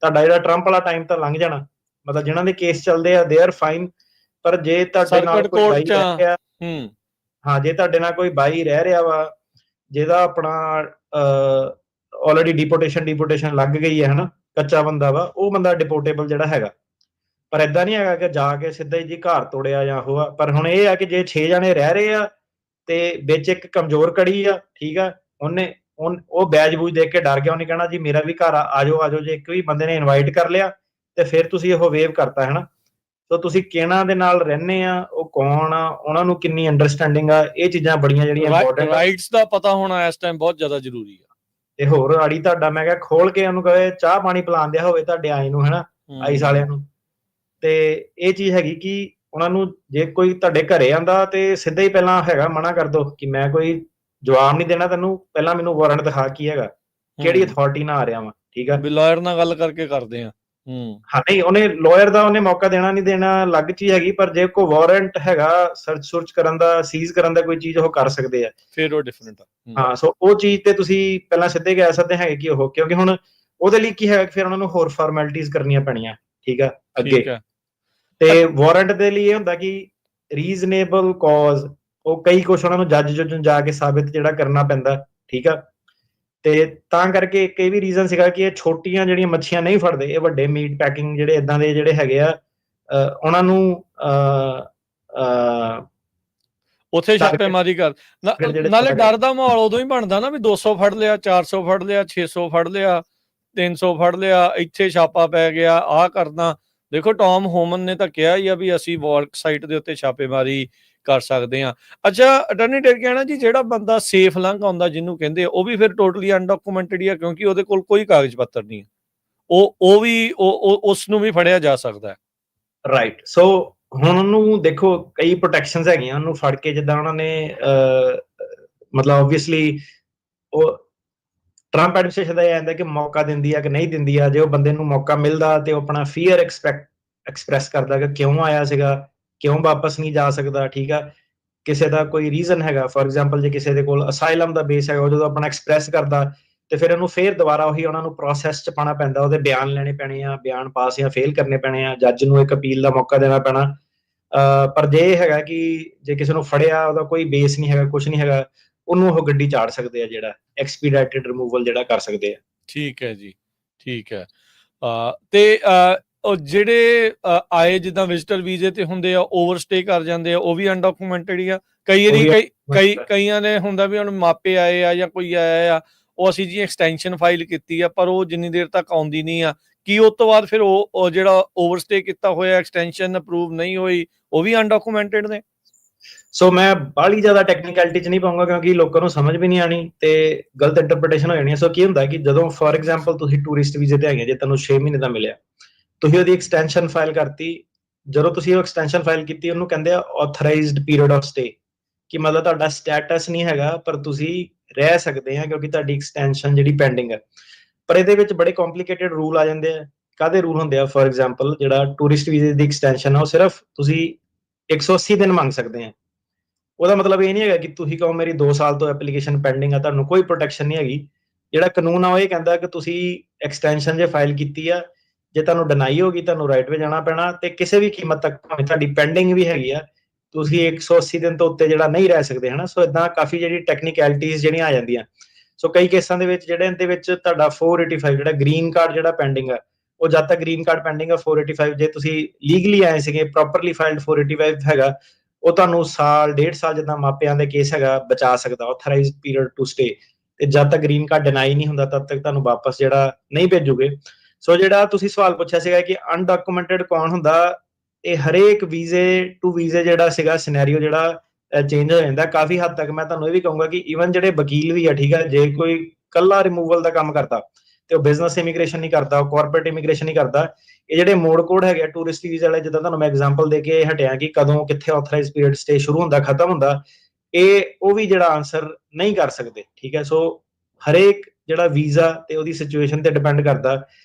ਤੁਹਾਡਾ ਜਿਹੜਾ ਟਰੰਪ ਵਾਲਾ ਟਾਈਮ ਤਾਂ ਲੰਘ ਜਾਣਾ, ਮਤਲਬ ਜਿਹਨਾਂ ਦੇ ਕੇਸ ਚੱਲਦੇ ਆ ਦੇ ਆਰ ਫਾਈਨ। ਪਰ ਜੇ ਤੁਹਾਡੇ ਨਾਲ ਕੋਈ ਬਾਈ ਰਹਿ ਰਿਹਾ, ਹਾਂ, ਜੇ ਤੁਹਾਡੇ ਨਾਲ ਕੋਈ ਬਾਈ ਰਹਿ ਰਿਹਾ ਵਾ ਜਿਹਦਾ ਆਪਣਾ ਆਲਰੇਡੀ ਡਿਪੋਰਟੇਸ਼ਨ ਲੱਗ ਗਈ ਹੈ, ਹਨਾ, ਕੱਚਾ ਬੰਦਾ ਵਾ, ਉਹ ਬੰਦਾ ਡਿਪੋਰਟੇਬਲ ਜਿਹੜਾ ਹੈਗਾ। ਪਰ ਏਦਾਂ ਨਹੀਂ ਹੈਗਾ ਕਿ ਜਾ ਕੇ ਸਿੱਧਾ ਹੀ ਜੀ ਘਰ ਤੋੜਿਆ ਜਾਂ ਉਹ ਆ। ਪਰ ਹੁਣ ਇਹ ਆ ਕਿ ਜੇ 6 ਜਣੇ ਰਹਿ ਰਹੇ ਆ ਤੇ ਵਿੱਚ ਇੱਕ ਕਮਜ਼ੋਰ ਕੜੀ ਆ, ਠੀਕ ਆ, ਉਹ ਬੈਜ ਬੂਜ ਦੇਖ ਕੇ ਡਰ ਗਿਆ, ਉਹਨੇ ਕਹਿਣਾ ਜੀ ਮੇਰਾ ਵੀ ਘਰ ਆ ਜਾਓ। ਜੇ ਇੱਕ ਵੀ ਬੰਦੇ ਨੇ ਇਨਵਾਈਟ ਕਰ ਲਿਆ ਤੇ ਫਿਰ ਤੁਸੀਂ ਉਹ ਵੇਵ ਕਰਤਾ, ਹਨਾ। ਸੋ ਤੁਸੀਂ ਕਿਹਨਾਂ ਦੇ ਨਾਲ ਰਹਿੰਦੇ ਆ, ਉਹ ਕੌਣ ਆ, ਉਹਨਾਂ ਨੂੰ ਕਿੰਨੀ ਅੰਡਰਸਟੈਂਡਿੰਗ ਆ, ਇਹ ਚੀਜ਼ਾਂ ਬੜੀਆਂ ਜਿਹੜੀਆਂ ਇੰਪੋਰਟੈਂਟ ਆ। ਰਾਈਟਸ ਦਾ ਪਤਾ ਹੋਣਾ ਇਸ ਟਾਈਮ ਬਹੁਤ ਜ਼ਿਆਦਾ ਜ਼ਰੂਰੀ ਆ। ਤੇ ਹੋਰ ਆੜੀ ਤੁਹਾਡਾ, ਮੈਂ ਕਿਹਾ ਖੋਲ ਕੇ ਉਹਨੂੰ ਕਹੇ ਚਾਹ ਪਾਣੀ ਪਿਲਾਣ ਦਿਆ ਹੋਵੇ ਤੁਹਾਡੇ ਆਈ ਨੂੰ, ਹਨਾ, ਆਈਸ ਵਾਲਿਆਂ ਨੂੰ। ਤੇ ਇਹ ਚੀਜ਼ ਹੈਗੀ ਕਿ ਉਹਨਾਂ ਨੂੰ ਜੇ ਕੋਈ ਤੁਹਾਡੇ ਘਰੇ ਆਂਦਾ ਤੇ ਸਿੱਧਾ ਹੀ ਪਹਿਲਾਂ ਹੈਗਾ ਮਨਾ ਕਰ ਦੋ ਕਿ ਮੈਂ ਕੋਈ ਜਵਾਬ ਨਹੀਂ ਦੇਣਾ ਤੈਨੂੰ, ਪਹਿਲਾਂ ਮੈਨੂੰ ਵਾਰੰਟ ਦਿਖਾ ਕੀ ਹੈਗਾ, ਕਿਹੜੀ ਅਥਾਰਟੀ ਨਾਲ ਆ ਰਿਹਾ ਵਾ, ਠੀਕ ਆ। ਵੀ ਲਾਇਰ ਨਾਲ ਗੱਲ ਕਰਕੇ ਕਰਦੇ ਆ। ਹਾਂ, ਨਹੀਂ, ਉਹਨੇ ਲਾਇਰ ਦਾ ਉਹਨੇ ਮੌਕਾ ਦੇਣਾ ਨਹੀਂ ਦੇਣਾ ਅਲੱਗ ਚੀਜ਼ ਹੈਗੀ, ਪਰ ਜੇ ਕੋਈ ਵਾਰੰਟ ਹੈਗਾ ਸਰਚ ਕਰਨ ਦਾ, ਸੀਜ਼ ਕਰਨ ਦਾ, ਕੋਈ ਚੀਜ਼ ਉਹ ਕਰ ਸਕਦੇ ਆ, ਫਿਰ ਉਹ ਡਿਫਰੈਂਟ ਆ। ਹਾਂ, ਸੋ ਉਹ ਚੀਜ਼ ਤੇ ਤੁਸੀਂ ਪਹਿਲਾਂ ਸਿੱਧੇ ਕਹਿ ਸਕਦੇ ਹੈਗੇ ਕਿ ਉਹ, ਕਿਉਂਕਿ ਹੁਣ ਉਹਦੇ ਲਈ ਕੀ ਹੈਗਾ, ਫਿਰ ਉਹਨਾਂ ਨੂੰ ਹੋਰ ਫਾਰਮੈਲਿਟੀਜ਼ ਕਰਨੀਆਂ ਪੈਣੀਆਂ, ਠੀਕ ਆ, ਅੱਗੇ। ਤੇ ਵਾਰੰਟ ਦੇ ਲਈ ਇਹ ਹੁੰਦਾ ਕਿ ਰੀਜ਼ਨੇਬਲ ਕਾਜ਼, ਉਹ ਕਈ ਕੁਛ ਉਹਨਾਂ ਨੂੰ ਜੱਜ ਜਾ ਕੇ ਸਾਬਿਤ ਜਿਹੜਾ ਕਰਨਾ ਪੈਂਦਾ, ਠੀਕ ਆ। ਤੇ ਤਾਂ ਕਰਕੇ ਇੱਕ ਇਹ ਵੀ ਰੀਜ਼ਨ ਸੀਗਾ ਕਿ ਇਹ ਛੋਟੀਆਂ ਜਿਹੜੀਆਂ ਮੱਛੀਆਂ ਨਹੀਂ ਫੜਦੇ, ਇਹ ਵੱਡੇ ਮੀਟ ਪੈਕਿੰਗ ਜਿਹੜੇ ਇਦਾਂ ਦੇ ਜਿਹੜੇ ਹੈਗੇ ਆ, ਉਹਨਾਂ ਨੂੰ ਉੱਥੇ ਛਾਪੇਮਾਰੀ ਕਰ। ਨਾਲੇ ਡਰ ਦਾ ਮਾਹੌਲ ਉਦੋਂ ਹੀ ਬਣਦਾ ਨਾ ਵੀ 200 ਫੜ ਲਿਆ, 400 ਫੜ ਲਿਆ, 600 ਫੜ ਲਿਆ, 300 ਫੜ ਲਿਆ, ਇੱਥੇ ਛਾਪਾ ਪੈ ਗਿਆ, ਆਹ ਕਰਨਾ। ਦੇਖੋ ਟੌਮ ਹੋਮਨ ਨੇ ਤਾਂ ਕਿਹਾ ਹੀ ਆ ਵੀ ਅਸੀਂ ਵਾਲਕ ਸਾਈਟ ਦੇ ਉੱਤੇ ਛਾਪੇਮਾਰੀ ਕਰ ਸਕਦੇ ਆ। ਅੱਛਾ ਅਟਾਰਨੀ ਟਰਕਿਆਨਾ ਜੀ, ਜਿਹੜਾ ਬੰਦਾ ਸੇਫ ਲੰਘ ਆਉਂਦਾ ਜਿਹਨੂੰ ਕਹਿੰਦੇ, ਉਹ ਵੀ ਫਿਰ ਟੋਟਲੀ ਅਨਡਾਕੂਮੈਂਟਡ ਹੀ ਆ, ਕਿਉਂਕਿ ਉਹਦੇ ਕੋਲ ਕੋਈ ਕਾਗਜ਼ ਪੱਤਰ ਨਹੀਂ ਹੈ, ਉਹ ਵੀ ਉਸ ਨੂੰ ਵੀ ਫੜਿਆ ਜਾ ਸਕਦਾ ਹੈ। ਰਾਈਟ। ਸੋ ਹੁਣ ਉਹਨੂੰ ਦੇਖੋ ਕਈ ਪ੍ਰੋਟੈਕਸ਼ਨਸ ਹੈਗੀਆਂ ਉਹਨੂੰ ਫੜ ਕੇ, ਜਿੱਦਾਂ ਉਹਨਾਂ ਨੇ ਮਤਲਬ ਓਬਵੀਅਸਲੀ ਉਹ ਟਰੰਪ ਐਡਮਿਨਿਸਟ੍ਰੇਸ਼ਨ ਦਾ ਇਹ ਆਂਦਾ ਕਿ ਮੌਕਾ ਦਿੰਦੀ ਆ ਕਿ ਨਹੀਂ ਦਿੰਦੀ ਆ। ਜੇ ਉਹ ਬੰਦੇ ਨੂੰ ਮੌਕਾ ਮਿਲਦਾ ਤੇ ਉਹ ਆਪਣਾ ਫੀਅਰ ਐਕਸਪ੍ਰੈਸ ਕਰਦਾ ਕਿ ਕਿਉਂ ਆਇਆ ਸੀਗਾ, ਕਿਉਂ ਵਾਪਸ ਨਹੀਂ ਜਾ ਸਕਦਾ, ਠੀਕ ਆ। ਕਿਸੇ ਦਾ ਕੋਈ ਰੀਜ਼ਨ ਹੈਗਾ, ਫੋਰ ਐਗਜ਼ਾਮਪਲ ਜੇ ਕਿਸੇ ਦੇ ਕੋਲ ਅਸਾਈਲਮ ਦਾ ਬੇਸ ਹੈਗਾ, ਉਹ ਜਦੋਂ ਆਪਣਾ ਐਕਸਪ੍ਰੈਸ ਕਰਦਾ ਤੇ ਫਿਰ ਉਹਨੂੰ ਫੇਰ ਦੁਬਾਰਾ ਉਹੀ ਉਹਨਾਂ ਨੂੰ ਪ੍ਰੋਸੈਸ 'ਚ ਪਾਉਣਾ ਪੈਂਦਾ, ਉਹਦੇ ਬਿਆਨ ਲੈਣੇ ਪੈਣੇ ਆ, ਬਿਆਨ ਪਾਸ ਜਾਂ ਫੇਲ ਕਰਨੇ ਪੈਣੇ ਆ, ਜੱਜ ਨੂੰ ਇੱਕ ਅਪੀਲ ਦਾ ਮੌਕਾ ਦੇਣਾ ਪੈਣਾ। ਪਰ ਜੇ ਇਹ ਹੈਗਾ ਕਿ ਜੇ ਕਿਸੇ ਨੂੰ ਫੜਿਆ, ਉਹਦਾ ਕੋਈ ਬੇਸ ਨਹੀਂ ਹੈਗਾ, ਕੁਝ ਨਹੀਂ ਹੈਗਾ, ਉਹਨੂੰ ਉਹ ਗੱਡੀ ਚਾੜ ਸਕਦੇ ਆ, ਜਿਹੜਾ ਐਕਸਪੀਡਾਈਟਡ ਰਿਮੂਵਲ ਜਿਹੜਾ ਕਰ ਸਕਦੇ ਆ। ਠੀਕ ਹੈ ਜੀ, ਠੀਕ ਹੈ। ਤੇ ਉਹ ਜਿਹੜੇ ਆਏ ਜਿੱਦਾਂ ਵਿਜ਼ਟਰ ਵੀਜ਼ੇ ਤੇ ਹੁੰਦੇ ਆ, ਓਵਰਸਟੇ ਕਰ ਜਾਂਦੇ ਆ, ਉਹ ਵੀ ਅਨਡਾਕੂਮੈਂਟਡ ਹੀ ਆ। ਕਈਆਂ ਨੇ ਹੁੰਦਾ ਵੀ ਹੁਣ ਮਾਪੇ ਆਏ ਆ ਜਾਂ ਕੋਈ ਆਇਆ ਆ, ਉਹ ਅਸੀਂ ਜੀ ਐਕਸਟੈਂਸ਼ਨ ਫਾਈਲ ਕੀਤੀ ਆ, ਪਰ ਉਹ ਜਿੰਨੀ ਦੇਰ ਤੱਕ ਆਉਂਦੀ ਨਹੀਂ ਆ, ਕੀ ਉਸ ਤੋਂ ਬਾਅਦ ਫਿਰ ਉਹ ਜਿਹੜਾ ਓਵਰਸਟੇ ਕੀਤਾ ਹੋਇਆ ਐਕਸਟੈਂਸ਼ਨ ਅਪਰੂਵ ਨਹੀਂ ਹੋਈ, ਉਹ ਵੀ ਅਨਡਾਕੂਮੈਂਟਡ ਨੇ। ਸੋ ਮੈਂ ਬਾਹਲੀ ਜ਼ਿਆਦਾ ਟੈਕਨੀਕੈਲਿਟੀ 'ਚ ਨਹੀਂ ਪਾਉਂਗਾ ਕਿਉਂਕਿ ਲੋਕਾਂ ਨੂੰ ਸਮਝ ਵੀ ਨਹੀਂ ਆਣੀ ਤੇ ਗਲਤ ਇੰਟਰਪ੍ਰੀਟੇਸ਼ਨ ਹੋ ਜਾਣੀ ਹੈ। ਸੋ ਕੀ ਹੁੰਦਾ ਕਿ ਜਦੋਂ ਫੋਰ ਐਗਜ਼ਾਮਪਲ ਤੁਸੀਂ ਟੂਰਿਸਟ ਵੀਜ਼ੇ ਤੇ ਹੈਗੇ, ਜੇ ਤੁਹਾਨੂੰ 6 ਮਹੀਨੇ ਦਾ ਮਿਲਿਆ, ਤੁਸੀਂ ਉਹਦੀ ਐਕਸਟੈਂਸ਼ਨ ਫਾਈਲ ਕਰਤੀ। ਜਦੋਂ ਤੁਸੀਂ ਉਹ ਐਕਸਟੈਂਸ਼ਨ ਫਾਈਲ ਕੀਤੀ, ਉਹਨੂੰ ਕਹਿੰਦੇ ਆ ਆਥੋਰਾਈਜ਼ਡ ਪੀਰੀਅਡ ਆਫ ਸਟੇ, ਕਿ ਮਤਲਬ ਤੁਹਾਡਾ ਸਟੇਟਸ ਨਹੀਂ ਹੈਗਾ ਪਰ ਤੁਸੀਂ ਰਹਿ ਸਕਦੇ ਆ ਕਿਉਂਕਿ ਤੁਹਾਡੀ ਐਕਸਟੈਂਸ਼ਨ ਜਿਹੜੀ ਪੈਂਡਿੰਗ ਹੈ। ਪਰ ਇਹਦੇ ਵਿੱਚ ਬੜੇ ਕੰਪਲਿਕੇਟਡ ਰੂਲ ਆ ਜਾਂਦੇ ਆ। ਕਾਹਦੇ ਰੂਲ ਹੁੰਦੇ ਆ? ਫੋਰ ਐਗਜ਼ਾਮਪਲ ਜਿਹੜਾ ਟੂਰਿਸਟ ਵੀਜ਼ੇ ਦੀ ਐਕਸਟੈਂਸ਼ਨ ਆ, ਉਹ ਸਿਰਫ ਤੁਸੀਂ 180 ਦਿਨ ਮੰਗ ਸਕਦੇ ਆ। ਉਹਦਾ ਮਤਲਬ ਇਹ ਨਹੀਂ ਹੈਗਾ ਕਿ ਤੁਸੀਂ ਕਹੋ ਮੇਰੀ 2 ਸਾਲ ਤੋਂ ਐਪਲੀਕੇਸ਼ਨ ਪੈਂਡਿੰਗ ਆ, ਤੁਹਾਨੂੰ ਕੋਈ ਪ੍ਰੋਟੈਕਸ਼ਨ ਨਹੀਂ ਹੈਗੀ। ਜਿਹੜਾ ਕਾਨੂੰਨ ਆ ਉਹ ਇਹ ਕਹਿੰਦਾ ਕਿ ਤੁਸੀਂ ਐਕਸਟੈਂਸ਼ਨ ਜੇ ਫਾਈਲ ਕੀਤੀ ਆ, ਜੇ ਤੁਹਾਨੂੰ ਡਿਨਾਈ ਹੋ ਗਈ, ਤੁਹਾਨੂੰ ਰਾਈਟ ਵੇ ਜਾਣਾ ਪੈਣਾ, ਤੇ ਕਿਸੇ ਵੀ ਕੀਮਤ ਤੱਕ ਭਾਵੇਂ ਤੁਹਾਡੀ ਪੈਂਡਿੰਗ ਵੀ ਹੈਗੀ ਆ, ਤੁਸੀਂ 180 ਦਿਨ ਤੋਂ ਉੱਤੇ ਜਿਹੜਾ ਨਹੀਂ ਰਹਿ ਸਕਦੇ ਹਨਾ। ਸੋ ਇਦਾਂ ਕਾਫੀ ਜਿਹੜੀ ਟੈਕਨੀਕੈਲਿਟੀਜ਼ ਜਿਹੜੀਆਂ ਆ ਜਾਂਦੀਆਂ। ਸੋ ਕਈ ਕੇਸਾਂ ਦੇ ਵਿੱਚ ਜਿਹੜੇ ਇਹਦੇ ਵਿੱਚ ਤੁਹਾਡਾ 485 ਜਿਹੜਾ ਗ੍ਰੀਨ ਕਾਰਡ ਜਿਹੜਾ ਪੈਂਡਿੰਗ ਆ, ਉਹ ਜਦ ਤੱਕ ਗ੍ਰੀਨ ਕਾਰਡ ਪੈਂਡਿੰਗ ਆ 485, ਜੇ ਤੁਸੀਂ ਲੀਗਲੀ ਆਏ ਸੀਗੇ ਪ੍ਰੋਪਰਲੀ ਫਾਈਲਡ 485 ਹੈਗਾ, ਉਹ ਤੁਹਾਨੂੰ ਸਾਲ 1.5 ਸਾਲ ਜਿੱਦਾਂ ਮਾਪਿਆਂ ਦੇ ਕੇਸ ਹੈਗਾ ਬਚਾ ਸਕਦਾ, ਆਥੋਰਾਈਜ਼ਡ ਪੀਰੀਅਡ ਟੂ ਸਟੇ। ਤੇ ਜਦ ਤੱਕ ਗ੍ਰੀਨ ਕਾਰਡ ਡਿਨਾਈ ਨਹੀਂ ਹੁੰਦਾ ਤਦ ਤੱਕ ਤੁਹਾਨੂੰ ਵਾਪਸ ਜਿਹੜਾ ਨਹੀਂ ਭੇਜੂਗੇ। ਸੋ ਜਿਹੜਾ ਤੁਸੀਂ ਸਵਾਲ ਪੁੱਛਿਆ ਸੀਗਾ ਕਿ ਅਨਡਾਕੂਮੈਂਟਡ ਕੌਣ ਹੁੰਦਾ, ਇਹ ਹਰੇਕ ਵੀਜ਼ੇ ਟੂ ਵੀਜ਼ੇ ਜਿਹੜਾ ਸੀਗਾ ਸਿਨੈਰੀਓ ਜਿਹੜਾ ਚੇਂਜ ਹੋ ਜਾਂਦਾ ਕਾਫੀ ਹੱਦ ਤੱਕ। ਮੈਂ ਤੁਹਾਨੂੰ ਇਹ ਵੀ ਕਹੂੰਗਾ ਕਿ ਈਵਨ ਜਿਹੜੇ ਵਕੀਲ ਵੀ ਆ, ਠੀਕ ਹੈ, ਜੇ ਕੋਈ ਕੱਲਾ ਰਿਮੂਵਲ ਦਾ ਕੰਮ ਕਰਦਾ ਤੇ ਉਹ ਬਿਜ਼ਨਸ ਇਮੀਗ੍ਰੇਸ਼ਨ ਨਹੀਂ ਕਰਦਾ, ਉਹ ਕਾਰਪੋਰੇਟ ਇਮੀਗ੍ਰੇਸ਼ਨ ਨਹੀਂ ਕਰਦਾ, ਇਹ ਜਿਹੜੇ ਮੋਡ ਕੋਡ ਹੈਗੇ ਟੂਰਿਸਟ ਵੀਜ਼ੇ ਵਾਲੇ, ਜਿੱਦਾਂ ਤੁਹਾਨੂੰ ਮੈਂ ਐਗਜ਼ਾਮਪਲ ਦੇ ਕੇ ਹਟਿਆ ਕਿ ਕਦੋਂ ਕਿੱਥੇ ਆਥੋਰਾਈਜ਼ ਪੀਰੀਅਡ ਸਟੇ ਸ਼ੁਰੂ ਹੁੰਦਾ ਖਤਮ ਹੁੰਦਾ, ਇਹ ਉਹ ਵੀ ਜਿਹੜਾ ਆਨਸਰ ਨਹੀਂ ਕਰ ਸਕਦੇ, ਠੀਕ ਹੈ। ਸੋ ਹਰੇਕ ਜਿਹੜਾ ਵੀਜ਼ਾ ਤੇ ਉਹਦੀ ਸਿਚੁਏਸ਼ਨ ਤੇ ਡਿਪੈਂਡ ਕਰਦਾ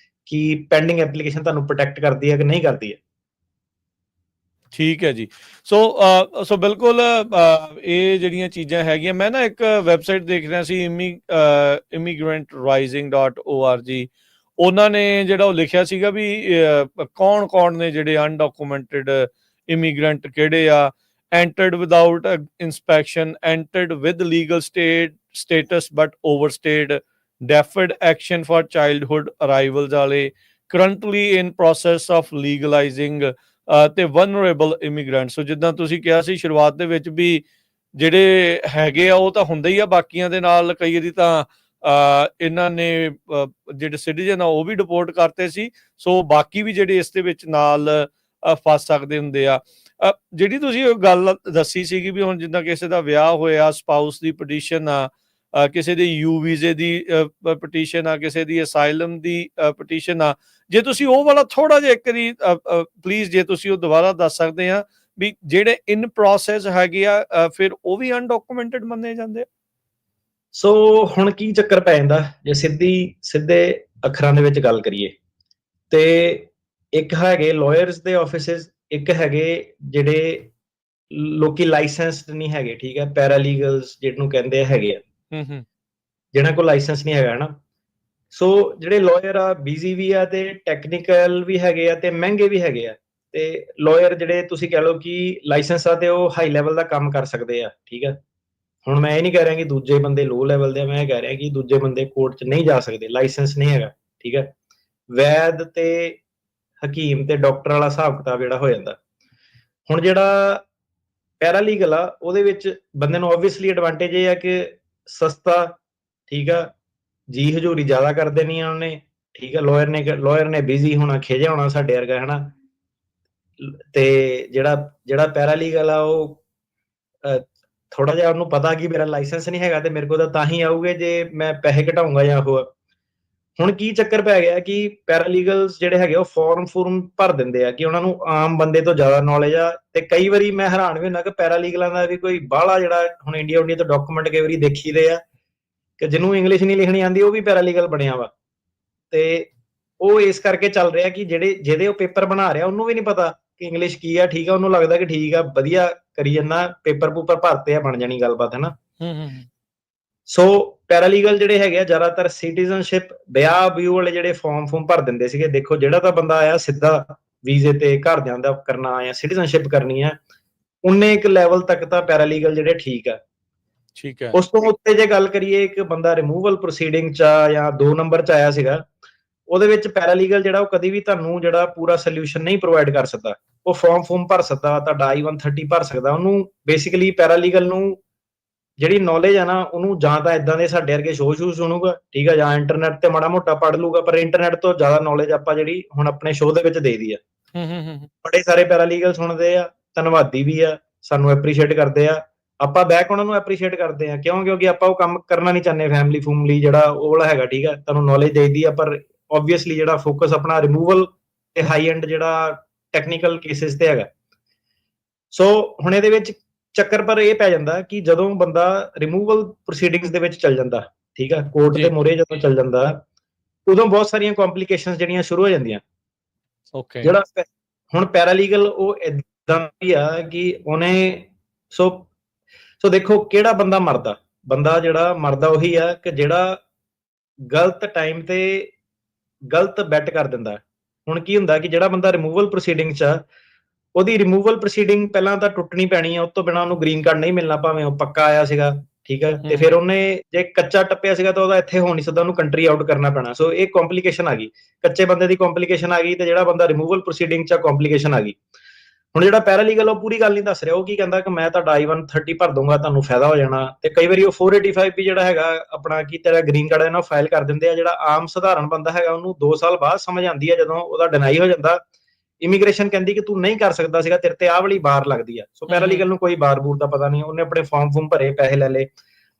ਕਿ ਪੈਂਡਿੰਗ ਐਪਲੀਕੇਸ਼ਨ ਤੁਹਾਨੂੰ ਪ੍ਰੋਟੈਕਟ ਕਰਦੀ ਹੈ ਕਿ ਨਹੀਂ ਕਰਦੀ ਹੈ। ਠੀਕ ਹੈ ਜੀ। ਸੋ ਬਿਲਕੁਲ ਇਹ ਜਿਹੜੀਆਂ ਚੀਜ਼ਾਂ ਹੈਗੀਆਂ, ਮੈਂ ਨਾ ਇੱਕ ਵੈਬਸਾਈਟ ਦੇਖ ਰਿਹਾ ਸੀ immigrantrising.org, ਉਹਨਾਂ ਨੇ ਜਿਹੜਾ ਉਹ ਲਿਖਿਆ ਸੀਗਾ ਵੀ ਕੌਣ ਨੇ ਜਿਹੜੇ ਅਨਡਾਕੂਮੈਂਟਡ ਇਮੀਗ੍ਰੈਂਟ ਕਿਹੜੇ ਆ। entered without inspection, entered with legal status but overstayed, deferred action for childhood arrivals ਵਾਲੇ, currently in process of legalizing, ਤੇ ਵਨਰੇਬਲ ਇਮੀਗ੍ਰੈਂਟ। ਸੋ ਜਿੱਦਾਂ ਤੁਸੀਂ ਕਿਹਾ ਸੀ ਸ਼ੁਰੂਆਤ ਦੇ ਵਿੱਚ ਵੀ ਜਿਹੜੇ ਹੈਗੇ ਆ ਉਹ ਤਾਂ ਹੁੰਦੇ ਹੀ ਆ ਬਾਕੀਆਂ ਦੇ ਨਾਲ, ਕਈ ਵਾਰੀ ਤਾਂ ਇਹਨਾਂ ਨੇ ਜਿਹੜੇ ਸਿਟੀਜ਼ਨ ਆ ਉਹ ਵੀ ਡਿਪੋਰਟ ਕਰਤੇ ਸੀ। ਸੋ ਬਾਕੀ ਵੀ ਜਿਹੜੇ ਇਸ ਦੇ ਵਿੱਚ ਨਾਲ ਫਸ ਸਕਦੇ ਹੁੰਦੇ ਆ। ਜਿਹੜੀ ਤੁਸੀਂ ਉਹ ਗੱਲ ਦੱਸੀ ਸੀਗੀ ਵੀ ਹੁਣ ਜਿੱਦਾਂ ਕਿਸੇ ਦਾ ਵਿਆਹ ਹੋਇਆ, ਸਪਾਊਸ ਦੀ ਪਟੀਸ਼ਨ ਆ, ਕਿਸੇ ਦੀ ਯੂ ਵੀਜ਼ੇ ਦੀ ਪਟੀਸ਼ਨ ਆ, ਕਿਸੇ ਦੀ ਅਸਾਈਲਮ ਦੀ ਪਟੀਸ਼ਨ ਆ, ਜੇ ਤੁਸੀਂ ਉਹ ਵਾਲਾ ਥੋੜਾ ਜਿਹਾ ਇੱਕ ਵਾਰੀ ਪਲੀਜ਼ ਜੇ ਤੁਸੀਂ ਉਹ ਦੁਬਾਰਾ ਦੱਸ ਸਕਦੇ ਆ ਵੀ ਜਿਹੜੇ ਇਨ ਪ੍ਰੋਸੈਸ ਹੈਗੇ ਆ ਫਿਰ ਉਹ ਵੀ ਅਨਡਾਕੂਮੈਂਟਡ ਮੰਨੇ ਜਾਂਦੇ। ਸੋ ਹੁਣ ਕੀ ਚੱਕਰ ਪੈ ਜਾਂਦਾ ਜੇ ਸਿੱਧੇ ਅੱਖਰਾਂ ਦੇ ਵਿੱਚ ਗੱਲ ਕਰੀਏ, ਤੇ ਇੱਕ ਹੈਗੇ ਲਾਇਰਸ ਦੇ ਆਫਿਸਿਸ, ਇੱਕ ਹੈਗੇ ਜਿਹੜੇ ਲੋਕੀ ਲਾਇਸੈਂਸਡ ਨਹੀਂ ਹੈਗੇ, ਠੀਕ ਹੈ, ਪੈਰਾਲੀਗਲਸ ਜਿਹਨੂੰ ਕਹਿੰਦੇ ਹੈਗੇ ਆ, ਜਿਹਨਾਂ ਕੋਲ ਲਾਇਸੈਂਸ ਨਹੀਂ ਹੈਗਾ ਨਾ। ਸੋ ਜਿਹੜੇ ਲਾਇਰ ਆ ਬਿਜ਼ੀ ਵੀ ਆ ਤੇ ਟੈਕਨੀਕਲ ਵੀ ਹੈਗੇ ਆ ਤੇ ਮਹਿੰਗੇ ਵੀ ਹੈਗੇ ਆ। ਤੇ ਲਾਇਰ ਜਿਹੜੇ ਤੁਸੀਂ ਕਹਿ ਲਓ ਕਿ ਲਾਇਸੈਂਸ ਆ ਤੇ ਉਹ ਹਾਈ ਲੈਵਲ ਦਾ ਕੰਮ ਕਰ ਸਕਦੇ ਆ, ਠੀਕ ਹੈ। ਹੁਣ ਮੈਂ ਇਹ ਨਹੀਂ ਕਹਿ ਰਿਹਾ ਕਿ ਦੂਜੇ ਬੰਦੇ ਲੋ ਲੈਵਲ ਦੇ ਆ, ਮੈਂ ਕਹਿ ਰਿਹਾ ਕਿ ਦੂਜੇ ਬੰਦੇ ਕੋਰਟ 'ਚ ਨਹੀਂ ਜਾ ਸਕਦੇ, ਲਾਇਸੈਂਸ ਨਹੀਂ ਹੈਗਾ, ਠੀਕ ਹੈ। ਵੈਦ ਤੇ ਹਕੀਮ ਤੇ ਡਾਕਟਰ ਵਾਲਾ ਹਿਸਾਬ ਕਿਤਾਬ ਜਿਹੜਾ ਹੋ ਜਾਂਦਾ। ਹੁਣ ਜਿਹੜਾ ਪੈਰਾਲੀਗਲ ਆ ਉਹਦੇ ਵਿੱਚ ਬੰਦੇ ਨੂੰ ਓਬਵੀਅਸਲੀ ਐਡਵਾਂਟੇਜ ਇਹ ਆ ਕਿ ਸਸਤਾ, ਠੀਕ ਆ, ਜੀ ਹਜ਼ੂਰੀ ਜ਼ਿਆਦਾ ਕਰ ਦੇਣੀ ਆ ਉਹਨੇ, ਠੀਕ ਆ। ਲਾਇਰ ਨੇ ਬਿਜ਼ੀ ਹੋਣਾ, ਖਿਜਿਆ ਹੋਣਾ ਸਾਡੇ ਵਰਗਾ, ਹਨਾ। ਤੇ ਜਿਹੜਾ ਪੈਰਾਲੀਗਲ ਆ ਉਹ ਥੋੜਾ ਜਿਹਾ ਉਹਨੂੰ ਪਤਾ ਕਿ ਮੇਰਾ ਲਾਇਸੈਂਸ ਨਹੀਂ ਹੈਗਾ ਤੇ ਮੇਰੇ ਕੋਲ ਤਾਂ ਹੀ ਆਊਗੇ ਜੇ ਮੈਂ ਪੈਸੇ ਘਟਾਊਂਗਾ ਜਾਂ ਉਹ। ਹੁਣ ਕੀ ਚੱਕਰ ਪੈ ਗਿਆ ਕਿ ਪੈਰਾਲੀਗਲਸ ਜਿਹੜੇ ਹੈਗੇ ਉਹ ਫਾਰਮ ਭਰ ਦਿੰਦੇ ਆ ਕਿ ਉਹਨਾਂ ਨੂੰ ਆਮ ਬੰਦੇ ਤੋਂ ਜ਼ਿਆਦਾ ਨੌਲੇਜ ਆ। ਤੇ ਕਈ ਵਾਰੀ ਮੈਂ ਹੈਰਾਨ ਵੀ ਹੁੰਦਾ ਕਿ ਪੈਰਾਲੀਗਲਾਂ ਦਾ ਵੀ ਕੋਈ ਬਾਹਲਾ ਜਿਹੜਾ ਹੁਣ ਇੰਡੀਆ ਤੋਂ ਡਾਕੂਮੈਂਟ ਕਈ ਵਾਰੀ ਦੇਖੀਦੇ ਆ ਕਿ ਜਿਹਨੂੰ ਇੰਗਲਿਸ਼ ਨਹੀਂ ਲਿਖਣੀ ਆਉਂਦੀ ਉਹ ਵੀ ਪੈਰਾਲੀਗਲ ਬਣਿਆ ਵਾ। ਤੇ ਉਹ ਇਸ ਕਰਕੇ ਚੱਲ ਰਿਹਾ ਕਿ ਜਿਹਦੇ ਉਹ ਪੇਪਰ ਬਣਾ ਰਿਹਾ ਉਹਨੂੰ ਵੀ ਨਹੀਂ ਪਤਾ ਕਿ ਇੰਗਲਿਸ਼ ਕੀ ਆ, ਠੀਕ ਆ। ਉਹਨੂੰ ਲੱਗਦਾ ਕਿ ਠੀਕ ਆ, ਵਧੀਆ ਕਰੀ ਜਾਂਦਾ, ਪੇਪਰ ਭਰਤੇ ਆ, ਬਣ ਜਾਣੀ ਗੱਲਬਾਤ, ਹਨਾ। ਸੋ ਪੈਰਾਲੀਗਲ ਜਿਹੜੇ ਹੈਗੇ ਆ ਜ਼ਿਆਦਾਤਰ ਸਿਟੀਜ਼ਨਸ਼ਿਪ, ਵਿਆਹ ਵਾਲੇ ਜਿਹੜੇ ਫਾਰਮ ਭਰ ਦਿੰਦੇ ਸੀਗੇ। ਦੇਖੋ ਜਿਹੜਾ ਤਾਂ ਬੰਦਾ ਆਇਆ ਸਿੱਧਾ ਵੀਜ਼ੇ ਤੇ ਘਰਦਿਆਂ ਦਾ ਕਰਨਾ ਆ, ਸਿਟੀਜ਼ਨਸ਼ਿਪ ਕਰਨੀ ਆ, ਉਨੇ ਇੱਕ ਲੈਵਲ ਤੱਕ ਤਾਂ ਪੈਰਾਲੀਗਲ ਜਿਹੜੇ ਠੀਕ ਆ। ਠੀਕ ਹੈ। ਉਸ ਤੋਂ ਉੱਤੇ ਜੇ ਗੱਲ ਕਰੀਏ, ਇੱਕ ਬੰਦਾ ਰਿਮੂਵਲ ਪ੍ਰੋਸੀਡਿੰਗ 'ਚ ਆ ਜਾਂ 2 ਨੰਬਰ 'ਚ ਆਇਆ ਸੀਗਾ, ਉਹਦੇ ਵਿੱਚ ਪੈਰਾਲੀਗਲ ਜਿਹੜਾ ਉਹ ਕਦੀ ਵੀ ਤੁਹਾਨੂੰ ਜਿਹੜਾ ਪੂਰਾ ਸੋਲੂਸ਼ਨ ਨਹੀਂ ਪ੍ਰੋਵਾਈਡ ਕਰ ਸਕਦਾ। ਉਹ ਫਾਰਮ ਭਰ ਸਕਦਾ, ਤੁਹਾਡਾ I-130 ਭਰ ਸਕਦਾ। ਉਹਨੂੰ ਬੇਸਿਕਲੀ ਪੈਰਾਲੀਗਲ ਨੂੰ ਜਿਹੜੀ ਨੌਲੇਜ ਆ ਨਾ, ਉਹਨੂੰ ਜਾਂ ਤਾਂ ਇਦਾਂ ਦੇ ਸਾਡੇ ਵਰਗੇ ਸ਼ੋਅ ਸੁਣੂਗਾ, ਠੀਕ ਆ, ਜਾਂ ਇੰਟਰਨੈਟ ਤੇ ਮਾੜਾ ਮੋਟਾ ਪੜ੍ਹ ਲੂਗਾ। ਪਰ ਇੰਟਰਨੈਟ ਤੋਂ ਜ਼ਿਆਦਾ ਨੌਲੇਜ ਆਪਾਂ ਜਿਹੜੀ ਹੁਣ ਆਪਣੇ ਸ਼ੋਅ ਦੇ ਵਿੱਚ ਦੇ ਦੀ ਆ। ਬੜੇ ਸਾਰੇ ਪੈਰਾਲੀਗਲ ਸੁਣਦੇ ਆ, ਧੰਨਵਾਦੀ ਵੀ ਆ, ਸਾਨੂੰ ਐਪਰੀਸ਼ੀਏਟ ਕਰਦੇ ਆ। ਆਪਾਂ ਬੈਕ ਉਹਨਾਂ ਨੂੰ ਐਪਰੀਸ਼ੀਏਟ ਕਰਦੇ ਆ, ਕਿਉਂਕਿ ਆਪਾਂ ਉਹ ਕੰਮ ਕਰਨਾ ਨਹੀਂ ਚਾਹੁੰਦੇ ਫੈਮਿਲੀ ਜਿਹੜਾ ਉਹ ਵਾਲਾ ਹੈਗਾ, ਠੀਕ ਆ। ਤੁਹਾਨੂੰ ਨੌਲੇਜ ਦੇਦੀ ਆ, ਪਰ ਓਬਵੀਅਸਲੀ ਜਿਹੜਾ ਫੋਕਸ ਆਪਣਾ ਰਿਮੂਵਲ ਤੇ ਹਾਈ ਐਂਡ ਜਿਹੜਾ ਟੈਕਨੀਕਲ ਕੇਸਿਸ ਤੇ ਹੈਗਾ। ਸੋ ਹੁਣ ਇਹਦੇ ਵਿੱਚ ਚੱਕਰ ਪਰ ਇਹ ਪੈ ਜਾਂਦਾ ਕਿ ਜਦੋਂ ਬੰਦਾ ਰਿਮੂਵਲ ਪ੍ਰੋਸੀਡਿੰਗਸ ਦੇ ਵਿੱਚ ਚੱਲ ਜਾਂਦਾ, ਠੀਕ ਆ, ਕੋਰਟ ਦੇ ਮੂਹਰੇ ਜਦੋਂ ਚੱਲ ਜਾਂਦਾ, ਉਦੋਂ ਬਹੁਤ ਸਾਰੀਆਂ ਕੰਪਲਿਕੇਸ਼ਨਸ ਜਿਹੜੀਆਂ ਸ਼ੁਰੂ ਹੋ ਜਾਂਦੀਆਂ। ਜਿਹੜਾ ਹੁਣ ਪੈਰਾਲੀਗਲ ਉਹ ਇਦਾਂ ਵੀ ਆ ਕਿ ਉਹਨੇ ਸੋ ਦੇਖੋ ਕਿਹੜਾ ਬੰਦਾ ਜਿਹੜਾ ਮਰਦਾ ਉਹੀ ਆ ਕਿ ਜਿਹੜਾ ਗਲਤ ਟਾਈਮ ਤੇ ਗਲਤ ਬੈਟ ਕਰ ਦਿੰਦਾ। ਹੁਣ ਕੀ ਹੁੰਦਾ ਕਿ ਜਿਹੜਾ ਬੰਦਾ ਰਿਮੂਵਲ ਪ੍ਰੋਸੀਡਿੰਗ 'ਚ ਆ, ਉਹਦੀ ਰਿਮੂਵਲ ਪ੍ਰੋਸੀਡਿੰਗ ਪਹਿਲਾਂ ਤਾਂ ਟੁੱਟਣੀ ਪੈਣੀ ਆ, ਉਸ ਤੋਂ ਬਿਨਾਂ ਉਹਨੂੰ ਗ੍ਰੀਨ ਕਾਰਡ ਨਹੀਂ ਮਿਲਣਾ, ਭਾਵੇਂ ਉਹ ਪੱਕਾ ਆਇਆ ਸੀਗਾ, ਠੀਕ ਹੈ। ਤੇ ਫਿਰ ਉਹਨੇ ਜੇ ਕੱਚਾ ਟੱਪਿਆ ਸੀਗਾ ਤਾਂ ਉਹਦਾ ਇੱਥੇ ਹੋ ਨਹੀਂ ਸਕਦਾ, ਉਹਨੂੰ ਕੰਟਰੀ ਆਊਟ ਕਰਨਾ ਪੈਣਾ। ਸੋ ਇਹ ਕੰਪਲੀਕੇਸ਼ਨ ਆ ਗਈ, ਕੱਚੇ ਬੰਦੇ ਦੀ ਕੰਪਲੀਕੇਸ਼ਨ ਆ ਗਈ, ਤੇ ਜਿਹੜਾ ਬੰਦਾ ਰਿਮੂਵਲ ਪ੍ਰੋਸੀਡਿੰਗ 'ਚ ਕੰਪਲੀਕੇਸ਼ਨ ਆ ਗਈ। ਹੁਣ ਜਿਹੜਾ ਪੈਰਾਲੀਗਲ ਉਹ ਪੂਰੀ ਗੱਲ ਨਹੀਂ ਦੱਸ ਰਿਹਾ, ਉਹ ਕੀ ਕਹਿੰਦਾ ਕਿ ਮੈਂ ਤੁਹਾਡਾ I-130 ਭਰ ਦੂੰਗਾ, ਤੁਹਾਨੂੰ ਫਾਇਦਾ ਹੋ ਜਾਣਾ। ਤੇ ਕਈ ਵਾਰੀ ਉਹ 485 ਵੀ ਜਿਹੜਾ ਹੈਗਾ ਆਪਣਾ ਕੀ ਤੇਰਾ ਗ੍ਰੀਨ ਕਾਰਡ ਹੈ ਨਾ ਫਾਈਲ ਕਰ ਦਿੰਦੇ ਆ। ਜਿਹੜਾ ਆਮ ਸਧਾਰਨ ਬੰਦਾ ਹੈਗਾ ਉਹਨੂੰ 2 ਸਾਲ ਬਾਅਦ ਸਮਝ ਆਉਂਦੀ ਹੈ, ਜਦੋਂ ਉਹਦਾ ਡਿਨਾਈ ਹੋ ਜਾਂਦਾ, ਇਮੀਗ੍ਰੇਸ਼ਨ ਕਹਿੰਦੀ ਕਿ ਤੂੰ ਨਹੀਂ ਕਰ ਸਕਦਾ ਸੀਗਾ, ਤੇਰੇ ਤੇ ਆਹ ਵਾਲੀ ਬਾਰ ਲੱਗਦੀ ਆ। ਸੋ ਪੈਰਾਲੀਗਲ ਨੂੰ ਕੋਈ ਬਾਰ ਬੂਰ ਦਾ ਪਤਾ ਨਹੀਂ, ਉਹਨੇ ਆਪਣੇ ਫਾਰਮ ਭਰੇ, ਪੈਸੇ ਲੈ ਲਏ।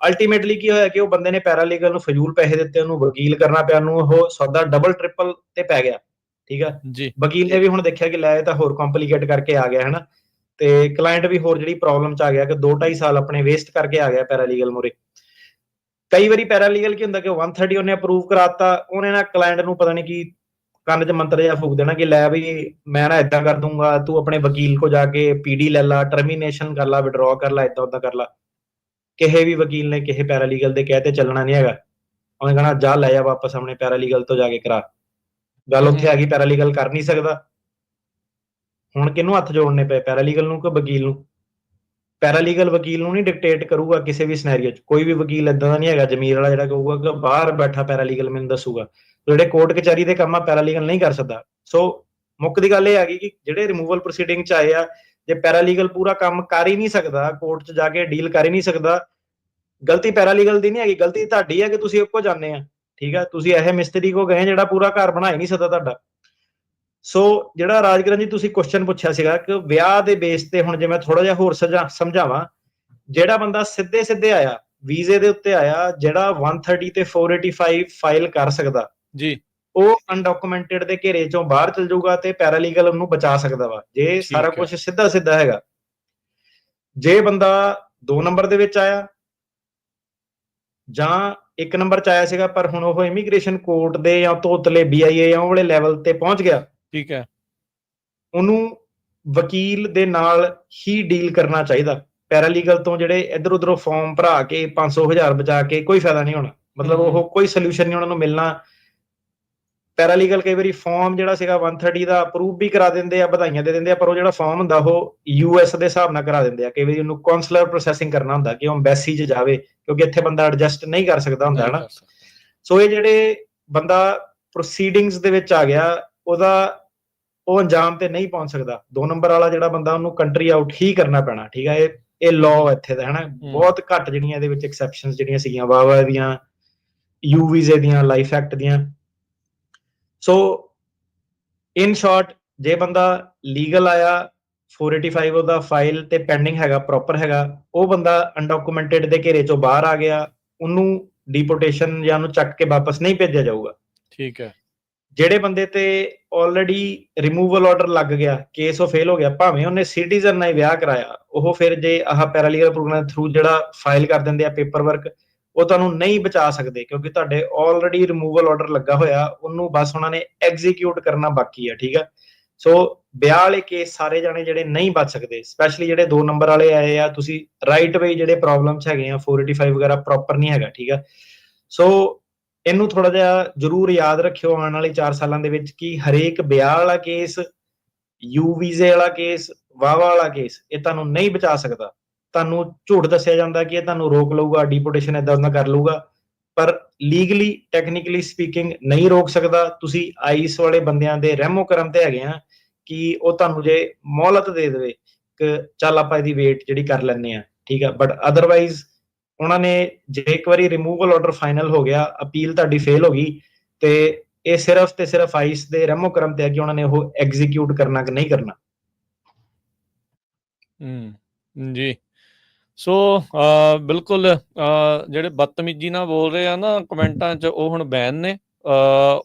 ਅਲਟੀਮੇਟਲੀ ਕੀ ਹੋਇਆ ਕਿ ਉਹ ਬੰਦੇ ਨੇ ਪੈਰਾਲੀਗਲ ਨੂੰ ਫਜ਼ੂਲ ਪੈਸੇ ਦਿੱਤੇ, ਉਹਨੂੰ ਵਕੀਲ ਕਰਨਾ ਪਿਆ, ਉਹਨੂੰ ਉਹ ਸੌਦਾ ਡਬਲ ਟ੍ਰਿਪਲ ਤੇ ਪੈ ਗਿਆ, ਠੀਕ ਆ। ਵਕੀਲ ਨੇ ਵੀ ਹੁਣ ਦੇਖਿਆ ਕਿ ਲੈ ਇਹ ਤਾਂ ਹੋਰ ਕੰਪਲੀਕੇਟ ਕਰਕੇ ਆ ਗਿਆ, ਹਨਾ। ਤੇ ਕਲਾਇੰਟ ਵੀ ਹੋਰ ਜਿਹੜੀ ਪ੍ਰੋਬਲਮ 'ਚ ਆ ਗਿਆ ਕਿ 2-2.5 ਸਾਲ ਆਪਣੇ ਵੇਸਟ ਕਰਕੇ ਆ ਗਿਆ ਪੈਰਾਲੀਗਲ ਮੂਰੇ। ਕਈ ਵਾਰੀ ਪੈਰਾਲੀਗਲ ਕੀ ਹੁੰਦਾ ਕਿ 130 ਉਹਨੇ ਅਪਰੂਵ ਕਰਾਤਾ, ਉਹਨੇ ਨਾ ਕਲਾਇੰਟ ਨੂੰ ਪਤਾ ਨਹੀਂ ਕੀ ਕੰਨ 'ਚ ਮੰਤਰ ਜਿਹਾ ਫੂਕ ਦੇਣਾ ਕਿ ਲੈ ਵੀ ਮੈਂ ਨਾ ਏਦਾਂ ਕਰ ਦੂੰਗਾ, ਤੂੰ ਆਪਣੇ ਵਕੀਲ ਕੋ ਜਾ ਕੇ PD ਲੈ ਲਾ, ਟਰਮੀਨੇਸ਼ਨ ਕਰ ਲਾ, ਵਿਡਰॉ ਕਰ ਲਾ, ਏਦਾਂ ਓਦਾਂ ਕਰ ਲਾ। ਕਿਸੇ ਵੀ ਵਕੀਲ ਨੇ ਕਿਸੇ ਪੈਰਾਲੀਗਲ ਦੇ ਕਹਤੇ ਚੱਲਣਾ ਨਹੀਂ ਹੈਗਾ। ਉਹਨੇ ਕਹਣਾ ਜਾ ਲੈ ਜਾ ਵਾਪਸ ਆਪਣੇ ਪੈਰਾਲੀਗਲ ਤੋਂ ਜਾ ਕੇ ਕਰਾ। ਗੱਲ ਉੱਥੇ ਆ ਗਈ, ਪੈਰਾਲੀਗਲ ਕਰ ਨਹੀਂ ਸਕਦਾ। ਹੁਣ ਕਿਹਨੂੰ ਹੱਥ ਜੋੜਨੇ ਪਏ, ਪੈਰਾਲੀਗਲ ਨੂੰ ਕਿ ਵਕੀਲ ਨੂੰ? ਪੈਰਾਲੀਗਲ ਵਕੀਲ ਨੂੰ ਨਹੀਂ ਡਿਕਟੇਟ ਕਰੂਗਾ ਕਿਸੇ ਵੀ ਸਿਨੈਰੀਓ 'ਚ। ਕੋਈ ਵੀ ਵਕੀਲ ਏਦਾਂ ਦਾ ਨਹੀਂ ਹੈਗਾ ਜ਼ਮੀਰ ਵਾਲਾ ਜਿਹੜਾ ਕਹੂਗਾ ਕਿ ਬਾਹਰ ਬੈਠਾ ਪੈਰਾਲੀਗਲ ਮੈਨੂੰ ਦੱਸੂਗਾ। ਜਿਹੜੇ ਕੋਰਟ ਕਚਹਿਰੀ ਦੇ ਕੰਮ ਆ ਪੈਰਾਲੀਗਲ ਨਹੀਂ ਕਰ ਸਕਦਾ। ਸੋ ਮੁੱਖ ਦੀ ਗੱਲ ਇਹ ਆ ਗਈ ਕਿ ਜਿਹੜੇ ਰਿਮੂਵਲ ਪ੍ਰੋਸੀਡਿੰਗ 'ਚ ਆਏ ਆ, ਜੇ ਪੈਰਾਲੀਗਲ ਪੂਰਾ ਕੰਮ ਕਰ ਹੀ ਨਹੀਂ ਸਕਦਾ, ਕੋਰਟ 'ਚ ਜਾ ਕੇ ਡੀਲ ਕਰ ਹੀ ਨਹੀਂ ਸਕਦਾ, ਗਲਤੀ ਪੈਰਾਲੀਗਲ ਦੀ ਨਹੀਂ ਹੈਗੀ, ਗਲਤੀ ਤੁਹਾਡੀ ਹੈ ਕਿ ਤੁਸੀਂ ਉੱਕੋ ਜਾਂਦੇ ਆ, ਠੀਕ ਆ। ਤੁਸੀਂ ਇਹ ਮਿਸਤਰੀ ਕੋ ਗਏ ਜਿਹੜਾ ਪੂਰਾ ਘਰ ਬਣਾ ਹੀ ਨਹੀਂ ਸਕਦਾ ਤੁਹਾਡਾ। ਸੋ ਜਿਹੜਾ ਰਾਜਕਰਨ ਜੀ ਤੁਸੀਂ ਕੁਐਸਚਨ ਪੁੱਛਿਆ ਸੀਗਾ ਕਿ ਵਿਆਹ ਦੇ ਬੇਸ ਤੇ, ਹੁਣ ਜੇ ਮੈਂ ਥੋੜਾ ਜਿਹਾ ਹੋਰ ਸਮਝਾਵਾਂ, ਜਿਹੜਾ ਬੰਦਾ ਸਿੱਧੇ ਸਿੱਧੇ ਆਇਆ ਵੀਜ਼ੇ ਦੇ ਉੱਤੇ ਆਇਆ, ਜਿਹੜਾ 130 ਤੇ 485 ਫਾਈਲ ਕਰ ਸਕਦਾ ਜੀ, ਉਹ ਅਨਡਾਕੂਮੈਂਟਡ ਦੇ ਘੇਰੇ ਚੋਂ ਬਾਹਰ ਚਲ ਜਾਊਗਾ ਤੇ ਪੈਰਾਲੀਗਲ ਉਹਨੂੰ ਬਚਾ ਸਕਦਾ ਵਾ, ਜੇ ਸਾਰਾ ਕੁਝ ਸਿੱਧਾ ਸਿੱਧਾ ਹੈਗਾ। ਜੇ ਬੰਦਾ 2 ਨੰਬਰ ਦੇ ਵਿੱਚ ਆਇਆ ਜਾਂ 1 ਨੰਬਰ 'ਚ ਆਇਆ ਸੀਗਾ, ਪਰ ਹੁਣ ਉਹ ਇਮੀਗ੍ਰੇਸ਼ਨ ਕੋਰਟ ਦੇ ਜਾਂ ਤੋਂ ਉਤਲੇ BIA ਜਾਂ ਉਹ ਵਾਲੇ ਲੈਵਲ ਤੇ ਪਹੁੰਚ ਗਿਆ, ਠੀਕ ਹੈ, ਉਹਨੂੰ ਵਕੀਲ ਦੇ ਨਾਲ ਹੀ ਡੀਲ ਕਰਨਾ ਚਾਹੀਦਾ। ਪੈਰਾਲੀਗਲ ਤੋਂ ਜਿਹੜੇ ਇੱਧਰ ਉੱਧਰੋਂ ਫਾਰਮ ਭਰਾ ਕੇ 500,000 ਬਚਾ ਕੇ ਕੋਈ ਫਾਇਦਾ ਨਹੀਂ ਹੋਣਾ। ਮਤਲਬ ਉਹ ਕੋਈ ਸੋਲੂਸ਼ਨ ਨਹੀਂ ਉਹਨਾਂ ਨੂੰ ਮਿਲਣਾ। ਪੈਰਾਲੀਗਲ ਕਈ ਵਾਰੀ ਫਾਰਮ ਜਿਹੜਾ ਸੀਗਾ 130 ਦਾ ਅਪਰੂਵ ਵੀ ਕਰਾ ਦਿੰਦੇ ਆ, ਵਧਾਈਆਂ ਦੇ ਦਿੰਦੇ ਆ, ਪਰ ਉਹ ਜਿਹੜਾ ਫਾਰਮ ਹੁੰਦਾ ਉਹ US ਦੇ ਹਿਸਾਬ ਨਾਲ ਕਰਾ ਦਿੰਦੇ ਆ। ਕਈ ਵਾਰੀ ਉਹਨੂੰ ਕੌਂਸਲਰ ਪ੍ਰੋਸੈਸਿੰਗ ਕਰਨਾ ਹੁੰਦਾ ਕਿ ਉਹ ਐਮਬੈਸੀ 'ਚ ਜਾਵੇ, ਕਿਉਂਕਿ ਇੱਥੇ ਬੰਦਾ ਐਡਜਸਟ ਨਹੀਂ ਕਰ ਸਕਦਾ ਹੁੰਦਾ, ਹਨਾ। ਸੋ ਇਹ ਜਿਹੜੇ ਬੰਦਾ ਪ੍ਰੋਸੀਡਿੰਗਸ ਦੇ ਵਿੱਚ ਆ ਗਿਆ, ਉਹਦਾ ਉਹ ਅੰਜਾਮ ਤੇ ਨਹੀਂ ਪਹੁੰਚ ਸਕਦਾ। 2 ਨੰਬਰ ਵਾਲਾ ਜਿਹੜਾ ਬੰਦਾ, ਉਹਨੂੰ ਕੰਟਰੀ ਆਊਟ ਹੀ ਕਰਨਾ ਪੈਣਾ, ਠੀਕ ਹੈ। ਇਹ ਲਾਅ ਇੱਥੇ ਦਾ, ਹਨਾ। ਬਹੁਤ ਘੱਟ ਜਿਹੜੀਆਂ ਇਹਦੇ ਵਿੱਚ ਐਕਸੈਪਸ਼ਨਸ ਜਿਹੜੀਆਂ ਸੀਗੀਆਂ ਵਾਵਾ ਦੀਆਂ, ਯੂ ਵੀਜ਼ੇ ਦੀਆਂ, ਲਾਈਫ ਐਕਟ ਦੀਆਂ। ਸੋ ਇਨ ਸ਼ਾਰਟ, ਜੇ ਬੰਦਾ ਲੀਗਲ ਆਇਆ, 485 ਉਹਦਾ ਫਾਈਲ ਤੇ ਪੈਂਡਿੰਗ ਹੈਗਾ, ਪ੍ਰੋਪਰ ਹੈਗਾ, ਉਹ ਬੰਦਾ ਅਨਡਾਕੂਮੈਂਟਡ ਦੇ ਘੇਰੇ ਚੋਂ ਬਾਹਰ ਆ ਗਿਆ, ਉਹਨੂੰ ਡੀਪੋਰਟੇਸ਼ਨ ਜਾਂ ਉਹਨੂੰ ਚੱਕ ਕੇ ਵਾਪਸ ਨਹੀਂ ਭੇਜਿਆ ਜਾਊਗਾ, ਠੀਕ ਹੈ। ਜਿਹੜੇ ਬੰਦੇ ਤੇ ਆਲਰੇਡੀ ਰਿਮੂਵਲ ਆਰਡਰ ਲੱਗ ਗਿਆ, ਕੇਸ ਉਹ ਫੇਲ ਹੋ ਗਿਆ, ਭਾਵੇਂ ਉਹਨੇ ਸਿਟੀਜ਼ਨ ਨਾਲ ਵਿਆਹ ਕਰਾਇਆ, ਉਹ ਫਿਰ ਜੇ ਆਹ ਪੈਰਾਲੀਗਲ ਪ੍ਰੋਗਰਾਮ ਥਰੂ ਜਿਹੜਾ ਫਾਈਲ ਕਰ ਦਿੰਦੇ ਆ ਪੇਪਰ ਵਰਕ, ਉਹ ਤੁਹਾਨੂੰ ਨਹੀਂ ਬਚਾ ਸਕਦੇ, ਕਿਉਂਕਿ ਤੁਹਾਡੇ ਆਲਰੇਡੀ ਰਿਮੂਵਲ ਆਰਡਰ ਲੱਗਾ ਹੋਇਆ, ਉਹਨੂੰ ਬਸ ਉਹਨਾਂ ਨੇ ਐਗਜ਼ੀਕਿਊਟ ਕਰਨਾ ਬਾਕੀ ਆ, ਠੀਕ ਆ। ਸੋ ਵਿਆਹ ਵਾਲੇ ਕੇਸ ਸਾਰੇ ਜਾਣੇ ਜਿਹੜੇ ਨਹੀਂ ਬਚ ਸਕਦੇ, ਸਪੈਸ਼ਲੀ ਜਿਹੜੇ 2 ਨੰਬਰ ਵਾਲੇ ਆਏ ਆ, ਤੁਸੀਂ ਰਾਈਟ ਵੇ ਜਿਹੜੇ ਪ੍ਰੋਬਲਮਸ ਹੈਗੇ ਆ, 485 ਵਗੈਰਾ ਪ੍ਰੋਪਰ ਨਹੀਂ ਹੈਗਾ, ਠੀਕ ਆ। ਸੋ ਇਹਨੂੰ ਥੋੜਾ ਜਿਹਾ ਜ਼ਰੂਰ ਯਾਦ ਰੱਖਿਓ ਆਉਣ ਵਾਲੇ 4 ਸਾਲਾਂ ਦੇ ਵਿੱਚ ਕਿ ਹਰੇਕ ਵਿਆਹ ਵਾਲਾ ਕੇਸ, ਯੂ ਵੀਜ਼ੇ ਵਾਲਾ ਕੇਸ, ਵਾਵਾ ਵਾਲਾ ਕੇਸ, ਇਹ ਤੁਹਾਨੂੰ ਨਹੀਂ ਬਚਾ ਸਕਦਾ। ਤੁਹਾਨੂੰ ਝੂਠ ਦੱਸਿਆ ਜਾਂਦਾ ਕਿ ਇਹ ਤੁਹਾਨੂੰ ਰੋਕ ਲਊਗਾ, ਡੀਪੋਰਟੇਸ਼ਨ ਏਦਾਂ ਓਦਾਂ ਕਰ ਲਊਗਾ, ਪਰ ਲੀਗਲੀ ਟੈਕਨੀਕਲੀ ਸਪੀਕਿੰਗ ਨਹੀਂ ਰੋਕ ਸਕਦਾ। ਤੁਸੀਂ ਆਈਸ ਵਾਲੇ ਬੰਦਿਆਂ ਦੇ ਰਹਿਮੋ ਕਰਮ ਤੇ ਹੈਗੇ ਆ ਕਿ ਉਹ ਤੁਹਾਨੂੰ ਜੇ ਮੌਲਤ ਦੇ ਦੇਵੇ ਕਿ ਚੱਲ ਆਪਾਂ ਇਹਦੀ ਵੇਟ ਜਿਹੜੀ ਕਰ ਲੈਂਦੇ ਆ, ਠੀਕ ਆ, ਬਟ ਅਦਰਵਾਈਜ਼ ਉਹਨਾਂ ਨੇ ਜੇ ਇੱਕ ਵਾਰੀ ਰਿਮੂਵਲ ਆਰਡਰ ਫਾਈਨਲ ਹੋ ਗਿਆ, ਅਪੀਲ ਤੁਹਾਡੀ ਫੇਲ ਹੋ ਗਈ, ਤੇ ਇਹ ਸਿਰਫ ਤੇ ਸਿਰਫ ਆਈਸ ਦੇ ਰਹਿਮੋ ਕਰਮ ਤੇ ਹੈ ਕਿ ਉਹਨਾਂ ਨੇ ਉਹ ਐਗਜ਼ੀਕਿਊਟ ਕਰਨਾ ਕਿ ਨਹੀਂ ਕਰਨਾ। ਜੀ। ਸੋ ਬਿਲਕੁਲ ਜਿਹੜੇ ਬਦਤਮੀਜੀ ਨਾਲ ਬੋਲ ਰਹੇ ਆ ਨਾ ਕਮੈਂਟਾਂ 'ਚ, ਉਹ ਹੁਣ ਬੈਨ ਨੇ।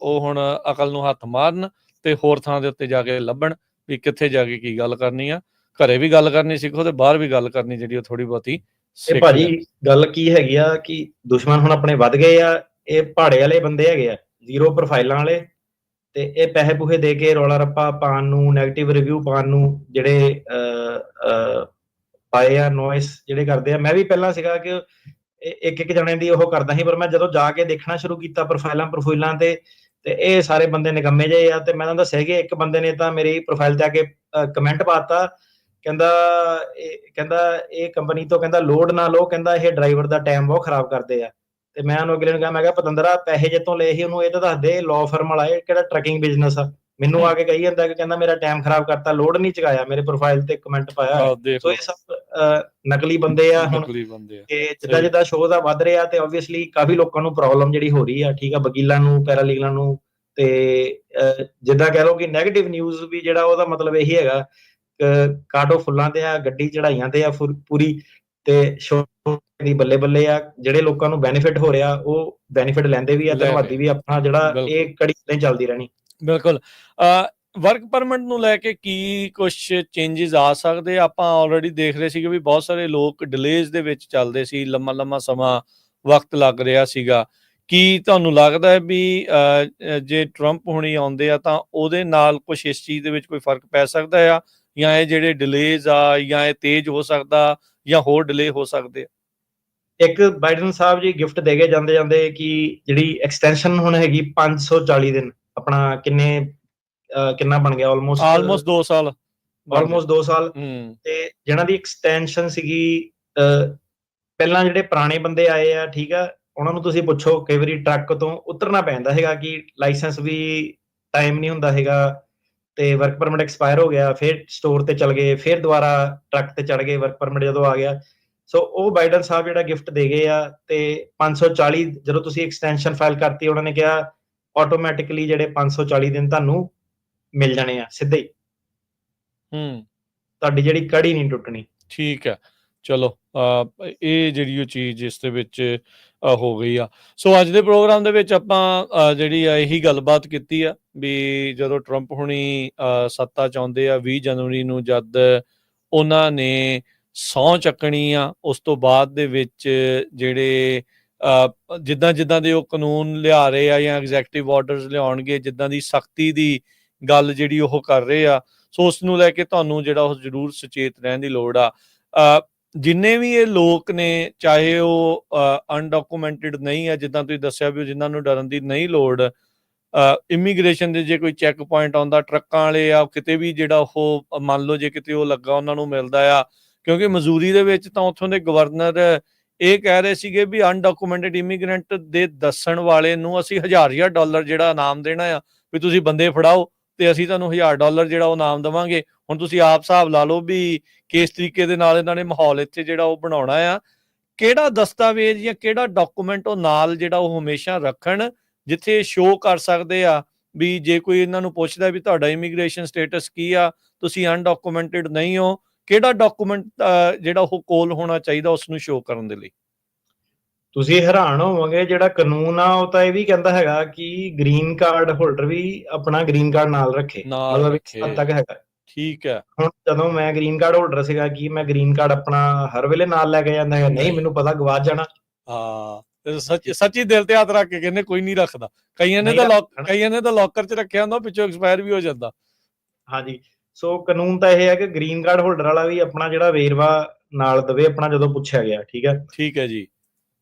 ਉਹ ਹੁਣ ਅਕਲ ਨੂੰ ਹੱਥ ਮਾਰਨ ਤੇ ਹੋਰ ਥਾਂ ਦੇ ਉੱਤੇ ਜਾ ਕੇ ਲੱਭਣ ਵੀ ਕਿੱਥੇ ਜਾ ਕੇ ਕੀ ਗੱਲ ਕਰਨੀ ਆ। ਘਰੇ ਵੀ ਗੱਲ ਕਰਨੀ ਸਿੱਖੋ ਤੇ ਬਾਹਰ ਵੀ ਗੱਲ ਕਰਨੀ ਜਿਹੜੀ ਉਹ ਥੋੜੀ ਬਹੁਤੀ ਇਹ ਭਾਜੀ ਗੱਲ ਕੀ ਹੈਗੀ ਆ ਕਿ ਦੁਸ਼ਮਣ ਹੁਣ ਆਪਣੇ ਵੱਧ ਗਏ ਆ। ਇਹ ਪਹਾੜੇ ਵਾਲੇ ਬੰਦੇ ਹੈਗੇ ਆ, 0 ਪ੍ਰੋਫਾਈਲਾਂ ਵਾਲੇ, ਤੇ ਇਹ ਪੈਸੇ ਪੂਹੇ ਦੇ ਕੇ ਰੌਲਾ ਰੱਪਾ ਪਾਉਣ ਨੂੰ, ਨੈਗੇਟਿਵ ਰਿਵਿਊ ਪਾਉਣ ਨੂੰ ਜਿਹੜੇ ਪਾਏ ਆ, ਨੋਇਸ ਜਿਹੜੇ ਕਰਦੇ ਆ। ਮੈਂ ਵੀ ਪਹਿਲਾਂ ਸੀਗਾ ਕਿ ਇੱਕ ਜਣੇ ਦੀ ਉਹ ਕਰਦਾ ਸੀ, ਪਰ ਮੈਂ ਜਦੋਂ ਜਾ ਕੇ ਦੇਖਣਾ ਸ਼ੁਰੂ ਕੀਤਾ ਪ੍ਰੋਫਾਈਲਾਂ ਤੇ ਤੇ ਇਹ ਸਾਰੇ ਬੰਦੇ ਨਿਕੰਮੇ ਜਿਹੇ ਆ। ਤੇ ਮੈਂ ਤੁਹਾਨੂੰ ਦੱਸਿਆ ਕਿ ਇੱਕ ਬੰਦੇ ਨੇ ਤਾਂ ਮੇਰੀ ਪ੍ਰੋਫਾਈਲ ਤੇ ਆ ਕੇ ਕਮੈਂਟ ਪਾਤਾ, ਕਹਿੰਦਾ ਇਹ ਕੰਪਨੀ ਤੋਂ ਕਹਿੰਦਾ ਲੋਡ ਨਾ ਲਓ, ਕਹਿੰਦਾ ਇਹ ਡਰਾਈਵਰ ਦਾ ਟਾਈਮ ਬਹੁਤ ਖਰਾਬ ਕਰਦੇ ਆ। ਤੇ ਮੈਂ ਉਹਨੂੰ ਅਗਲੇ ਨੂੰ ਕਿਹਾ, ਮੈਂ ਕਿਹਾ ਪਤੰਦਰਾ ਪੈਸੇ ਜਿੱਤੋਂ ਲਏ ਸੀ ਉਹਨੂੰ ਇਹ ਤਾਂ ਦੱਸ ਦੇ, ਲਾਅ ਫਰਮ ਵਾਲਾ ਇਹ ਕਿਹੜਾ ਟਰੱਕਿੰਗ ਬਿਜ਼ਨਸ ਆ। ਮੈਨੂੰ ਆ ਕੇ ਕਹੀ ਜਾਂਦਾ ਕਿ ਕਹਿੰਦਾ ਮੇਰਾ ਟਾਈਮ ਖਰਾਬ ਕਰਤਾ, ਲੋਡ ਨਹੀਂ ਚੁਕਾਇਆ, ਮੇਰੇ ਪ੍ਰੋਫਾਈਲ ਤੇ ਕਮੈਂਟ ਪਾਇਆ। ਦੇਖ ਸੋ ਲਓ, ਇਹ ਸਭ ਨਕਲੀ ਬੰਦੇ ਆ। ਹੁਣ ਨਕਲੀ ਬੰਦੇ ਆ। ਤੇ ਜਿੱਦਾਂ ਜਿੱਦਾਂ ਸ਼ੋਅ ਦਾ ਵੱਧ ਰਿਹਾ ਤੇ ਆਬਵੀਅਸਲੀ ਕਾਫੀ ਲੋਕਾਂ ਨੂੰ ਪ੍ਰੋਬਲਮ ਜਿਹੜੀ ਹੋ ਰਹੀ ਆ, ਠੀਕ ਆ, ਵਕੀਲਾਂ ਨੂੰ, ਪੈਰਾਲੀਗਲਾਂ ਨੂੰ। ਤੇ ਜਿੱਦਾਂ ਕਹਿ ਲਓ ਕਿ ਨੈਗੇਟਿਵ ਨਿਊਜ਼ ਵੀ ਜਿਹੜਾ ਉਹਦਾ ਮਤਲਬ ਇਹੀ ਹੈਗਾ, ਕਾਟੋ ਫੁੱਲਾਂ ਤੇ ਆ, ਗੱਡੀ ਚੜਾਈਆਂ ਤੇ ਆ ਪੂਰੀ, ਤੇ ਸ਼ੋਅ ਦੀ ਬੱਲੇ ਬੱਲੇ ਆ। ਜਿਹੜੇ ਲੋਕਾਂ ਨੂੰ ਬੈਨੀਫਿਟ ਹੋ ਰਿਹਾ ਉਹ ਬੈਨੀਫਿਟ ਲੈਂਦੇ ਵੀ ਆ, ਲੈ ਰਹੇ ਧੰਨਵਾਦੀ ਵੀ ਆਪਣਾ ਜਿਹੜਾ ਬਿਲਕੁਲ ਇਹ ਕੜੀ ਨਹੀਂ ਚੱਲਦੀ ਰਹਿਣੀ। ਬਿਲਕੁਲ। ਵਰਕ ਪਰਮਿਟ ਨੂੰ ਲੈ ਕੇ ਕੀ ਕੁਝ ਚੇਂਜਸ ਆ ਸਕਦੇ? ਆਪਾਂ ਆਲਰੇਡੀ ਦੇਖ ਰਹੇ ਸੀਗੇ ਵੀ ਬਹੁਤ ਸਾਰੇ ਲੋਕ ਡਿਲੇਜ਼ ਦੇ ਵਿੱਚ ਚੱਲਦੇ ਸੀ, ਲੰਮਾ ਸਮਾਂ ਵਕਤ ਲੱਗ ਰਿਹਾ ਸੀਗਾ। ਕੀ ਤੁਹਾਨੂੰ ਲੱਗਦਾ ਹੈ ਵੀ ਜੇ ਟਰੰਪ ਹੁਣੀ ਆਉਂਦੇ ਆ ਤਾਂ ਉਹਦੇ ਨਾਲ ਕੁਝ ਇਸ ਚੀਜ਼ ਦੇ ਵਿੱਚ ਕੋਈ ਫਰਕ ਪੈ ਸਕਦਾ ਆ, ਜਾਂ ਇਹ ਜਿਹੜੇ ਡਿਲੇਜ਼ ਆ ਜਾਂ ਇਹ ਤੇਜ਼ ਹੋ ਸਕਦਾ ਜਾਂ ਹੋਰ ਡਿਲੇ ਹੋ ਸਕਦੇ ਆ? ਇੱਕ ਬਾਈਡਨ ਸਾਹਿਬ ਜੀ ਗਿਫਟ ਦੇ ਕੇ ਜਾਂਦੇ ਜਾਂਦੇ ਕਿ ਜਿਹੜੀ ਐਕਸਟੈਂਸ਼ਨ ਹੁਣ ਹੈਗੀ 540 ਦਿਨ, ਆਪਣਾ ਕਿੰਨਾ ਬਣ ਗਿਆ? ਆਲਮੋਸਟ 2 ਸਾਲ ਬਣ ਗਏ। ਆਲਮੋਸਟ 2 ਸਾਲ। ਤੇ ਜਿਹਨਾਂ ਦੀ ਐਕਸਟੈਂਸ਼ਨ ਸੀਗੀ, ਪਹਿਲਾਂ ਜਿਹੜੇ ਪੁਰਾਣੇ ਬੰਦੇ ਆਏ ਆ, ਠੀਕ ਆ, ਉਹਨਾਂ ਨੂੰ ਤੁਸੀਂ ਪੁੱਛੋ, ਕਈ ਵਾਰੀ ਟਰੱਕ ਤੋਂ ਉਤਰਨਾ ਪੈਂਦਾ ਹੈਗਾ ਕਿ ਲਾਇਸੈਂਸ ਵੀ ਟਾਈਮ ਨਹੀਂ ਹੁੰਦਾ ਹੈਗਾ, ਤੇ ਵਰਕ ਪਰਮਿਟ ਐਕਸਪਾਇਰ ਹੋ ਗਿਆ, ਫਿਰ ਸਟੋਰ ਤੇ ਚਲ ਗਏ, ਫਿਰ ਦੁਬਾਰਾ ਟਰੱਕ ਤੇ ਚੜ ਗਏ ਵਰਕ ਪਰਮਿਟ ਜਦੋਂ ਆ ਗਿਆ। ਸੋ ਉਹ ਬਾਈਡਨ ਸਾਹਿਬ ਜਿਹੜਾ ਗਿਫਟ ਦੇ ਗਏ ਆ, ਤੇ 540 ਜਦੋਂ ਤੁਸੀਂ ਐਕਸਟੈਂਸ਼ਨ ਫਾਈਲ ਕਰਤੀ, ਉਹਨਾਂ ਨੇ ਕਿਹਾ ਆਟੋਮੈਟਿਕਲੀ ਜਿਹੜੇ 540 ਦਿਨ ਤੁਹਾਨੂੰ ਮਿਲ ਜਾਣੇ ਆ ਸਿੱਧੇ ਹੀ, ਤੁਹਾਡੀ ਜਿਹੜੀ ਕੜੀ ਨਹੀਂ ਟੁੱਟਣੀ। ਠੀਕ ਹੈ, ਚਲੋ ਇਹ ਜਿਹੜੀ ਉਹ ਚੀਜ਼ ਇਸ ਦੇ ਵਿੱਚ ਹੋ ਗਈ ਆ। ਸੋ ਅੱਜ ਦੇ ਪ੍ਰੋਗਰਾਮ ਦੇ ਵਿੱਚ ਆਪਾਂ ਜਿਹੜੀ ਆ ਇਹੀ ਗੱਲਬਾਤ ਕੀਤੀ ਆ ਵੀ ਜਦੋਂ ਟਰੰਪ ਹੁਣੀ ਸੱਤਾ 'ਚ ਆਉਂਦੇ ਆ 20 ਜਨਵਰੀ ਨੂੰ, ਜਦ ਉਹਨਾਂ ਨੇ ਸਹੁੰ ਚੱਕਣੀ ਆ, ਉਸ ਤੋਂ ਬਾਅਦ ਦੇ ਵਿੱਚ ਜਿਹੜੇ ਜਿੱਦਾਂ ਦੇ ਉਹ ਕਾਨੂੰਨ ਲਿਆ ਰਹੇ ਆ ਜਾਂ ਐਗਜ਼ੈਕਟਿਵ ਆਰਡਰਸ ਲਿਆਉਣਗੇ, ਜਿੱਦਾਂ ਦੀ ਸਖਤੀ ਦੀ ਗੱਲ ਜਿਹੜੀ ਉਹ ਕਰ ਰਹੇ ਆ, ਸੋ ਉਸ ਨੂੰ ਲੈ ਕੇ ਤੁਹਾਨੂੰ ਜਿਹੜਾ ਉਹ ਜ਼ਰੂਰ ਸੁਚੇਤ ਰਹਿਣ ਦੀ ਲੋੜ ਆ। ਜਿੰਨੇ ਵੀ ਇਹ ਲੋਕ ਨੇ, ਚਾਹੇ ਉਹ ਅਨਡਾਕੂਮੈਂਟਡ ਨਹੀਂ ਆ, ਜਿੱਦਾਂ ਤੁਸੀਂ ਦੱਸਿਆ ਵੀ ਜਿਨ੍ਹਾਂ ਨੂੰ ਡਰਨ ਦੀ ਨਹੀਂ ਲੋੜ, ਇਮੀਗ੍ਰੇਸ਼ਨ ਦੇ ਜੇ ਕੋਈ ਚੈੱਕ ਪੁਆਇੰਟ ਆਉਂਦਾ, ਟਰੱਕਾਂ ਵਾਲੇ ਆ ਕਿਤੇ ਵੀ ਜਿਹੜਾ ਉਹ ਮੰਨ ਲਓ ਜੇ ਕਿਤੇ ਉਹ ਲੱਗਾ ਉਹਨਾਂ ਨੂੰ ਮਿਲਦਾ ਆ, ਕਿਉਂਕਿ ਮਜ਼ੂਰੀ ਦੇ ਵਿੱਚ ਤਾਂ ਉੱਥੋਂ ਦੇ ਗਵਰਨਰ ਇਹ ਕਹਿ ਰਹੇ ਸੀਗੇ ਵੀ ਅਨਡਾਕੂਮੈਂਟਡ ਇਮੀਗ੍ਰੈਂਟ ਦੇ ਦੱਸਣ ਵਾਲੇ ਨੂੰ ਅਸੀਂ $1000 ਜਿਹੜਾ ਇਨਾਮ ਦੇਣਾ ਆ, ਵੀ ਤੁਸੀਂ ਬੰਦੇ ਫੜਾਓ ਤੇ ਅਸੀਂ ਤੁਹਾਨੂੰ $1000 ਜਿਹੜਾ ਉਹ ਇਨਾਮ ਦੇਵਾਂਗੇ। ਹੁਣ ਤੁਸੀਂ ਆਪ ਹਿਸਾਬ ਲਾ ਲਓ ਵੀ ਕਿਸ ਤਰੀਕੇ ਦੇ ਨਾਲ ਇਹਨਾਂ ਨੇ ਮਾਹੌਲ ਇੱਥੇ ਜਿਹੜਾ ਉਹ ਬਣਾਉਣਾ ਆ। ਕਿਹੜਾ ਦਸਤਾਵੇਜ਼ ਜਾਂ ਕਿਹੜਾ ਡਾਕੂਮੈਂਟ ਉਹ ਨਾਲ ਜਿਹੜਾ ਉਹ ਹਮੇਸ਼ਾ ਰੱਖਣ, ਜਿੱਥੇ ਸ਼ੋਅ ਕਰ ਸਕਦੇ ਆ ਵੀ ਜੇ ਕੋਈ ਇਹਨਾਂ ਨੂੰ ਪੁੱਛਦਾ ਵੀ ਤੁਹਾਡਾ ਇਮੀਗ੍ਰੇਸ਼ਨ ਸਟੇਟਸ ਕੀ ਆ, ਤੁਸੀਂ ਅਨਡਾਕੂਮੈਂਟਡ ਨਹੀਂ ਹੋ, ਕਿਹੜਾ ਡਾਕੂਮੈਂਟ ਜਿਹੜਾ ਉਹ ਕੋਲ ਹੋਣਾ ਚਾਹੀਦਾ ਉਸ ਨੂੰ ਸ਼ੋਅ ਕਰਨ ਦੇ ਲਈ? ਤੁਸੀਂ ਹੈਰਾਨ ਹੋਵੋਗੇ, ਜਿਹੜਾ ਕਾਨੂੰਨ ਆ ਉਹ ਤਾਂ ਇਹ ਵੀ ਕਹਿੰਦਾ ਹੈਗਾ ਕਿ ਗ੍ਰੀਨ ਕਾਰਡ ਹੋਲਡਰ ਵੀ ਆਪਣਾ ਗ੍ਰੀਨ ਕਾਰਡ ਨਾਲ ਰੱਖੇ, ਮਤਲਬ ਇਸ ਹੱਦ ਤੱਕ ਹੈਗਾ। ਠੀਕ ਹੈ। ਹੁਣ ਜਦੋਂ ਮੈਂ ਗ੍ਰੀਨ ਕਾਰਡ ਹੋਲਡਰ ਸੀਗਾ, ਕਿ ਮੈਂ ਗ੍ਰੀਨ ਕਾਰਡ ਆਪਣਾ ਹਰ ਵੇਲੇ ਨਾਲ ਲੈ ਕੇ ਜਾਂਦਾ ਹੈ? ਨਹੀਂ, ਮੈਨੂੰ ਪਤਾ ਗਵਾਚ ਜਾਣਾ। ਹਾਂ, ਸੱਚੀ ਦਿਲ ਤੇ ਹੱਥ ਰੱਖ ਕੇ ਕਹਿੰਦੇ ਕੋਈ ਨਹੀਂ ਰੱਖਦਾ। ਕਈਆਂ ਨੇ ਤਾਂ ਲੋਕਰ 'ਚ ਰੱਖਿਆ ਹੁੰਦਾ, ਪਿੱਛੋਂ ਐਕਸਪਾਇਰ ਵੀ ਹੋ ਜਾਂਦਾ। ਹਾਂਜੀ, ਸੋ ਕਾਨੂੰਨ ਤਾਂ ਇਹ ਹੈ ਕਿ ਗ੍ਰੀਨ ਕਾਰਡ ਹੋਲਡਰ ਵਾਲਾ ਵੀ ਆਪਣਾ ਜਿਹੜਾ ਵੇਰਵਾ ਨਾਲ ਦਵੇ ਆਪਣਾ ਜਦੋਂ ਪੁੱਛਿਆ ਗਿਆ। ਠੀਕ ਹੈ, ਠੀਕ ਹੈ ਜੀ।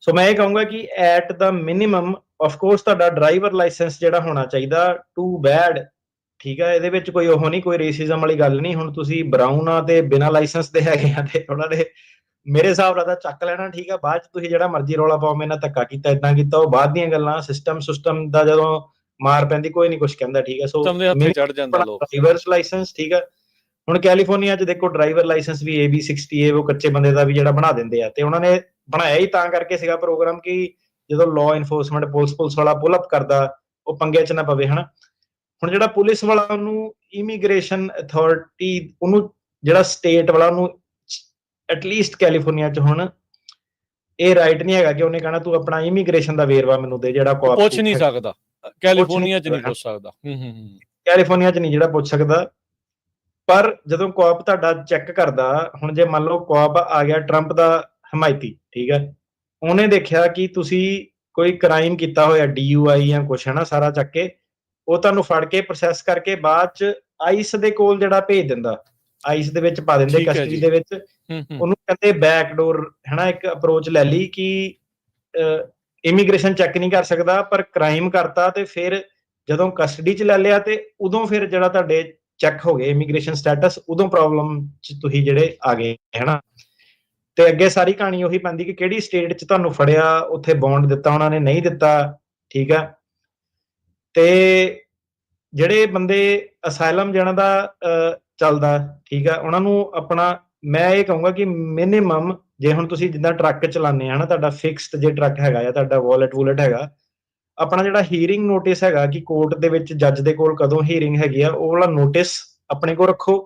ਸੋ ਮੈਂ ਇਹ ਕਹੂੰਗਾ ਕਿ at the minimum of course ਤੁਹਾਡਾ ਡਰਾਈਵਰ ਲਾਇਸੈਂਸ ਜਿਹੜਾ ਹੋਣਾ ਚਾਹੀਦਾ, ਟੂ ਬੈਡ। ਠੀਕ ਹੈ, ਇਹਦੇ ਵਿੱਚ ਕੋਈ ਉਹ ਨਹੀਂ, ਕੋਈ ਰੇਸਿਜ਼ਮ ਵਾਲੀ ਗੱਲ ਨਹੀਂ। ਹੁਣ ਤੁਸੀਂ ਬਰਾਊਨ ਆ ਤੇ ਬਿਨਾਂ ਲਾਇਸੈਂਸ ਦੇ ਹੈਗੇ ਆ, ਤੇ ਉਹਨਾਂ ਨੇ ਮੇਰੇ ਹਿਸਾਬ ਨਾਲ ਤਾਂ ਚੱਕ ਲੈਣਾ। ਠੀਕ ਹੈ, ਬਾਅਦ ਚ ਤੁਸੀਂ ਜਿਹੜਾ ਮਰਜ਼ੀ ਰੌਲਾ ਪਾਓ, ਮੇਰੇ ਨਾਲ ਧੱਕਾ ਕੀਤਾ, ਇਦਾਂ ਕੀਤਾ, ਉਹ ਬਾਅਦ ਦੀਆਂ ਗੱਲਾਂ। ਸਿਸਟਮ ਦਾ ਜਦੋਂ ਮਾਰ ਪੈਂਦੀ ਕੋਈ ਨਹੀਂ ਕੁਝ ਕਹਿੰਦਾ। ਠੀਕ ਹੈ, ਸੋ ਚੜ ਜਾਂਦਾ ਲੋਕ। ਡਰਾਈਵਰਸ ਲਾਇਸੈਂਸ, ਠੀਕ ਹੈ। ਹੁਣ ਕੈਲੀਫੋਰਨੀਆ 'ਚ ਦੇਖੋ, ਡਰਾਈਵਰ ਲਾਇਸੈਂਸ ਵੀ AB60 ਉਹ ਕੱਚੇ ਬੰਦੇ ਦਾ ਵੀ ਜਿਹੜਾ ਬਣਾ ਦਿੰਦੇ ਆ, ਤੇ ਉਹਨਾਂ ਨੇ ਬਣਾਇਆ ਹੀ ਤਾਂ ਕਰਕੇ ਸੀਗਾ ਪ੍ਰੋਗਰਾਮ ਕਿ ਜਦੋਂ ਲਾਅ ਇਨਫੋਰਸਮੈਂਟ ਪੁਲਿਸ ਵਾਲਾ ਪੁੱਲ ਅਪ ਕਰਦਾ, ਉਹ ਪੰਗੇ 'ਚ ਨਾ ਪਵੇ। ਹਨਾ, ਹੁਣ ਜਿਹੜਾ ਪੁਲਿਸ ਵਾਲਾ ਉਹਨੂੰ ਇਮੀਗ੍ਰੇਸ਼ਨ ਅਥਾਰਟੀ, ਉਹਨੂੰ ਜਿਹੜਾ ਸਟੇਟ ਵਾਲਾ, ਉਹਨੂੰ ਐਟਲੀਸਟ ਕੈਲੀਫੋਰਨੀਆ 'ਚ ਹੁਣ ਇਹ ਰਾਈਟ ਨਹੀਂ ਹੈਗਾ ਕਿ ਉਹਨੇ ਕਹਿਣਾ ਤੂੰ ਆਪਣਾ ਇਮੀਗ੍ਰੇਸ਼ਨ ਦਾ ਵੇਰਵਾ ਮੈਨੂੰ ਦੇ, ਜਿਹੜਾ ਪੁੱਛ ਨਹੀਂ ਸਕਦਾ। ਕੈਲੀਫੋਰਨੀਆ 'ਚ ਨਹੀਂ ਪੁੱਛ ਸਕਦਾ। ਕੈਲੀਫੋਰਨੀਆ 'ਚ ਨਹੀਂ ਜਿਹੜਾ ਪੁੱਛ ਸਕਦਾ। ਪਰ ਜਦੋਂ ਕੋਆਪ ਤੁਹਾਡਾ ਚੈੱਕ ਕਰਦਾ, ਹੁਣ ਜੇ ਮੰਨ ਲਓ ਕੋਆਪ ਆ ਗਿਆ ਟਰੰਪ ਦਾ ਹਮਾਇਤੀ, ਠੀਕ ਹੈ, ਉਹਨੇ ਦੇਖਿਆ ਕਿ ਤੁਸੀਂ ਕੋਈ ਕ੍ਰਾਈਮ ਕੀਤਾ ਹੋਇਆ, DUI ਜਾਂ ਕੁਛ, ਹੈ ਨਾ, ਸਾਰਾ ਚੱਕ ਕੇ ਉਹ ਤੁਹਾਨੂੰ ਫੜ ਕੇ ਪ੍ਰੋਸੈਸ ਕਰਕੇ ਬਾਅਦ ਚ ਆਈਸ ਦੇ ਕੋਲ ਜਿਹੜਾ ਭੇਜ ਦਿੰਦਾ, ਆਈਸ ਦੇ ਵਿੱਚ ਪਾ ਦਿੰਦੇ, ਕਸਟਡੀ ਦੇ ਵਿੱਚ। ਉਹਨੂੰ ਕਹਿੰਦੇ ਬੈਕਡੋਰ, ਹੈ ਨਾ, ਇੱਕ ਅਪਰੋਚ ਲੈ ਲਈ ਕਿ ਇਮੀਗ੍ਰੇਸ਼ਨ ਚੈੱਕ ਨਹੀਂ ਕਰ ਸਕਦਾ, ਪਰ ਕ੍ਰਾਈਮ ਕਰਤਾ ਤੇ ਫਿਰ ਜਦੋਂ ਕਸਟਡੀ 'ਚ ਲੈ ਲਿਆ ਤੇ ਉਦੋਂ ਫਿਰ ਜਿਹੜਾ ਤੁਹਾਡੇ ਚੈੱਕ ਹੋ ਗਏ ਇਮੀਗ੍ਰੇਸ਼ਨ ਸਟੇਟਸ, ਉਦੋਂ ਪ੍ਰੋਬਲਮ 'ਚ ਤੁਸੀਂ ਜਿਹੜੇ ਆ ਗਏ ਹੈਨਾ। ਤੇ ਅੱਗੇ ਸਾਰੀ ਕਹਾਣੀ ਉਹੀ ਪੈਂਦੀ ਕਿ ਕਿਹੜੀ ਸਟੇਟ 'ਚ ਤੁਹਾਨੂੰ ਫੜਿਆ, ਉੱਥੇ ਬੌਂਡ ਦਿੱਤਾ ਉਹਨਾਂ ਨੇ, ਨਹੀਂ ਦਿੱਤਾ, ਠੀਕ ਆ। ਤੇ ਜਿਹੜੇ ਬੰਦੇ ਅਸਾਈਲਮ ਜਿਹਨਾਂ ਦਾ ਚੱਲਦਾ, ਠੀਕ ਆ, ਉਹਨਾਂ ਨੂੰ ਆਪਣਾ, ਮੈਂ ਇਹ ਕਹੂੰਗਾ ਕਿ ਮਿਨੀਮਮ, ਜੇ ਹੁਣ ਤੁਸੀਂ ਜਿੱਦਾਂ ਟਰੱਕ ਚਲਾਉਂਦੇ ਆ ਨਾ, ਤੁਹਾਡਾ ਫਿਕਸਡ ਜੇ ਟਰੱਕ ਹੈਗਾ ਜਾਂ ਤੁਹਾਡਾ ਵੋਲਟ ਹੈਗਾ, ਆਪਣਾ ਜਿਹੜਾ ਹੀਅਰਿੰਗ ਨੋਟਿਸ ਹੈਗਾ ਕਿ ਕੋਰਟ ਦੇ ਵਿੱਚ ਜੱਜ ਦੇ ਕੋਲ ਕਦੋਂ ਹੀਅਰਿੰਗ ਹੈਗੀ ਆ, ਉਹ ਵਾਲਾ ਨੋਟਿਸ ਆਪਣੇ ਕੋਲ ਰੱਖੋ।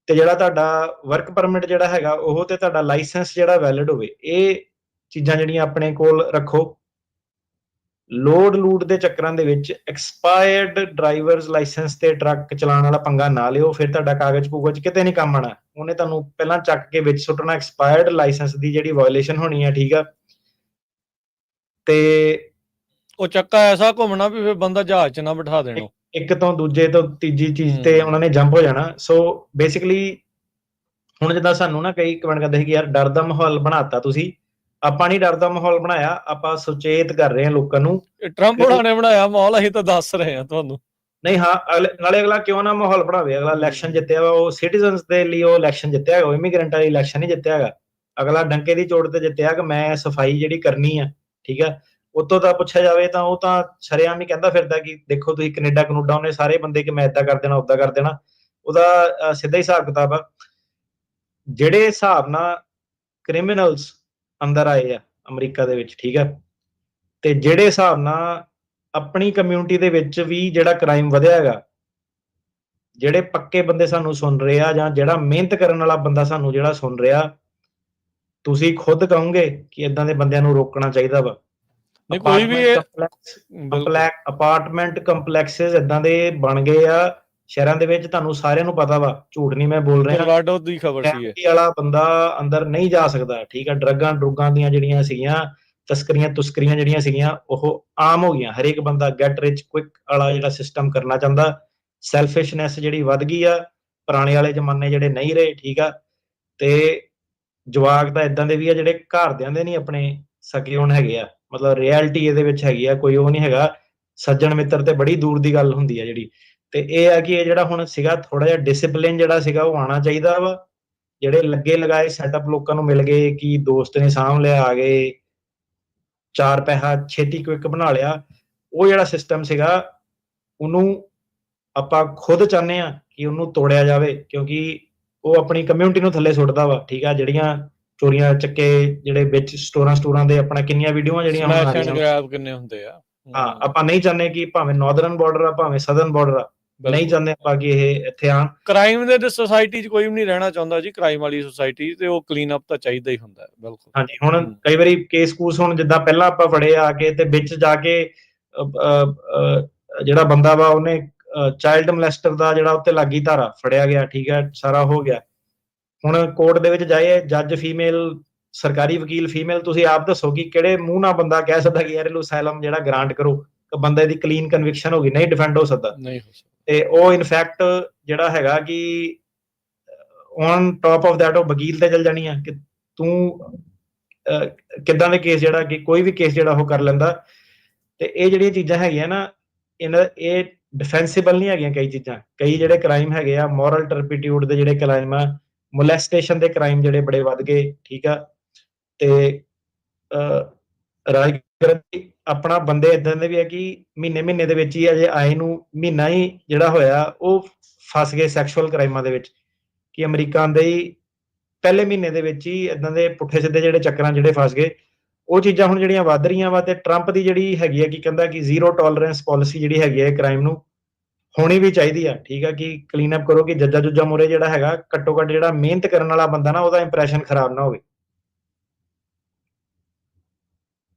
ਤੇ ਜਿਹੜਾ ਤੁਹਾਡਾ ਵਰਕ ਪਰਮਿਟ ਜਿਹੜਾ ਹੈਗਾ ਉਹ, ਤੇ ਤੁਹਾਡਾ ਲਾਇਸੈਂਸ ਜਿਹੜਾ ਵੈਲਿਡ ਹੋਵੇ, ਇਹ ਚੀਜ਼ਾਂ ਜਿਹੜੀਆਂ ਆਪਣੇ ਕੋਲ ਰੱਖੋ। ਲੋਡ ਲੂਡ ਦੇ ਚੱਕਰਾਂ ਦੇ ਵਿੱਚ ਐਕਸਪਾਇਰਡ ਡਰਾਈਵਰਸ ਲਾਇਸੈਂਸ ਤੇ ਟਰੱਕ ਚਲਾਉਣ ਵਾਲਾ ਪੰਗਾ ਨਾ ਲਿਓ, ਫਿਰ ਤੁਹਾਡਾ ਕਾਗਜ਼ ਕੂਗਜ਼ ਕਿਤੇ ਨਹੀਂ ਕੰਮ ਆਣਾ। ਉਹਨੇ ਤੁਹਾਨੂੰ ਪਹਿਲਾਂ ਚੱਕ ਕੇ ਵਿੱਚ ਸੁੱਟਣਾ, ਐਕਸਪਾਇਰਡ ਲਾਇਸੈਂਸ ਦੀ ਜਿਹੜੀ ਵਾਇਓਲੇਸ਼ਨ ਹੋਣੀ ਹੈ, ਠੀਕ ਆ। ਤੇ ਉਹ ਚੱਕਾ ਐਸਾ ਘੁੰਮਣਾ ਵੀ ਫਿਰ ਬੰਦਾ ਜਹਾਜ਼ 'ਚ ਨਾ ਬਿਠਾ ਦੇਣਾ, ਇੱਕ ਤੋਂ ਦੂਜੇ ਤੋਂ ਤੀਜੀ ਚੀਜ਼ ਤੇ ਉਹਨਾਂ ਨੇ ਜੰਪ ਹੋ ਜਾਣਾ। ਸੋ ਬੇਸਿਕਲੀ ਹੁਣ ਜਿੱਦਾਂ ਸਾਨੂੰ ਨਾ ਕਈ ਕਮੈਂਟ ਕਰਦੇ ਸੀ ਕਿ ਯਾਰ ਡਰ ਦਾ ਮਾਹੌਲ ਬਣਾਤਾ ਤੁਸੀਂ, ਆਪਾਂ ਨਹੀਂ ਡਰ ਦਾ ਮਾਹੌਲ ਬਣਾਇਆ, ਆਪਾਂ ਸੁਚੇਤ ਕਰ ਰਹੇ ਹਾਂ ਲੋਕਾਂ ਨੂੰ। ਟਰੰਪ ਹੋਣਾ ਨੇ ਬਣਾਇਆ ਮਾਹੌਲ, ਅਸੀਂ ਤਾਂ ਦੱਸ ਰਹੇ ਹਾਂ ਤੁਹਾਨੂੰ। ਨਹੀਂ ਹਾਂ, ਨਾਲੇ ਅਗਲਾ ਕਿਉਂ ਨਾ ਮਾਹੌਲ ਬਣਾਵੇ, ਅਗਲਾ ਇਲੈਕਸ਼ਨ ਜਿੱਤਿਆ ਵਾ, ਉਹ ਸਿਟੀਜ਼ਨਸ ਦੇ ਲਈ ਉਹ ਇਲੈਕਸ਼ਨ ਜਿੱਤਿਆ ਹੈਗਾ, ਉਹ ਇਮੀਗ੍ਰੈਂਟਾਂ ਲਈ ਇਲੈਕਸ਼ਨ ਨਹੀਂ ਜਿੱਤਿਆ ਹੈਗਾ। ਅਗਲਾ ਡੰਕੇ ਦੀ ਚੋਟ ਤੇ ਜਿੱਤਿਆ ਕਿ ਮੈਂ ਸਫਾਈ ਜਿਹੜੀ ਕਰਨੀ ਆ, ਠੀਕ ਆ। ਉਤੋਂ ਤਾਂ ਪੁੱਛਿਆ ਜਾਵੇ ਤਾਂ ਉਹ ਤਾਂ ਸ਼ਰੇਆਮ ਹੀ ਕਹਿੰਦਾ ਫਿਰਦਾ ਕਿ ਦੇਖੋ ਤੁਸੀਂ ਕੈਨੇਡਾ ਕਨੂਡਾ, ਉਹਨੇ ਸਾਰੇ ਬੰਦੇ ਕਿ ਮੈਂ ਏਦਾਂ ਕਰ ਦੇਣਾ, ਉੱਦਾਂ ਕਰ ਦੇਣਾ। ਉਹਦਾ ਸਿੱਧਾ ਹੀ ਹਿਸਾਬ ਕਿਤਾਬ ਆ। ਜਿਹੜੇ ਹਿਸਾਬ ਨਾਲ ਕ੍ਰਿਮੀਨਲਸ ਅੰਦਰ ਆਏ ਆ ਅਮਰੀਕਾ ਦੇ ਵਿੱਚ, ਠੀਕ ਆ, ਤੇ ਜਿਹੜੇ ਹਿਸਾਬ ਨਾਲ ਆਪਣੀ ਕਮਿਊਨਿਟੀ ਦੇ ਵਿੱਚ ਵੀ ਜਿਹੜਾ ਕ੍ਰਾਈਮ ਵਧਿਆ ਹੈਗਾ, ਜਿਹੜੇ ਪੱਕੇ ਬੰਦੇ ਸਾਨੂੰ ਸੁਣ ਰਹੇ ਆ, ਜਾਂ ਜਿਹੜਾ ਮਿਹਨਤ ਕਰਨ ਵਾਲਾ ਬੰਦਾ ਸਾਨੂੰ ਜਿਹੜਾ ਸੁਣ ਰਿਹਾ, ਤੁਸੀਂ ਖੁਦ ਕਹੋਗੇ ਕਿ ਇਦਾਂ ਦੇ ਬੰਦਿਆਂ ਨੂੰ ਰੋਕਣਾ ਚਾਹੀਦਾ ਵਾ। ਕੋਈ ਵੀ ਅਪਾਰਟਮੈਂਟ ਕੰਪਲੈਕਸਸ ਇਦਾਂ ਦੇ ਬਣ ਗਏ ਆ ਸ਼ਹਿਰਾਂ ਦੇ ਵਿੱਚ, ਤੁਹਾਨੂੰ ਸਾਰਿਆਂ ਨੂੰ ਪਤਾ ਵਾ, ਝੂਠ ਨਹੀਂ ਮੈਂ ਬੋਲ ਰਿਹਾ। ਕੋਲੋਰਾਡੋ ਦੀ ਖਬਰ ਸੀ ਇਹ, ਵਾਲਾ ਬੰਦਾ ਅੰਦਰ ਨਹੀਂ ਜਾ ਸਕਦਾ, ਠੀਕ ਆ। ਡਰੱਗਾਂ ਦੀਆਂ ਜਿਹੜੀਆਂ ਸੀਗੀਆਂ, ਤਸਕਰੀਆਂ ਜਿਹੜੀਆਂ ਸੀਗੀਆਂ, ਉਹ ਆਮ ਹੋ ਗਈਆਂ। ਹਰੇਕ ਬੰਦਾ ਗੈਟ ਰਿਚ ਕੁਇਕ ਵਾਲਾ ਜਿਹੜਾ ਸਿਸਟਮ ਕਰਨਾ ਚਾਹੁੰਦਾ। ਸੈਲਫਿਸ਼ਨੈਸ ਜਿਹੜੀ ਵੱਧ ਗਈ ਆ, ਪੁਰਾਣੇ ਵਾਲੇ ਜ਼ਮਾਨੇ ਜਿਹੜੇ ਨਹੀਂ ਰਹੇ, ਠੀਕ ਆ। ਤੇ ਜਵਾਕ ਤਾਂ ਇਦਾਂ ਦੇ ਵੀ ਆ ਜਿਹੜੇ ਘਰਦਿਆਂ ਦੇ ਨਹੀਂ ਆਪਣੇ ਸਕੇ ਹੁਣ ਹੈਗੇ ਆ, ਮਤਲਬ ਰਿਐਲਿਟੀ ਇਹਦੇ ਵਿੱਚ ਹੈਗੀ ਆ, ਕੋਈ ਉਹ ਨਹੀਂ ਹੈਗਾ। ਸੱਜਣ ਮਿੱਤਰ ਤੇ ਬੜੀ ਦੂਰ ਦੀ ਗੱਲ ਹੁੰਦੀ ਆ ਜਿਹੜੀ। ਤੇ ਇਹ ਆ ਕਿ ਇਹ ਜਿਹੜਾ ਹੁਣ ਸੀਗਾ ਥੋੜਾ ਜਿਹਾ ਡਿਸਿਪਲਿਨ ਜਿਹੜਾ ਸੀਗਾ ਉਹ ਆਉਣਾ ਚਾਹੀਦਾ ਵਾ। ਜਿਹੜੇ ਲੱਗੇ ਲਗਾਏ ਸੈਟਅਪ ਲੋਕਾਂ ਨੂੰ ਮਿਲ ਗਏ ਕਿ ਦੋਸਤ ਨੇ ਸਾਂਭ ਲਿਆ, ਆ ਗਏ, ਚਾਰ ਪੈਸਾ ਛੇਤੀ ਕੁਇਕ ਬਣਾ ਲਿਆ, ਉਹ ਜਿਹੜਾ ਸਿਸਟਮ ਸੀਗਾ ਉਹਨੂੰ ਆਪਾਂ ਖੁਦ ਚਾਹੁੰਦੇ ਆ ਕਿ ਉਹਨੂੰ ਤੋੜਿਆ ਜਾਵੇ, ਕਿਉਂਕਿ ਉਹ ਆਪਣੀ ਕਮਿਊਨਿਟੀ ਨੂੰ ਥੱਲੇ ਸੁੱਟਦਾ ਵਾ, ਠੀਕ ਆ। ਜਿਹੜੀਆਂ ਚੋਰੀਆਂ ਚੱਕੇ ਜਿਹੜੇ ਵਿੱਚ ਸਟੋਰਾਂ ਦੇ ਆਪਣਾ ਕਿੰਨੀਆਂ ਵੀਡੀਓਆਂ ਜਿਹੜੀਆਂ ਕਿੰਨੇ ਹੁੰਦੇ ਆ। ਹਾਂ, ਆਪਾਂ ਨਹੀਂ ਚਾਹੁੰਦੇ ਕਿ ਭਾਵੇਂ ਨਾਰਦਰਨ ਬਾਰਡਰ ਆ ਭਾਵੇਂ ਸਦਰਨ ਬਾਰਡਰ ਆ, ਨਹੀਂ ਚਾਹੁੰਦੇ ਆਪਾਂ ਕਿ ਇਹ ਇੱਥੇ ਆਣ। ਕ੍ਰਾਈਮ ਦੇ ਸੋਸਾਇਟੀ 'ਚ ਕੋਈ ਵੀ ਨਹੀਂ ਰਹਿਣਾ ਚਾਹੁੰਦਾ ਜੀ, ਕ੍ਰਾਈਮ ਵਾਲੀ ਸੋਸਾਇਟੀ, ਤੇ ਉਹ ਕਲੀਨ ਅਪ ਤਾਂ ਚਾਹੀਦਾ ਹੀ ਹੁੰਦਾ। ਬਿਲਕੁਲ ਹਾਂਜੀ। ਹੁਣ ਕਈ ਵਾਰੀ ਕੇਸ ਕੂਸ, ਹੁਣ ਜਿੱਦਾਂ ਪਹਿਲਾਂ ਆਪਾਂ ਫੜੇ ਆ ਕੇ ਤੇ ਵਿੱਚ ਜਾ ਕੇ ਜਿਹੜਾ ਬੰਦਾ ਵਾ ਉਹਨੇ ਚਾਈਲਡ ਮੋਲੈਸਟਰ ਦਾ ਜਿਹੜਾ ਉੱਤੇ ਲੱਗੀ ਧਾਰਾ, ਫੜਿਆ ਗਿਆ, ਠੀਕ ਹੈ, ਸਾਰਾ ਹੋ ਗਿਆ। ਹੁਣ ਕੋਰਟ ਦੇ ਵਿੱਚ ਜਾਏ, ਜੱਜ ਫੀਮੇਲ, ਸਰਕਾਰੀ ਵਕੀਲ ਫੀਮੇਲ, ਤੁਸੀਂ ਆਪ ਦੱਸੋ ਕਿ ਕਿਹੜੇ ਮੂੰਹ ਨਾਲ ਬੰਦਾ ਕਹਿ ਸਕਦਾ ਕਿ ਯਾਰ ਇਹਨੂੰ ਅਸਾਈਲਮ ਜਿਹੜਾ ਗ੍ਰਾਂਟ ਕਰੋ, ਬੰਦੇ ਦੀ ਕਲੀਨ ਕਨਵਿਕਸ਼ਨ ਹੋ ਗਈ, ਨਹੀਂ ਡਿਫੈਂਡ ਹੋ ਸਕਦਾ। ਤੇ ਉਹ ਇਨਫੈਕਟ ਜਿਹੜਾ ਹੈਗਾ ਕਿ ਔਨ ਟੌਪ ਆਫ ਦੈਟ ਉਹ ਵਕੀਲ ਤੇ ਚਲ ਜਾਣੀ ਆ ਕਿ ਤੂੰ ਕਿੱਦਾਂ ਦੇ ਕੇਸ, ਜਿਹੜਾ ਕਿ ਕੋਈ ਵੀ ਕੇਸ ਜਿਹੜਾ ਉਹ ਕਰ ਲੈਂਦਾ। ਤੇ ਇਹ ਜਿਹੜੀਆਂ ਚੀਜ਼ਾਂ ਹੈਗੀਆਂ ਨਾ, ਇਹ ਡਿਫੈਂਸਿਬਲ ਨਹੀਂ ਹੈਗੀਆਂ। ਕਈ ਚੀਜ਼ਾਂ, ਕਈ ਜਿਹੜੇ ਕ੍ਰਾਈਮ ਹੈਗੇ ਆ, ਮੋਰਲ ਟਰਪੀਟਿਊਡ ਦੇ ਜਿਹੜੇ ਕ੍ਰਾਈਮ ਆ, ਮੋਲੈਸਟੇਸ਼ਨ ਦੇ ਕ੍ਰਾਈਮ ਜਿਹੜੇ ਬੜੇ ਵੱਧ ਗਏ, ਠੀਕ ਆ। ਤੇ ਆਪਣਾ ਬੰਦੇ ਇਦਾਂ ਦੇ ਵੀ ਆ ਕਿ ਮਹੀਨੇ ਦੇ ਵਿੱਚ ਹੀ ਅਜੇ ਆਏ ਨੂੰ ਮਹੀਨਾ ਹੀ ਜਿਹੜਾ ਹੋਇਆ ਉਹ ਫਸ ਗਏ ਸੈਕਸ਼ੂਅਲ ਕ੍ਰਾਈਮਾਂ ਦੇ ਵਿੱਚ, ਕਿ ਅਮਰੀਕਾ ਦੇ ਹੀ ਪਹਿਲੇ ਮਹੀਨੇ ਦੇ ਵਿੱਚ ਹੀ ਇਦਾਂ ਦੇ ਪੁੱਠੇ ਸਿੱਧੇ ਜਿਹੜੇ ਚੱਕਰਾਂ ਜਿਹੜੇ ਫਸ ਗਏ। ਉਹ ਚੀਜ਼ਾਂ ਹੁਣ ਜਿਹੜੀਆਂ ਵੱਧ ਰਹੀਆਂ ਵਾ। ਤੇ ਟਰੰਪ ਦੀ ਜਿਹੜੀ ਹੈਗੀ ਆ ਕਿ ਕਹਿੰਦਾ ਕਿ ਜ਼ੀਰੋ ਟੋਲਰੈਂਸ ਪਾਲਿਸੀ ਜਿਹੜੀ ਹੈਗੀ ਹੈ ਕ੍ਰਾਈਮ ਨੂੰ, ਹੋਣੀ ਵੀ ਚਾਹੀਦੀ ਆ, ਠੀਕ ਆ। ਕਿ ਕਲੀਨ ਅਪ ਕਰੋ ਕਿ ਜੱਜਾ ਜੁੱਜਾ ਮੂਹਰੇ ਜਿਹੜਾ ਹੈਗਾ ਘੱਟੋ ਘੱਟ ਜਿਹੜਾ ਮਿਹਨਤ ਕਰਨ ਵਾਲਾ ਬੰਦਾ ਨਾ, ਉਹਦਾ ਇੰਪ੍ਰੈਸ਼ਨ ਖਰਾਬ ਨਾ ਹੋਵੇ।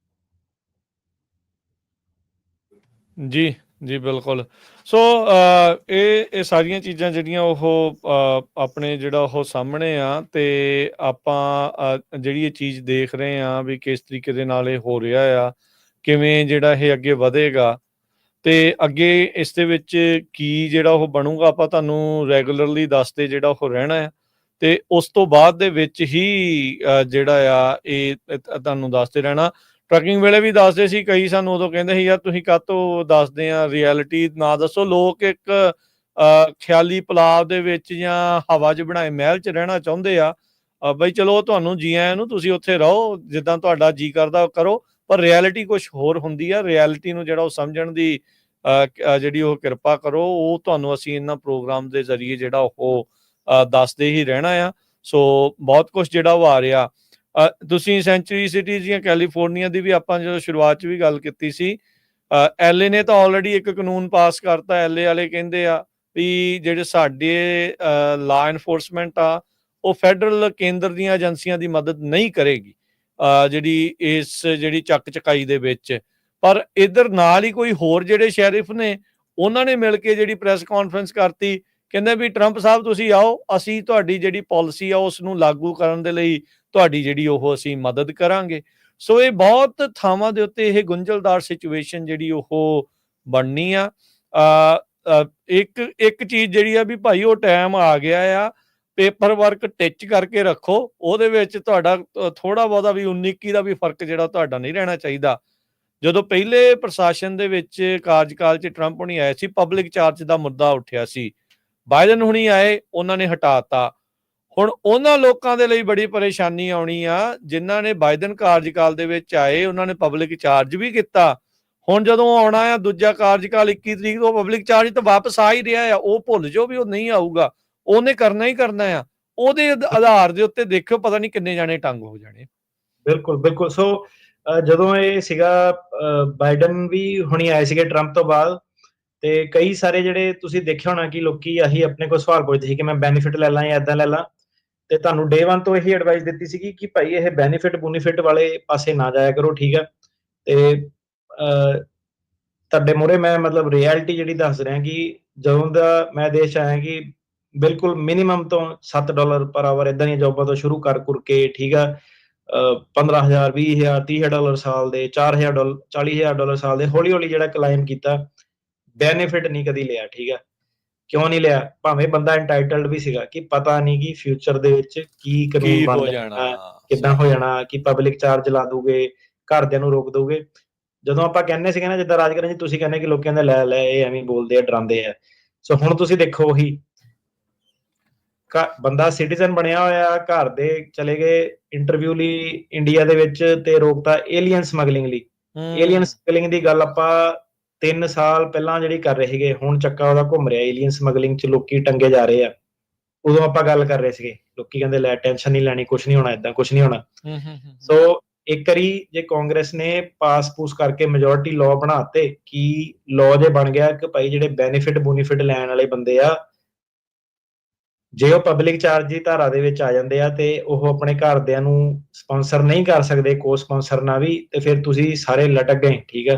ਜੀ ਜੀ ਬਿਲਕੁਲ। ਸੋ ਇਹ ਸਾਰੀਆਂ ਚੀਜ਼ਾਂ ਜਿਹੜੀਆਂ ਉਹ ਆਪਣੇ ਜਿਹੜਾ ਉਹ ਸਾਹਮਣੇ ਆ, ਤੇ ਆਪਾਂ ਜਿਹੜੀ ਇਹ ਚੀਜ਼ ਦੇਖ ਰਹੇ ਆ ਵੀ ਕਿਸ ਤਰੀਕੇ ਦੇ ਨਾਲ ਇਹ ਹੋ ਰਿਹਾ ਆ, ਕਿਵੇਂ ਜਿਹੜਾ ਇਹ ਅੱਗੇ ਵਧੇਗਾ, ਤੇ ਅੱਗੇ ਇਸ ਦੇ ਵਿੱਚ ਕੀ ਜਿਹੜਾ ਉਹ ਬਣੂਗਾ, ਆਪਾਂ ਤੁਹਾਨੂੰ ਰੈਗੂਲਰਲੀ ਦੱਸਦੇ ਜਿਹੜਾ ਉਹ ਰਹਿਣਾ ਆ। ਤੇ ਉਸ ਤੋਂ ਬਾਅਦ ਦੇ ਵਿੱਚ ਹੀ ਜਿਹੜਾ ਆ ਇਹ ਤੁਹਾਨੂੰ ਦੱਸਦੇ ਰਹਿਣਾ। ਟਰੱਕਿੰਗ ਵੇਲੇ ਵੀ ਦੱਸਦੇ ਸੀ ਕਈ, ਸਾਨੂੰ ਉਦੋਂ ਕਹਿੰਦੇ ਸੀ ਯਾਰ ਤੁਸੀਂ ਕਾਹਤੋਂ ਦੱਸਦੇ ਆ, ਰਿਐਲਿਟੀ ਨਾ ਦੱਸੋ। ਲੋਕ ਇੱਕ ਖਿਆਲੀ ਪਲਾਵ ਦੇ ਵਿੱਚ ਜਾਂ ਹਵਾ 'ਚ ਬਣਾਏ ਮਹਿਲ 'ਚ ਰਹਿਣਾ ਚਾਹੁੰਦੇ ਆ। ਬਈ ਚਲੋ ਤੁਹਾਨੂੰ ਜੀ ਆਇਆਂ ਨੂੰ, ਤੁਸੀਂ ਉੱਥੇ ਰਹੋ ਜਿੱਦਾਂ ਤੁਹਾਡਾ ਜੀ ਕਰਦਾ ਕਰੋ, ਪਰ ਰਿਐਲਿਟੀ ਕੁਛ ਹੋਰ ਹੁੰਦੀ ਆ। ਰਿਐਲਿਟੀ ਨੂੰ ਜਿਹੜਾ ਉਹ ਸਮਝਣ ਦੀ ਜਿਹੜੀ ਉਹ ਕਿਰਪਾ ਕਰੋ, ਉਹ ਤੁਹਾਨੂੰ ਅਸੀਂ ਇਹਨਾਂ ਪ੍ਰੋਗਰਾਮ ਦੇ ਜ਼ਰੀਏ ਜਿਹੜਾ ਉਹ ਦੱਸਦੇ ਹੀ ਰਹਿਣਾ ਆ। ਸੋ ਬਹੁਤ ਕੁਛ ਜਿਹੜਾ ਉਹ ਆ ਰਿਹਾ। ਤੁਸੀਂ ਸੈਂਚੁਰੀ ਸਿਟੀ ਦੀਆਂ ਕੈਲੀਫੋਰਨੀਆ ਦੀ ਵੀ ਆਪਾਂ ਜਦੋਂ ਸ਼ੁਰੂਆਤ 'ਚ ਵੀ ਗੱਲ ਕੀਤੀ ਸੀ, ਐਲਏ ਨੇ ਤਾਂ ਆਲਰੇਡੀ ਇੱਕ ਕਾਨੂੰਨ ਪਾਸ ਕਰਤਾ। ਐਲਏ ਵਾਲੇ ਕਹਿੰਦੇ ਆ ਵੀ ਜਿਹੜੇ ਸਾਡੇ ਲਾ ਇਨਫੋਰਸਮੈਂਟ ਆ, ਉਹ ਫੈਡਰਲ ਕੇਂਦਰ ਦੀਆਂ ਏਜੰਸੀਆਂ ਦੀ ਮਦਦ ਨਹੀਂ ਕਰੇਗੀ ਜਿਹੜੀ ਇਸ ਜਿਹੜੀ ਚੱਕ ਚਕਾਈ ਦੇ ਵਿੱਚ। ਪਰ ਇਧਰ ਨਾਲ ਹੀ ਕੋਈ ਹੋਰ ਜਿਹੜੇ ਸ਼ੈਰਿਫ ਨੇ, ਉਹਨਾਂ ਨੇ ਮਿਲ ਕੇ ਜਿਹੜੀ ਪ੍ਰੈਸ ਕਾਨਫਰੰਸ ਕਰਤੀ, ਕਹਿੰਦੇ ਵੀ ਟਰੰਪ ਸਾਹਿਬ ਤੁਸੀਂ ਆਓ, ਅਸੀਂ ਤੁਹਾਡੀ ਜਿਹੜੀ ਪਾਲਿਸੀ ਆ ਉਸ ਨੂੰ ਲਾਗੂ ਕਰਨ ਦੇ ਲਈ ਤੁਹਾਡੀ ਜਿਹੜੀ ਉਹ ਅਸੀਂ ਮਦਦ ਕਰਾਂਗੇ। ਸੋ ਇਹ ਬਹੁਤ ਥਾਵਾਂ ਦੇ ਉੱਤੇ ਇਹ ਗੁੰਝਲਦਾਰ ਸਿਚੁਏਸ਼ਨ ਜਿਹੜੀ ਉਹ ਬਣਨੀ ਆ। ਇੱਕ ਇੱਕ ਚੀਜ਼ ਜਿਹੜੀ ਆ ਵੀ ਭਾਈ ਉਹ ਟਾਈਮ ਆ ਗਿਆ ਆ, ਪੇਪਰ ਵਰਕ ਟਿਚ ਕਰਕੇ ਰੱਖੋ, ਉਹਦੇ ਵਿੱਚ ਤੁਹਾਡਾ ਥੋੜਾ ਬਹੁਤਾ ਵੀ 19-21 ਦਾ ਵੀ ਫਰਕ ਜਿਹੜਾ ਤੁਹਾਡਾ ਨਹੀਂ ਰਹਿਣਾ ਚਾਹੀਦਾ। ਜਦੋਂ ਪਹਿਲੇ ਪ੍ਰਸ਼ਾਸਨ ਦੇ ਵਿੱਚ ਕਾਰਜਕਾਲ 'ਚ ਟਰੰਪ ਹੁਣੀ ਆਏ ਸੀ, ਪਬਲਿਕ ਚਾਰਜ ਦਾ ਮੁੱਦਾ ਉੱਠਿਆ ਸੀ। ਬਾਈਡਨ ਹੁਣੀ ਆਏ, ਉਹਨਾਂ ਨੇ ਹਟਾਤਾ। ਹੁਣ ਉਹਨਾਂ ਲੋਕਾਂ ਦੇ ਲਈ ਬੜੀ ਪਰੇਸ਼ਾਨੀ ਆਉਣੀ ਆ ਜਿਨ੍ਹਾਂ ਨੇ ਬਾਈਡਨ ਕਾਰਜਕਾਲ ਦੇ ਵਿੱਚ ਆਏ, ਉਹਨਾਂ ਨੇ ਪਬਲਿਕ ਚਾਰਜ ਵੀ ਕੀਤਾ। ਹੁਣ ਜਦੋਂ ਆਉਣਾ ਆ ਦੂਜਾ ਕਾਰਜਕਾਲ 21 ਤਰੀਕ ਤੋਂ, ਪਬਲਿਕ ਚਾਰਜ ਤਾਂ ਵਾਪਸ ਆ ਹੀ ਰਿਹਾ ਆ। ਉਹ ਭੁੱਲ ਜਾਓ ਵੀ ਉਹ ਨਹੀਂ ਆਊਗਾ, ਉਹਨੇ ਕਰਨਾ ਹੀ ਕਰਨਾ ਆ। ਉਹਦੇ ਆਧਾਰ ਦੇ ਉੱਤੇ ਦੇਖਿਓ ਪਤਾ ਨਹੀਂ ਕਿੰਨੇ ਜਾਣੇ ਟੰਗ ਹੋ ਜਾਣੇ। ਬਿਲਕੁਲ ਬਿਲਕੁਲ। ਸੋ ਜਦੋਂ ਇਹ ਸੀਗਾ ਬਾਈਡਨ ਵੀ ਹੁਣੀ ਆਏ ਸੀਗੇ ਟਰੰਪ ਤੋਂ ਬਾਅਦ, ਤੇ ਕਈ ਸਾਰੇ ਜਿਹੜੇ ਤੁਸੀਂ ਦੇਖਿਆ ਹੋਣਾ ਕਿ ਲੋਕੀ ਆਹੀ ਆਪਣੇ ਕੋਲ ਸਵਾਲ ਪੁੱਛਦੇ ਸੀ ਕਿ ਮੈਂ ਬੈਨੀਫਿਟ ਲੈ ਲਾਂ ਜਾਂ ਏਦਾਂ ਲੈ ਲਾਂ। ਤੇ ਤੁਹਾਨੂੰ ਡੇ 1 ਤੋਂ ਇਹੀ ਐਡਵਾਈਸ ਦਿੱਤੀ ਸੀਗੀ ਕਿ ਭਾਈ ਇਹ ਬੈਨੀਫਿਟ ਬੂਨੀਫਿਟ ਵਾਲੇ ਪਾਸੇ ਨਾ ਜਾਇਆ ਕਰੋ, ਠੀਕ ਆ। ਤੇ ਤੁਹਾਡੇ ਮੂਹਰੇ ਮੈਂ ਮਤਲਬ ਰਿਐਲਿਟੀ ਜਿਹੜੀ ਦੱਸ ਰਿਹਾ ਕਿ ਜਦੋਂ ਦਾ ਮੈਂ ਦੇਸ਼ 'ਚ ਆਇਆ ਕਿ ਬਿਲਕੁਲ ਮਿਨੀਮਮ ਤੋਂ $7 ਪਰ ਆਵਰ ਏਦਾਂ ਦੀਆਂ ਜੋਬਾਂ ਤੋਂ ਸ਼ੁਰੂ ਕਰ ਕੁਰ ਕੇ, ਠੀਕ ਆ, 15,000 20,000 $30,000 ਸਾਲ ਦੇ, $4,000 $40,000 ਸਾਲ ਦੇ, ਹੌਲੀ ਹੌਲੀ ਜਿਹੜਾ ਕਲਾਈਮ ਕੀਤਾ। ਬੈਨੀਫਿਟ ਨਹੀਂ ਕਦੀ ਲਿਆ, ਠੀਕ ਆ। ਕਿਉਂ ਨਹੀਂ ਲਿਆ? ਭਾਵੇਂ ਬੰਦਾ ਇੰਟਾਈਟਲਡ ਵੀ ਸੀਗਾ ਕਿ ਪਤਾ ਨਹੀਂ ਕਿ ਫਿਊਚਰ ਦੇ ਵਿੱਚ ਕੀ ਕਾਨੂੰਨ ਕੀ ਬਣ ਹੋ ਜਾਣਾ, ਜਾਣਾ, ਕਿੱਦਾਂ ਹੋ ਜਾਣਾ, ਕਿ ਪਬਲਿਕ ਚਾਰਜ ਲਾ ਦੂਗੇ, ਘਰਦਿਆਂ ਨੂੰ ਰੋਕ ਦੂਗੇ। ਜਦੋਂ ਆਪਾਂ ਕਹਿੰਦੇ ਸੀਗੇ ਨਾ, ਜਿੱਦਾਂ ਰਾਜਕਰਨ ਜੀ ਤੁਸੀਂ ਕਹਿੰਦੇ ਕਿ ਲੋਕਾਂ ਦੇ ਲੈ ਲੈ ਇਹ ਐਵੇਂ ਬੋਲਦੇ ਆ, ਡਰਾਉਂਦੇ ਆ। ਸੋ ਹੁਣ ਤੁਸੀਂ ਦੇਖੋ ਉਹੀ ਬੰਦਾ ਸਿਟੀਜ਼ਨ ਬਣਿਆ ਹੋਇਆ, ਘਰ ਦੇ ਚਲੇ ਗਏ ਇੰਟਰਵਿਊ ਲਈ ਇੰਡੀਆ ਦੇ ਵਿੱਚ ਤੇ ਰੋਕਤਾ ਏਲੀਅਨ ਸਮਗਲਿੰਗ ਲਈ। ਏਲੀਅਨ ਸਮਗਲਿੰਗ ਦੀ ਗੱਲ ਆਪਾਂ 3 ਸਾਲ ਪਹਿਲਾਂ ਜਿਹੜੀ ਕਰ ਰਹੇ ਸੀਗੇ, ਹੁਣ ਚੱਕਾ ਉਹਦਾ ਘੁੰਮ ਰਿਹਾ। ਏਲੀਅਨ ਸਮਗਲਿੰਗ 'ਚ ਲੋਕੀ ਟੰਗੇ ਜਾ ਰਹੇ ਆ। ਉਦੋਂ ਆਪਾਂ ਗੱਲ ਕਰ ਰਹੇ ਸੀਗੇ, ਲੋਕੀ ਕਹਿੰਦੇ ਲੈ ਟੈਨਸ਼ਨ ਨਹੀਂ ਲੈਣੀ, ਕੁਛ ਨਹੀਂ ਹੋਣਾ, ਏਦਾਂ ਕੁਛ ਨਹੀਂ ਹੋਣਾ। ਸੋ ਇੱਕ ਵਾਰੀ ਜੇ ਕਾਂਗਰਸ ਨੇ ਪਾਸ ਪੂਸ ਕਰਕੇ ਮੈਜੋਰਿਟੀ ਲਾਅ ਬਣਾਤੇ ਕਿ ਲਾਅ ਜੇ ਬਣ ਗਿਆ ਕਿ ਭਾਈ ਜਿਹੜੇ ਬੈਨੀਫਿਟ ਬੂਨੀਫਿਟ ਲੈਣ ਵਾਲੇ ਬੰਦੇ ਆ, ਜੇ ਉਹ ਪਬਲਿਕ ਚਾਰਜ ਦੀ ਧਾਰਾ ਦੇ ਵਿੱਚ ਆ ਜਾਂਦੇ ਆ ਤੇ ਉਹ ਆਪਣੇ ਘਰਦਿਆਂ ਨੂੰ ਸਪਾਂਸਰ ਨਹੀਂ ਕਰ ਸਕਦੇ, ਕੋ ਸਪਾਂਸਰ ਨਾਲ ਵੀ, ਤੇ ਫਿਰ ਤੁਸੀਂ ਸਾਰੇ ਲਟਕ ਗਏ, ਠੀਕ ਆ।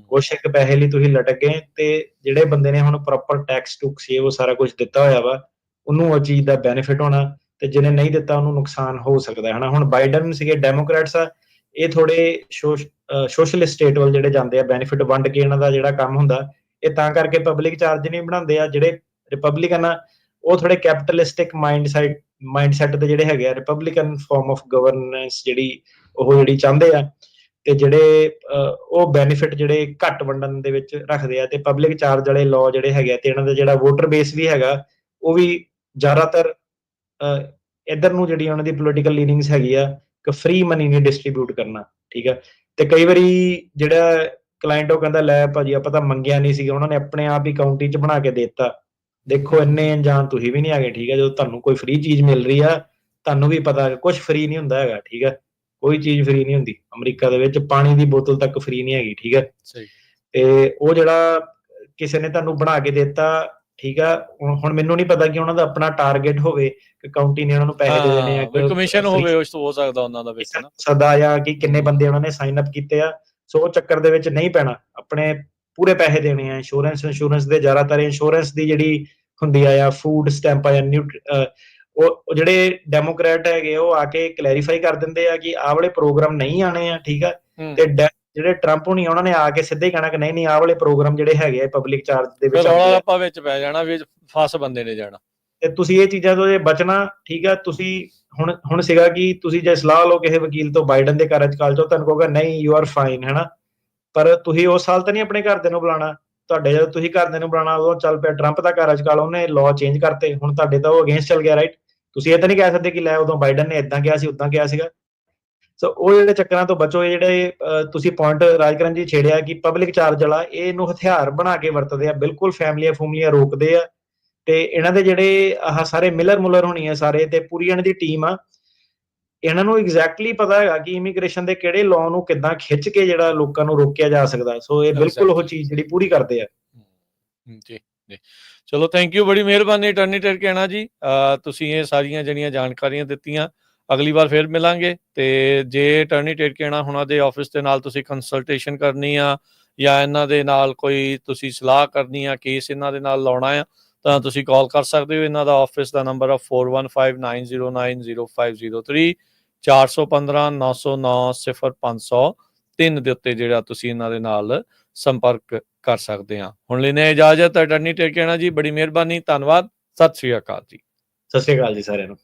ਕੁਛ ਇੱਕ ਪੈਸੇ ਲਈ ਤੁਸੀਂ ਲਟਕ ਗਏ। ਤੇ ਜਿਹੜੇ ਬੰਦੇ ਨੇ ਹੁਣ ਪ੍ਰੋਪਰ ਟੈਕਸ ਟੂਕਸ ਉਹ ਸਾਰਾ ਕੁਝ ਦਿੱਤਾ ਹੋਇਆ ਵਾ, ਉਹਨੂੰ ਉਹ ਚੀਜ਼ ਦਾ ਬੈਨੀਫਿਟ ਹੋਣਾ, ਤੇ ਜਿਹਨੇ ਨਹੀਂ ਦਿੱਤਾ ਉਹਨੂੰ ਨੁਕਸਾਨ ਹੋ ਸਕਦਾ, ਹਨਾ। ਹੁਣ ਬਾਈਡਨ ਸੀਗੇ, ਡੈਮੋਕ੍ਰੈਟਸ ਆ, ਇਹ ਥੋੜੇ ਸੋਸ਼ਲਿਸਟ ਸਟੇਟ ਵੱਲ ਜਿਹੜੇ ਜਾਂਦੇ ਆ, ਬੈਨੀਫਿਟ ਵੰਡ ਕੇ ਇਹਨਾਂ ਦਾ ਜਿਹੜਾ ਕੰਮ ਹੁੰਦਾ, ਇਹ ਤਾਂ ਕਰਕੇ ਪਬਲਿਕ ਚਾਰਜ ਨਹੀਂ ਬਣਾਉਂਦੇ ਆ। ਜਿਹੜੇ ਰਿਪਬਲਿਕਨ ਆ ਉਹ ਥੋੜੇ ਕੈਪੀਟਲਿਸਟਿਕ ਮਾਈਂਡਸੈਟ ਦੇ ਜਿਹੜੇ ਹੈਗੇ ਆ, ਰਿਪਬਲਿਕਨ ਫਾਰਮ ਆਫ ਗਵਰਨੈਂਸ ਜਿਹੜੀ ਚਾਹੁੰਦੇ ਆ, ਤੇ ਜਿਹੜੇ ਉਹ ਬੈਨੀਫਿਟ ਜਿਹੜੇ ਘੱਟ ਵੰਡਣ ਦੇ ਵਿੱਚ ਰੱਖਦੇ ਆ। ਤੇ ਪਬਲਿਕ ਚਾਰਜ ਵਾਲੇ ਲਾਅ ਜਿਹੜੇ ਹੈਗੇ ਆ, ਤੇ ਇਹਨਾਂ ਦਾ ਜਿਹੜਾ ਵੋਟਰ ਬੇਸ ਵੀ ਹੈਗਾ, ਉਹ ਵੀ ਜ਼ਿਆਦਾਤਰ ਇੱਧਰ ਨੂੰ ਜਿਹੜੀ ਉਹਨਾਂ ਦੀ ਪੋਲੀਟੀਕਲ ਲੀਨਿੰਗਸ ਹੈਗੀ ਆ ਕਿ ਫ੍ਰੀ ਮਨੀ ਨਹੀਂ ਡਿਸਟਰੀਬਿਊਟ ਕਰਨਾ, ਠੀਕ ਆ। ਤੇ ਕਈ ਵਾਰੀ ਜਿਹੜਾ ਕਲਾਇੰਟ ਉਹ ਕਹਿੰਦਾ ਲੈ ਭਾਜੀ ਆਪਾਂ ਤਾਂ ਮੰਗਿਆ ਨਹੀਂ ਸੀਗਾ, ਉਹਨਾਂ ਨੇ ਆਪਣੇ ਆਪ ਹੀ ਕਾਊਂਟੀ 'ਚ ਬਣਾ ਕੇ ਦੇ ਦਿੱਤਾ। ਦੇਖੋ ਇੰਨੇ ਅਣਜਾਣ ਤੁਸੀਂ ਵੀ ਨਹੀਂ ਹੈਗੇ, ਠੀਕ ਆ। ਜਦੋਂ ਤੁਹਾਨੂੰ ਕੋਈ ਫ੍ਰੀ ਚੀਜ਼ ਮਿਲ ਰਹੀ ਆ, ਤੁਹਾਨੂੰ ਵੀ ਪਤਾ ਕੁਝ ਫ੍ਰੀ ਨਹੀਂ ਹੁੰਦਾ ਹੈਗਾ, ਠੀਕ ਆ। ਕੋਈ ਚੀਜ਼ ਫ੍ਰੀ ਨਹੀਂ ਹੁੰਦੀ। ਅਮਰੀਕਾ ਦੇ ਵਿੱਚ ਪਾਣੀ ਦੀ ਬੋਤਲ ਤੱਕ ਫ੍ਰੀ ਨਹੀਂ ਹੈਗੀ, ਠੀਕ ਆ। ਤੇ ਉਹ ਜਿਹੜਾ ਕਿਸੇ ਨੇ ਤੁਹਾਨੂੰ ਬਣਾ ਕੇ ਦਿੱਤਾ, ਠੀਕ ਆ। ਹੁਣ ਮੈਨੂੰ ਨਹੀਂ ਪਤਾ ਕਿ ਉਹਨਾਂ ਦਾ ਆਪਣਾ ਟਾਰਗੇਟ ਹੋਵੇ ਕਿ ਕਾਊਂਟੀ ਨੇ ਉਹਨਾਂ ਨੂੰ ਪੈਸੇ ਦੇ ਦੇਣੇ ਆ, ਕਮਿਸ਼ਨ ਹੋਵੇ, ਹੋ ਸਕਦਾ ਉਹਨਾਂ ਦਾ ਵਿੱਚ ਨਾ ਸਦਾ, ਜਾਂ ਕਿ ਕਿੰਨੇ ਬੰਦੇ ਉਹਨਾਂ ਨੇ ਸਾਈਨ ਅਪ ਕੀਤੇ ਆ। ਸੋ ਉਹ ਚੱਕਰ ਦੇ ਵਿੱਚ ਨਹੀਂ ਪੈਣਾ, ਆਪਣੇ ਪੂਰੇ ਪੈਸੇ ਦੇਣੇ ਆ। ਇੰਸ਼ੋਰੈਂਸ ਦੇ ਜ਼ਿਆਦਾਤਰ ਇੰਸ਼ੋਰੈਂਸ ਦੀ ਜਿਹੜੀ ਹੁੰਦੀ ਆ ਫੂਡ ਸਟੈਂਪ ਆ, ਉਹ ਜਿਹੜੇ ਡੈਮੋਕ੍ਰੈਟ ਹੈਗੇ ਉਹ ਆ ਕੇ ਕਲੈਰੀਫਾਈ ਕਰ ਦਿੰਦੇ ਆ ਕਿ ਆਹ ਵਾਲੇ ਪ੍ਰੋਗਰਾਮ ਨਹੀਂ ਆਣੇ ਆ, ਠੀਕ ਆ। ਤੇ ਜਿਹੜੇ ਟਰੰਪ ਹੋਣੀ ਉਹਨਾਂ ਨੇ ਆ ਕੇ ਸਿੱਧੇ ਕਹਿਣਾ ਕਿ ਨਹੀਂ ਆਹ ਵਾਲੇ ਪ੍ਰੋਗਰਾਮ ਜਿਹੜੇ ਹੈਗੇ ਆ ਪਬਲਿਕ ਚਾਰਜ ਦੇ ਵਿੱਚ ਰੌਲਾ ਰੱਪਾ ਵਿੱਚ ਪੈ ਜਾਣਾ, ਵਿੱਚ ਫਸ ਬੰਦੇ ਨੇ ਜਾਣਾ। ਤੇ ਤੁਸੀਂ ਇਹ ਚੀਜ਼ਾਂ ਤੋਂ ਜੇ ਬਚਣਾ, ਠੀਕ ਹੈ, ਤੁਸੀਂ ਹੁਣ ਸੀਗਾ ਕਿ ਤੁਸੀਂ ਜੇ ਸਲਾਹ ਲਓ ਕਿਸੇ ਵਕੀਲ ਤੋਂ ਬਾਈਡਨ ਦੇ ਕਾਰਜਕਾਲ ਚੋਂ, ਤੁਹਾਨੂੰ ਕਹੋਗਾ ਨਹੀਂ ਯੂ ਆਰ ਫਾਈਨ, ਹੈਨਾ, ਪਰ ਤੁਸੀਂ ਉਸ ਸਾਲ ਤਾਂ ਨਹੀਂ ਆਪਣੇ ਘਰਦਿਆਂ ਨੂੰ ਬੁਲਾਉਣਾ। ਤੁਹਾਡੇ ਜਦੋਂ ਤੁਸੀਂ ਘਰਦਿਆਂ ਨੂੰ ਬੁਲਾਉਣਾ ਉਦੋਂ ਚੱਲ ਪਿਆ ਟਰੰਪ ਦਾ ਕਾਰਜਕਾਲ, ਉਹਨੇ ਲਾਅ ਚੇਂਜ ਕਰਤੇ, ਹੁਣ ਤੁਹਾਡੇ ਤਾਂ ਉਹ ਅਗੇਂਸਟ ਚੱਲ ਗਿਆ, ਰਾਈਟ। ਤੁਸੀਂ ਇਹ ਤਾਂ ਨਹੀਂ ਕਹਿ ਸਕਦੇ ਕਿ ਲੈ ਉਦੋਂ ਬਾਈਡਨ ਨੇ ਇਦਾਂ ਕਿਹਾ ਸੀ ਉਦਾਂ ਕਿਹਾ ਸੀਗਾ। ਸੋ ਉਹ ਜਿਹੜੇ ਚੱਕਰਾਂ ਤੋਂ ਬਚੋ। ਇਹ ਜਿਹੜੇ ਤੁਸੀਂ ਪੁਆਇੰਟ ਰਾਜਕਰਨ ਜੀ ਛੇੜਿਆ ਕਿ ਪਬਲਿਕ ਚਾਰਜ ਵਾਲਾ, ਇਹਨੂੰ ਹਥਿਆਰ ਬਣਾ ਕੇ ਵਰਤਦੇ ਆ, ਬਿਲਕੁਲ ਫੈਮਲੀਆਂ ਫੂਮਲੀਆਂ ਰੋਕਦੇ ਆ। ਤੇ ਇਹਨਾਂ ਦੇ ਜਿਹੜੇ ਆਹ ਸਾਰੇ ਮਿਲਰ ਮੁਲਰ ਹੋਣੀ ਆ ਸਾਰੇ, ਤੇ ਪੂਰੀ ਇਹਨਾਂ ਦੀ ਟੀਮ ਆ, ਇਹਨਾਂ ਨੂੰ ਐਗਜ਼ੈਕਟਲੀ ਪਤਾ ਹੈਗਾ ਕਿ ਇਮੀਗ੍ਰੇਸ਼ਨ ਦੇ ਕਿਹੜੇ ਲਾਅ ਨੂੰ ਕਿੱਦਾਂ ਖਿੱਚ ਕੇ ਜਿਹੜਾ ਲੋਕਾਂ ਨੂੰ ਰੋਕਿਆ ਜਾ ਸਕਦਾ। ਸੋ ਇਹ ਬਿਲਕੁਲ ਉਹ ਚੀਜ਼ ਜਿਹੜੀ ਪੂਰੀ ਕਰਦੇ ਆ। ਜੀ ਜੀ, ਚਲੋ ਥੈਂਕ ਯੂ, ਬੜੀ ਮਿਹਰਬਾਨੀ ਅਟਾਰਨੀ ਟਰਕਿਆਣਾ ਜੀ, ਤੁਸੀਂ ਇਹ ਸਾਰੀਆਂ ਜਿਹੜੀਆਂ ਜਾਣਕਾਰੀਆਂ ਦਿੱਤੀਆਂ। ਅਗਲੀ ਵਾਰ ਫਿਰ ਮਿਲਾਂਗੇ। ਤੇ ਜੇ ਅਟਾਰਨੀ ਟਰਕਿਆਣਾ ਹੁਣਾਂ ਦੇ ਆਫਿਸ ਦੇ ਨਾਲ ਤੁਸੀਂ ਕੰਸਲਟੇਸ਼ਨ ਕਰਨੀ ਆ ਜਾਂ ਇਹਨਾਂ ਦੇ ਨਾਲ ਕੋਈ ਤੁਸੀਂ ਸਲਾਹ ਕਰਨੀ ਆ, ਕੇਸ ਇਹਨਾਂ ਦੇ ਨਾਲ ਲਾਉਣਾ ਆ, ਤਾਂ ਤੁਸੀਂ ਕਾਲ ਕਰ ਸਕਦੇ ਹੋ। ਇਹਨਾਂ ਦਾ ਆਫਿਸ ਦਾ ਨੰਬਰ ਆ 4159090503, 415-909-0503 ਦੇ ਉੱਤੇ ਜਿਹੜਾ ਤੁਸੀਂ ਇਹਨਾਂ ਦੇ ਨਾਲ ਸੰਪਰਕ ਕਰ ਸਕਦੇ ਹਾਂ। ਹੁਣ ਲੈਣੇ ਇਜਾਜ਼ਤ ਅਟਾਰਨੀ ਟਰਕਿਆਣਾ ਜੀ, ਬੜੀ ਮਿਹਰਬਾਨੀ, ਧੰਨਵਾਦ, ਸਤਿ ਸ੍ਰੀ ਅਕਾਲ ਜੀ। ਸਤਿ ਸ਼੍ਰੀ ਅਕਾਲ ਜੀ ਸਾਰਿਆਂ ਨੂੰ।